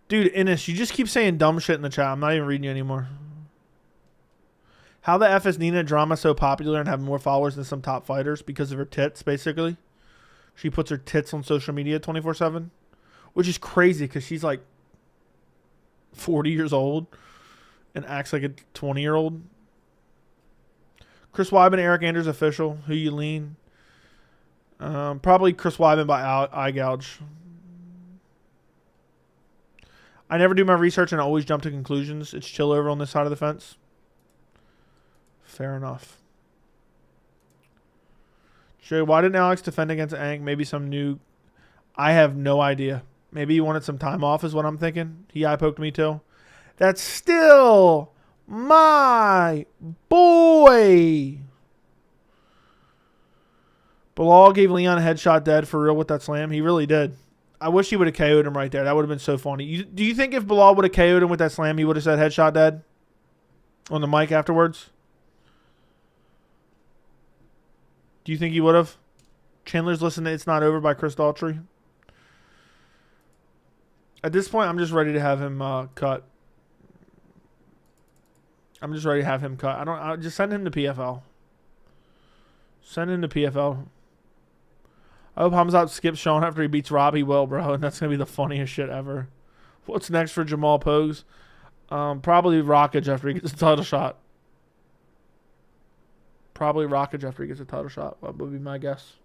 Dude, Innes, you just keep saying dumb shit in the chat. I'm not even reading you anymore. How the F is Nina Drama so popular and have more followers than some top fighters? Because of her tits, basically. She puts her tits on social media 24/7. Which is crazy because she's like 40 years old and acts like a 20-year-old. Chris Weidman, Eric Anders official. Who you lean? Probably Chris Weidman by eye gouge. I never do my research and I always jump to conclusions. It's chill over on this side of the fence. Fair enough. Joey, why didn't Alex defend against Ang? Maybe some new... I have no idea. Maybe he wanted some time off is what I'm thinking. He eye poked me too. That's still my boy. Bilal gave Leon a headshot dead for real with that slam. He really did. I wish he would have KO'd him right there. That would have been so funny. Do you think if Bilal would have KO'd him with that slam, he would have said headshot dead on the mic afterwards? Do you think he would have? Chandler's listening to It's Not Over by Chris Daltrey. At this point, I'm just ready to have him cut. I'm just ready to have him cut. I'll just send him to PFL. Send him to PFL. I hope Hamzat skips Sean after he beats Rob. He will, bro. And that's going to be the funniest shit ever. What's next for Jamal Pogues? Probably Rockage after he gets a title shot. Probably Rockage after he gets a title shot. That would be my guess.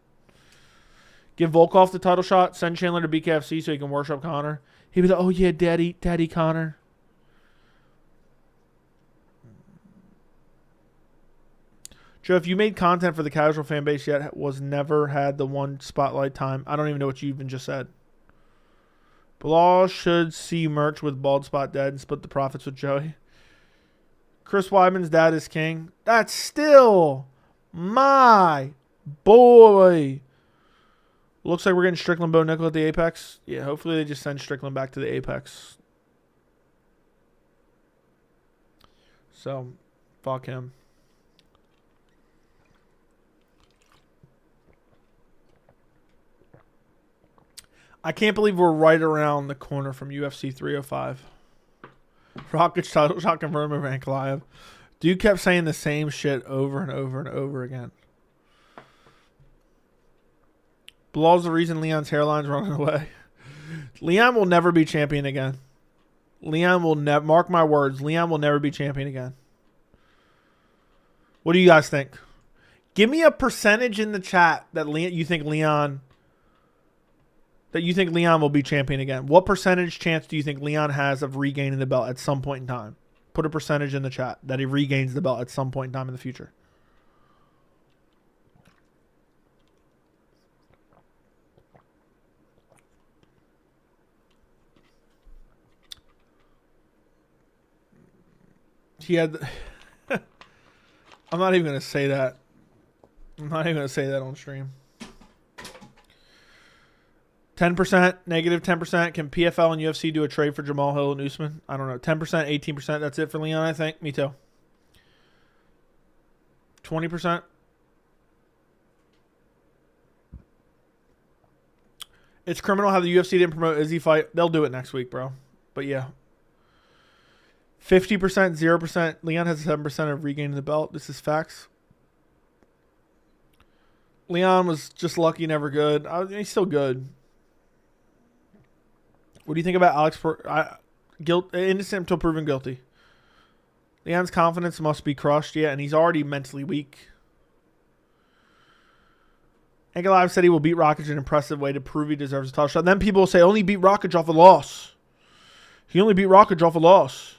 Give Volkov the title shot. Send Chandler to BKFC so he can worship Conor. He'd be like, oh, yeah, Daddy Conor. Joe, if you made content for the casual fan base yet, was never had the one spotlight time. I don't even know what you even just said. Bilal should see merch with Bald Spot Dead and split the profits with Joey. Chris Weidman's dad is king. That's still my boy. Looks like we're getting Strickland Bo Nickel at the Apex. Yeah, hopefully they just send Strickland back to the Apex. So, fuck him. I can't believe we're right around the corner from UFC 305. Rockage title shot confirmed over Ankalaev. Dude kept saying the same shit over and over and over again. Bilal's the reason Leon's hairline's running away. Leon will never be champion again. Leon will never, mark my words, Leon will never be champion again. What do you guys think? Give me a percentage in the chat that you think Leon will be champion again. What percentage chance do you think Leon has of regaining the belt at some point in time? Put a percentage in the chat that he regains the belt at some point in time in the future. He had... I'm not even going to say that. I'm not even going to say that on stream. 10%, negative 10%. Can PFL and UFC do a trade for Jamal Hill and Usman? I don't know. 10%, 18%. That's it for Leon, I think. Me too. 20%. It's criminal how the UFC didn't promote Izzy fight. They'll do it next week, bro. But yeah. 50%, 0%. Leon has 7% of regaining the belt. This is facts. Leon was just lucky, never good. He's still good. What do you think about Alex? Innocent until proven guilty. Leon's confidence must be crushed, yeah, and he's already mentally weak. Ankalaev said he will beat Rockage in an impressive way to prove he deserves a title shot. Then people will say, only beat Rockage off a loss. He only beat Rockage off a loss.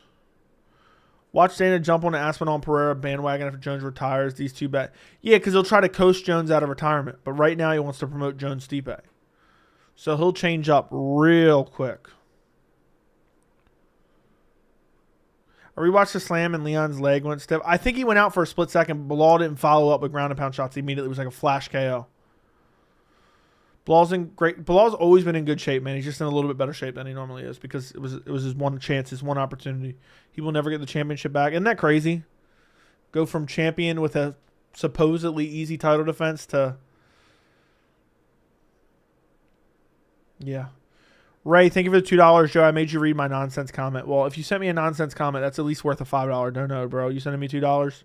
Watch Dana jump on the Aspinall and Pereira bandwagon after Jones retires. These two bet. Yeah, because he'll try to coast Jones out of retirement. But right now he wants to promote Jones Stipe. So he'll change up real quick. I rewatched the slam and Leon's leg went stiff. I think he went out for a split second. Bilal didn't follow up with ground and pound shots immediately. It was like a flash KO. Bilal's always been in good shape, man. He's just in a little bit better shape than he normally is because it was his one chance, his one opportunity. He will never get the championship back. Isn't that crazy? Go from champion with a supposedly easy title defense to... Yeah. Ray, thank you for the $2, Joe. I made you read my nonsense comment. Well, if you sent me a nonsense comment, that's at least worth a $5 dono, bro. You sending me $2?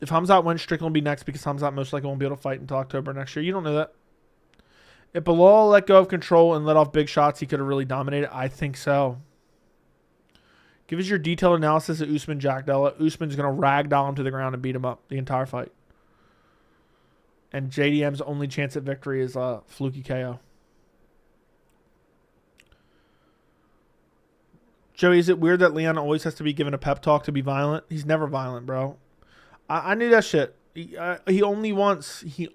If Hamzat wins, Strickland will be next because Hamzat most likely won't be able to fight until October next year. You don't know that. If Bilal let go of control and let off big shots, he could have really dominated. I think so. Give us your detailed analysis of Usman Jack Della. Usman's going to ragdoll him to the ground and beat him up the entire fight. And JDM's only chance at victory is a fluky KO. Joey, is it weird that Leon always has to be given a pep talk to be violent? He's never violent, bro. I knew that shit. He only wants, you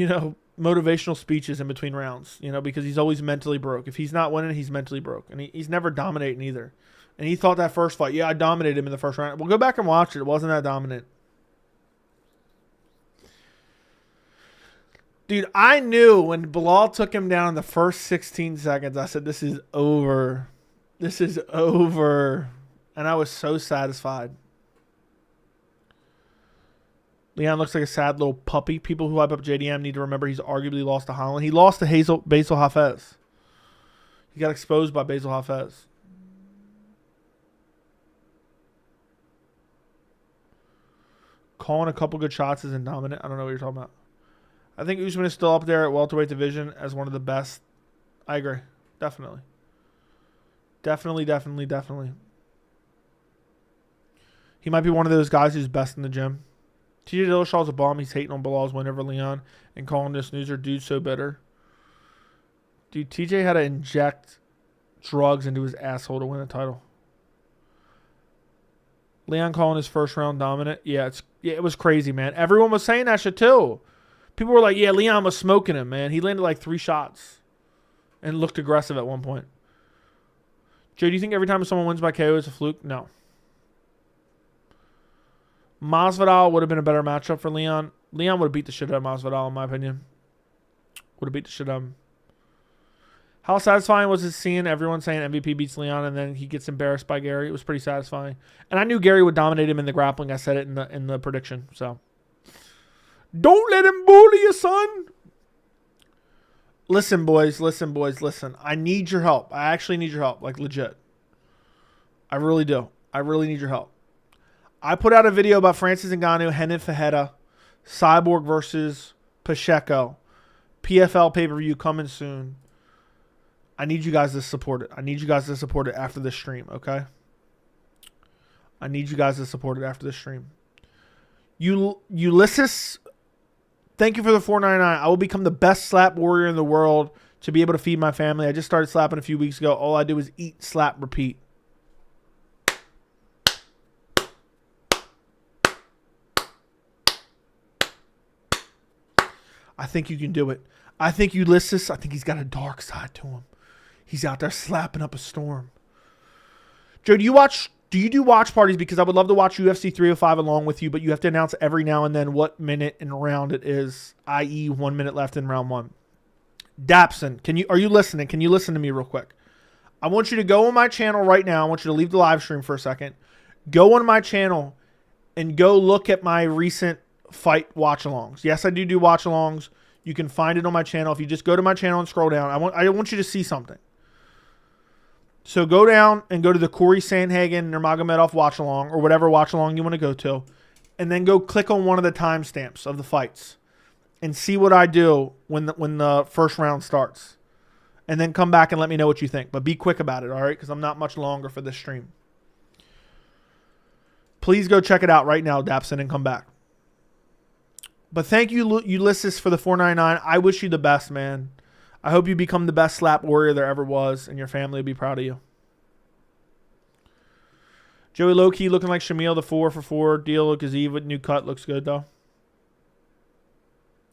know, motivational speeches in between rounds, you know, because he's always mentally broke. If he's not winning, he's mentally broke. And he's never dominating either. And he thought that first fight, yeah, I dominated him in the first round. Well, go back and watch it. It wasn't that dominant. Dude, I knew when Bilal took him down in the first 16 seconds, I said, this is over. This is over. And I was so satisfied. Leon looks like a sad little puppy. People who hype up JDM need to remember he's arguably lost to Holland. He lost to Basil Hafez. He got exposed by Basil Hafez. Calling a couple good shots isn't dominant. I don't know what you're talking about. I think Usman is still up there at welterweight division as one of the best. I agree. Definitely. Definitely. He might be one of those guys who's best in the gym. TJ Dillashaw's a bomb. He's hating on Bilal's win over Leon and calling this snoozer dude so bitter. Dude, TJ had to inject drugs into his asshole to win the title. Leon calling his first round dominant. Yeah, it was crazy, man. Everyone was saying that shit too. People were like, yeah, Leon was smoking him, man. He landed like 3 shots and looked aggressive at one point. Joe, do you think every time someone wins by KO it's a fluke? No. Masvidal would have been a better matchup for Leon. Leon would have beat the shit out of Masvidal, in my opinion. Would have beat the shit out of him. How satisfying was it seeing everyone saying MVP beats Leon and then he gets embarrassed by Gary? It was pretty satisfying. And I knew Gary would dominate him in the grappling. I said it in the prediction. So don't let him bully you, son. Listen, boys. Listen. I need your help. I actually need your help. Like, legit. I really do. I really need your help. I put out a video about Francis Ngannou, Renan Fajeda, Cyborg versus Pacheco. PFL pay-per-view coming soon. I need you guys to support it. I need you guys to support it after this stream, okay? I need you guys to support it after this stream. Ulysses, thank you for the $4.99. I will become the best slap warrior in the world to be able to feed my family. I just started slapping a few weeks ago. All I do is eat, slap, repeat. I think you can do it. I think Ulysses, I think he's got a dark side to him. He's out there slapping up a storm. Joe, do you do watch parties? Because I would love to watch UFC 305 along with you, but you have to announce every now and then what minute and round it is, i.e. 1 minute left in round 1. Dapson, are you listening? Can you listen to me real quick? I want you to go on my channel right now. I want you to leave the live stream for a second. Go on my channel and go look at my recent fight watch-alongs. Yes, I do watch-alongs. You can find it on my channel. If you just go to my channel and scroll down, I want you to see something. So go down and go to the Corey Sandhagen Nurmagomedov watch-along or whatever watch-along you want to go to, and then go click on one of the timestamps of the fights and see what I do when the first round starts. And then come back and let me know what you think. But be quick about it, all right? Because I'm not much longer for this stream. Please go check it out right now, Dapson, and come back. But thank you, Ulysses, for the $4.99. I wish you the best, man. I hope you become the best slap warrior there ever was, and your family will be proud of you. Joey Low-Key looking like Shamil, the 4-for-4 deal. Khabib with new cut looks good, though.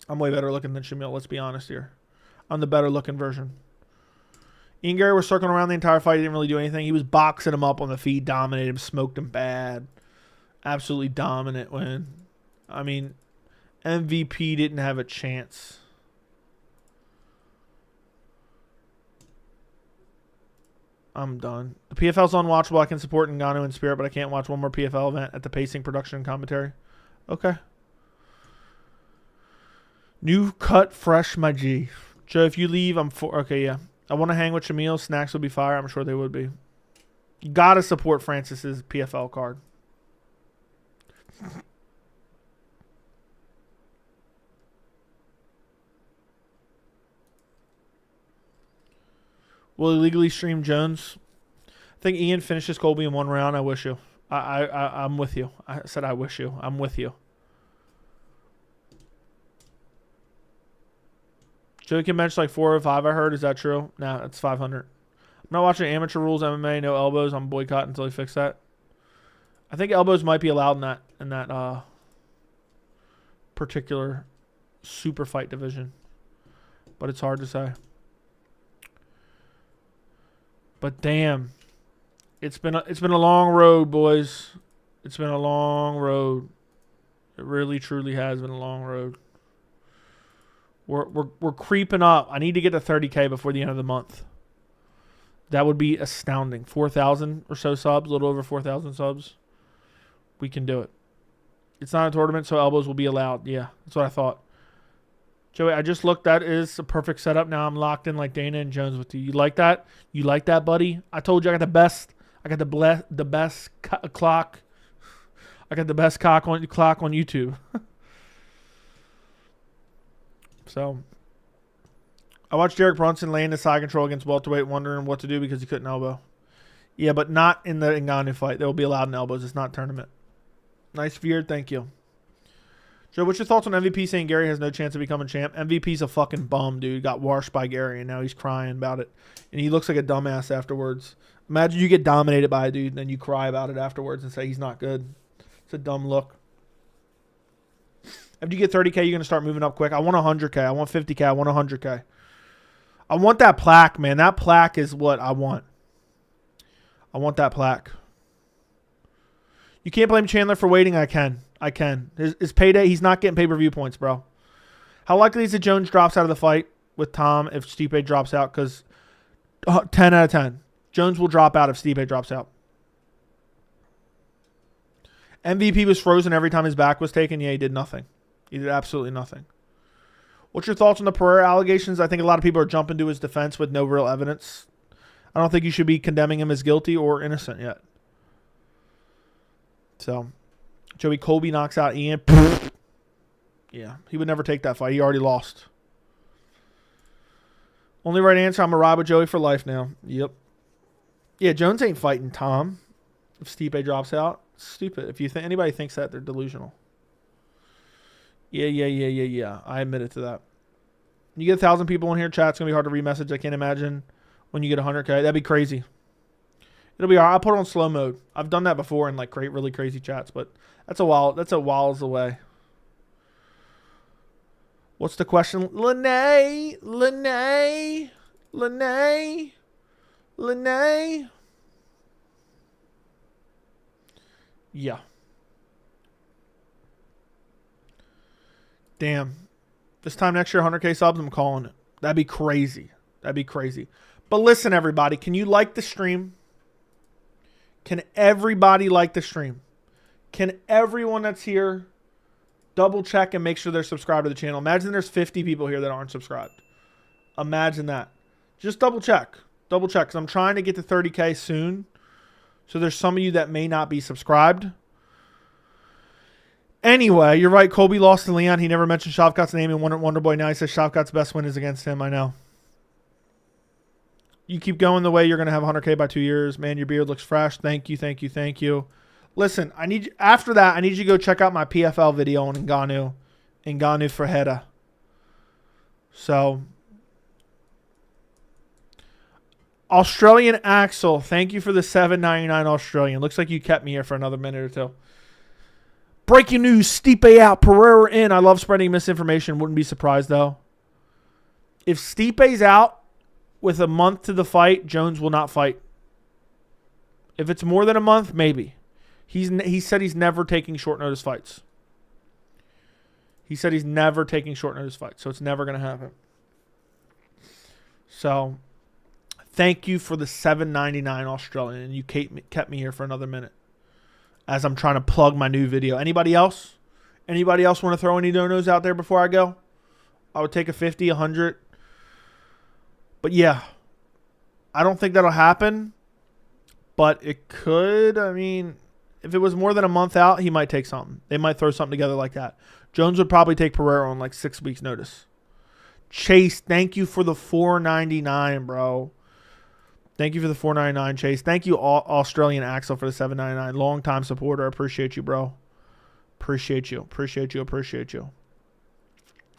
I'm way better looking than Shamil, let's be honest here. I'm the better looking version. Ian Gary was circling around the entire fight. He didn't really do anything. He was boxing him up on the feet, dominated him, smoked him bad. Absolutely dominant win. I mean, MVP didn't have a chance. I'm done. The PFL's unwatchable. I can support Ngannou in spirit, but I can't watch one more PFL event at the pacing, production, and commentary. Okay. New cut fresh, my G. Joe, if you leave, I'm for. Okay, yeah. I want to hang with Shamil. Snacks will be fire. I'm sure they would be. You got to support Francis's PFL card. Will illegally stream Jones? I think Ian finishes Colby in 1 round. I wish you. I'm with you. I said I wish you. I'm with you. Joe can bench like 405, I heard. Is that true? Nah, it's 500. I'm not watching amateur rules MMA. No elbows. I'm boycotting until he fix that. I think elbows might be allowed in that particular super fight division, but it's hard to say. But damn, it's been a long road, boys. It's been a long road. It really, truly has been a long road. We're creeping up. I need to get to 30K before the end of the month. That would be astounding. 4,000 or so subs, a little over 4,000 subs. We can do it. It's not a tournament, so elbows will be allowed. Yeah, that's what I thought. Joey, I just looked. That is a perfect setup. Now I'm locked in like Dana and Jones with you. You like that? You like that, buddy? I told you I got the best. I got the best clock. I got the best clock on YouTube. So, I watched Derek Brunson lay in the side control against welterweight, wondering what to do because he couldn't elbow. Yeah, but not in the Ngannou fight. They will be allowed in elbows. It's not tournament. Nice Veered, thank you. Joe, what's your thoughts on MVP saying Gary has no chance of becoming champ? MVP's a fucking bum, dude. Got washed by Gary, and now he's crying about it. And he looks like a dumbass afterwards. Imagine you get dominated by a dude, and then you cry about it afterwards and say he's not good. It's a dumb look. After you get 30K, you're going to start moving up quick. I want 100K. I want 50K. I want 100K. I want that plaque, man. That plaque is what I want. I want that plaque. You can't blame Chandler for waiting. I can. His payday, he's not getting pay-per-view points, bro. How likely is it Jones drops out of the fight with Tom if Stipe drops out? Because 10 out of 10. Jones will drop out if Stipe drops out. MVP was frozen every time his back was taken. Yeah, he did nothing. He did absolutely nothing. What's your thoughts on the Pereira allegations? I think a lot of people are jumping to his defense with no real evidence. I don't think you should be condemning him as guilty or innocent yet. So, Joey Colby knocks out Ian. Yeah, he would never take that fight. He already lost. Only right answer, I'm a ride with Joey for life now. Yep. Yeah, Jones ain't fighting Tom if Stipe drops out. Stupid. If you think anybody thinks that, they're delusional. Yeah. I admit it to that. You get 1,000 people in here, chat's going to be hard to remessage. I can't imagine when you get 100K. That'd be crazy. It'll be all right. I'll put it on slow mode. I've done that before in like really crazy chats, but that's a whiles away. What's the question? Lene. Yeah. Damn. This time next year, 100K subs, I'm calling it. That'd be crazy. But listen, everybody, can you like the stream? Can everybody like the stream? Can everyone that's here double check and make sure they're subscribed to the channel? Imagine there's 50 people here that aren't subscribed. Imagine that. Just double check. Because I'm trying to get to 30K soon. So there's some of you that may not be subscribed. Anyway, you're right. Colby lost to Leon. He never mentioned Shavkat's name in Wonder Boy. Now he says Shavkat's best win is against him. I know. You keep going the way you're going to have 100K by 2 years. Man, your beard looks fresh. Thank you. Listen, after that, I need you to go check out my PFL video on Ngannou Ferreira. So, Australian Axel, thank you for the $7.99 Australian. Looks like you kept me here for another minute or two. Breaking news, Stipe out, Pereira in. I love spreading misinformation. Wouldn't be surprised, though. If Stipe's out with a month to the fight, Jones will not fight. If it's more than a month, maybe. He said he's never taking short notice fights. So it's never going to happen. So, thank you for the $7.99 Australian. And you kept me here for another minute as I'm trying to plug my new video. Anybody else? Want to throw any donos out there before I go? I would take a 50, 100. But yeah, I don't think that'll happen. But it could. I mean, if it was more than a month out, he might take something. They might throw something together like that. Jones would probably take Pereira on like 6 weeks' notice. Chase, thank you for the $4.99, bro. Thank you for the $4.99, Chase. Thank you, Australian Axel, for the $7.99. Long-time supporter. I appreciate you, bro. Appreciate you. Appreciate you. Appreciate you.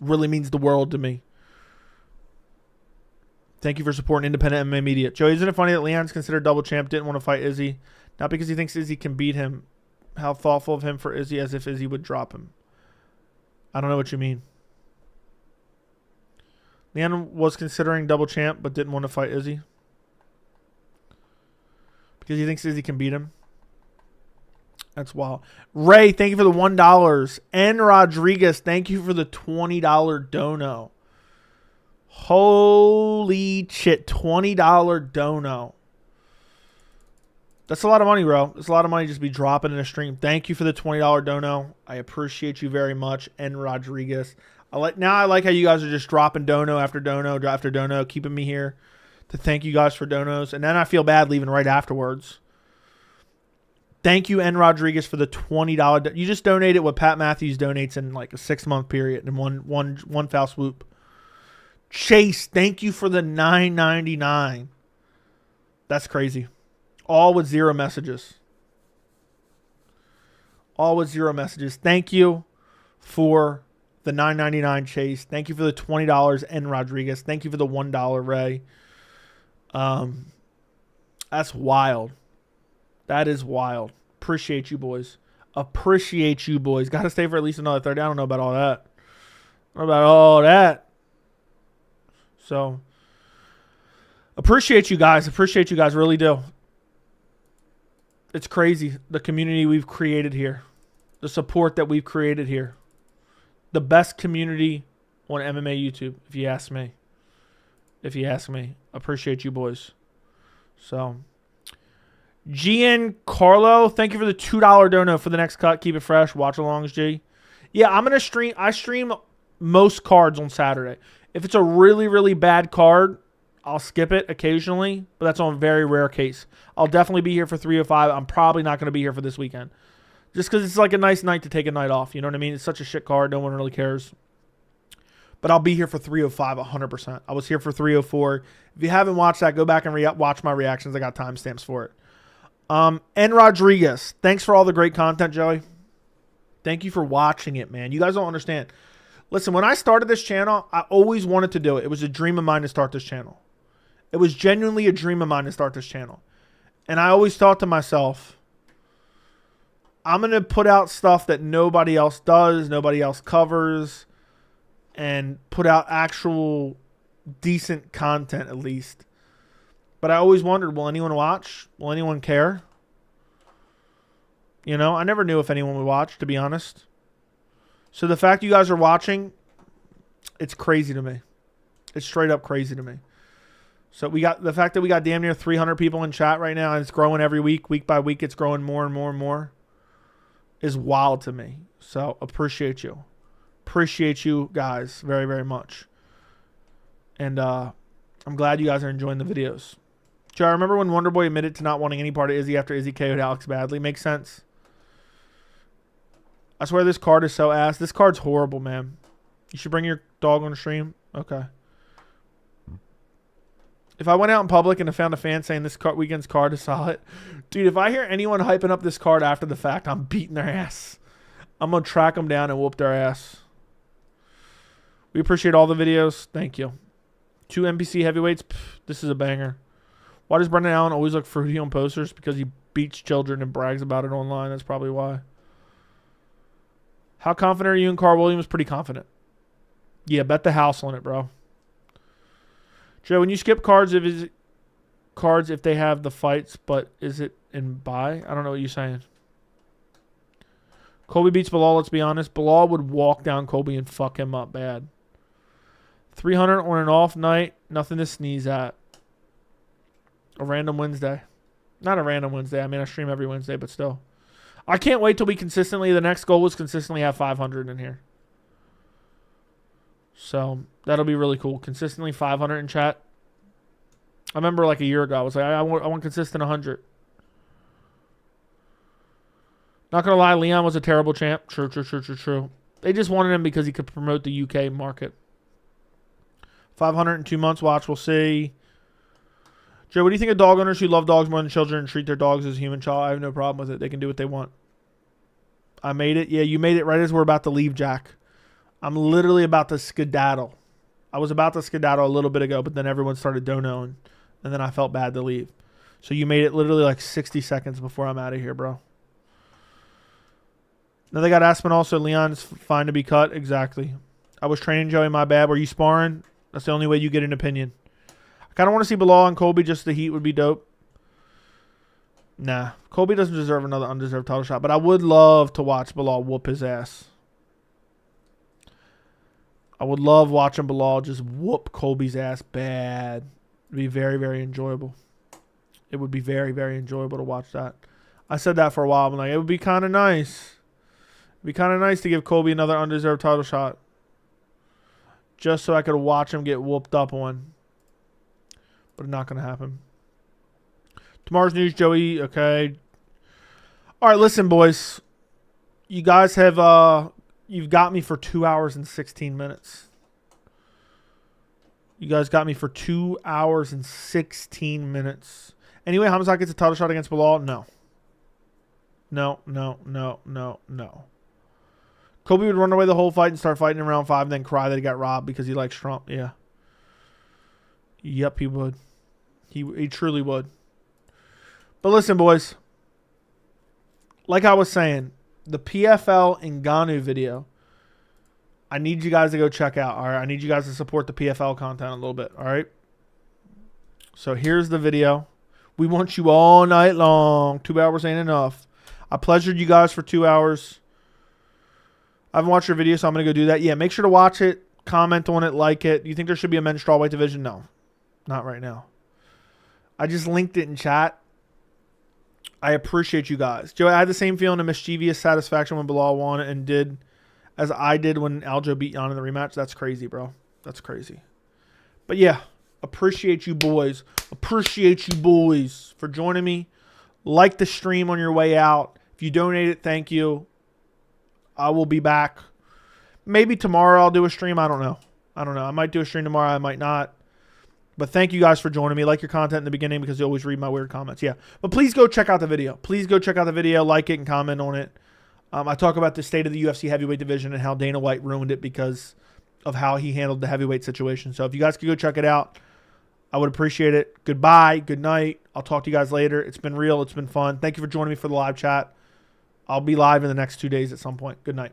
Really means the world to me. Thank you for supporting independent MMA media. Joey, isn't it funny that Leon's considered double champ, didn't want to fight Izzy? Not because he thinks Izzy can beat him. How thoughtful of him for Izzy, as if Izzy would drop him. I don't know what you mean. Leon was considering double champ, but didn't want to fight Izzy. Because he thinks Izzy can beat him. That's wild. Ray, thank you for the $1. N. Rodriguez, thank you for the $20 dono. Holy shit, $20 dono. That's a lot of money, bro. That's a lot of money just be dropping in a stream. Thank you for the $20 dono. I appreciate you very much, N. Rodriguez. I like how you guys are just dropping dono after dono after dono, keeping me here to thank you guys for donos. And then I feel bad leaving right afterwards. Thank you, N. Rodriguez, for the $20. You just donated what Pat Matthews donates in like a 6-month period in one foul swoop. Chase, thank you for the $9.99. That's crazy. All with 0 messages. All with 0 messages. Thank you for the $9.99, Chase. Thank you for the $20, N. Rodriguez. Thank you for the $1, Ray. That's wild. That is wild. Appreciate you, boys. Appreciate you, boys. Got to stay for at least another 30. I don't know about all that. What about all that? So, appreciate you guys. Appreciate you guys. Really do. It's crazy. The community we've created here. The support that we've created here. The best community on MMA YouTube, if you ask me. If you ask me. Appreciate you, boys. So, Carlo, thank you for the $2 dono for the next cut. Keep it fresh. Watch alongs, G. Yeah, I'm going to stream. I stream most cards on Saturday. If it's a really, really bad card, I'll skip it occasionally, but that's on a very rare case. I'll definitely be here for 305. I'm probably not going to be here for this weekend. Just because it's like a nice night to take a night off. You know what I mean? It's such a shit card. No one really cares. But I'll be here for 305 100%. I was here for 304. If you haven't watched that, go back and watch my reactions. I got timestamps for it. N. Rodriguez, thanks for all the great content, Joey. Thank you for watching it, man. You guys don't understand. Listen, when I started this channel, I always wanted to do it. It was a dream of mine to start this channel. It was genuinely a dream of mine to start this channel. And I always thought to myself, I'm going to put out stuff that nobody else does, nobody else covers, and put out actual decent content at least. But I always wondered, will anyone watch? Will anyone care? You know, I never knew if anyone would watch, to be honest. So the fact you guys are watching, it's crazy to me. It's straight up crazy to me. So we got the fact that we got damn near 300 people in chat right now, and it's growing every week. Week by week, it's growing more and more and more. Is wild to me. So appreciate you. Appreciate you guys very, very much. And I'm glad you guys are enjoying the videos. Joe, I remember when Wonderboy admitted to not wanting any part of Izzy after Izzy KO'd Alex badly. Makes sense. I swear this card is so ass. This card's horrible, man. You should bring your dog on stream. Okay. If I went out in public and I found a fan saying this weekend's card is solid, dude, if I hear anyone hyping up this card after the fact, I'm beating their ass. I'm going to track them down and whoop their ass. We appreciate all the videos. Thank you. 2 NBC heavyweights. Pff, this is a banger. Why does Brendan Allen always look fruity on posters? Because he beats children and brags about it online. That's probably why. How confident are you in Carl Williams? Pretty confident. Yeah, bet the house on it, bro. Joe, when you skip cards, if they have the fights, but is it in buy? I don't know what you're saying. Colby beats Bilal, let's be honest. Bilal would walk down Colby and fuck him up bad. 300 on an off night, nothing to sneeze at. A random Wednesday. Not a random Wednesday. I mean, I stream every Wednesday, but still. I can't wait till we consistently, the next goal was consistently have 500 in here. So that'll be really cool. Consistently 500 in chat. I remember like a year ago, I was like, I want consistent 100. Not going to lie, Leon was a terrible champ. True. They just wanted him because he could promote the UK market. 500 in 2 months. Watch, we'll see. Joe, what do you think of dog owners who love dogs more than children and treat their dogs as a human child? I have no problem with it. They can do what they want. I made it. Yeah, you made it right as we're about to leave, Jack. I'm literally about to skedaddle. I was about to skedaddle a little bit ago, but then everyone started donoing, and then I felt bad to leave. So you made it literally like 60 seconds before I'm out of here, bro. Now they got Aspinall, so Leon's fine to be cut. Exactly. I was training, Joey, my bad. Were you sparring? That's the only way you get an opinion. I kind of want to see Bilal and Colby. Just the heat would be dope. Nah. Colby doesn't deserve another undeserved title shot, but I would love to watch Bilal whoop his ass. I would love watching Bilal just whoop Colby's ass bad. It would be very, very enjoyable. It would be very, very enjoyable to watch that. I said that for a while. I'm like, it would be kind of nice. It would be kind of nice to give Colby another undeserved title shot. Just so I could watch him get whooped up on. But it's not going to happen. Tomorrow's news, Joey. Okay. All right, listen, boys. You guys have... You've got me for 2 hours and 16 minutes. You guys got me for 2 hours and 16 minutes. Anyway, Hamzat gets a title shot against Bilal? No. No. Kobe would run away the whole fight and start fighting in round 5 and then cry that he got robbed because he likes Trump. Yeah. Yep, he would. He truly would. But listen, boys. Like I was saying, the PFL Ngannou video, I need you guys to go check out. All right, I need you guys to support the PFL content a little bit. All right. So here's the video. We want you all night long. 2 hours ain't enough. I pleasured you guys for 2 hours. I haven't watched your video, so I'm going to go do that. Yeah, make sure to watch it, comment on it, like it. Do you think there should be a men's strawweight division? No, not right now. I just linked it in chat. I appreciate you guys. Joe, I had the same feeling of mischievous satisfaction when Bilal won and did as I did when Aljo beat Jan in the rematch. That's crazy, bro. That's crazy. But yeah, appreciate you boys. Appreciate you boys for joining me. Like the stream on your way out. If you donated, thank you. I will be back. Maybe tomorrow I'll do a stream. I don't know. I might do a stream tomorrow. I might not. But thank you guys for joining me. Like your content in the beginning because you always read my weird comments. Yeah. But please go check out the video. Please go check out the video. Like it and comment on it. I talk about the state of the UFC heavyweight division and how Dana White ruined it because of how he handled the heavyweight situation. So if you guys could go check it out, I would appreciate it. Goodbye. Good night. I'll talk to you guys later. It's been real. It's been fun. Thank you for joining me for the live chat. I'll be live in the next 2 days at some point. Good night.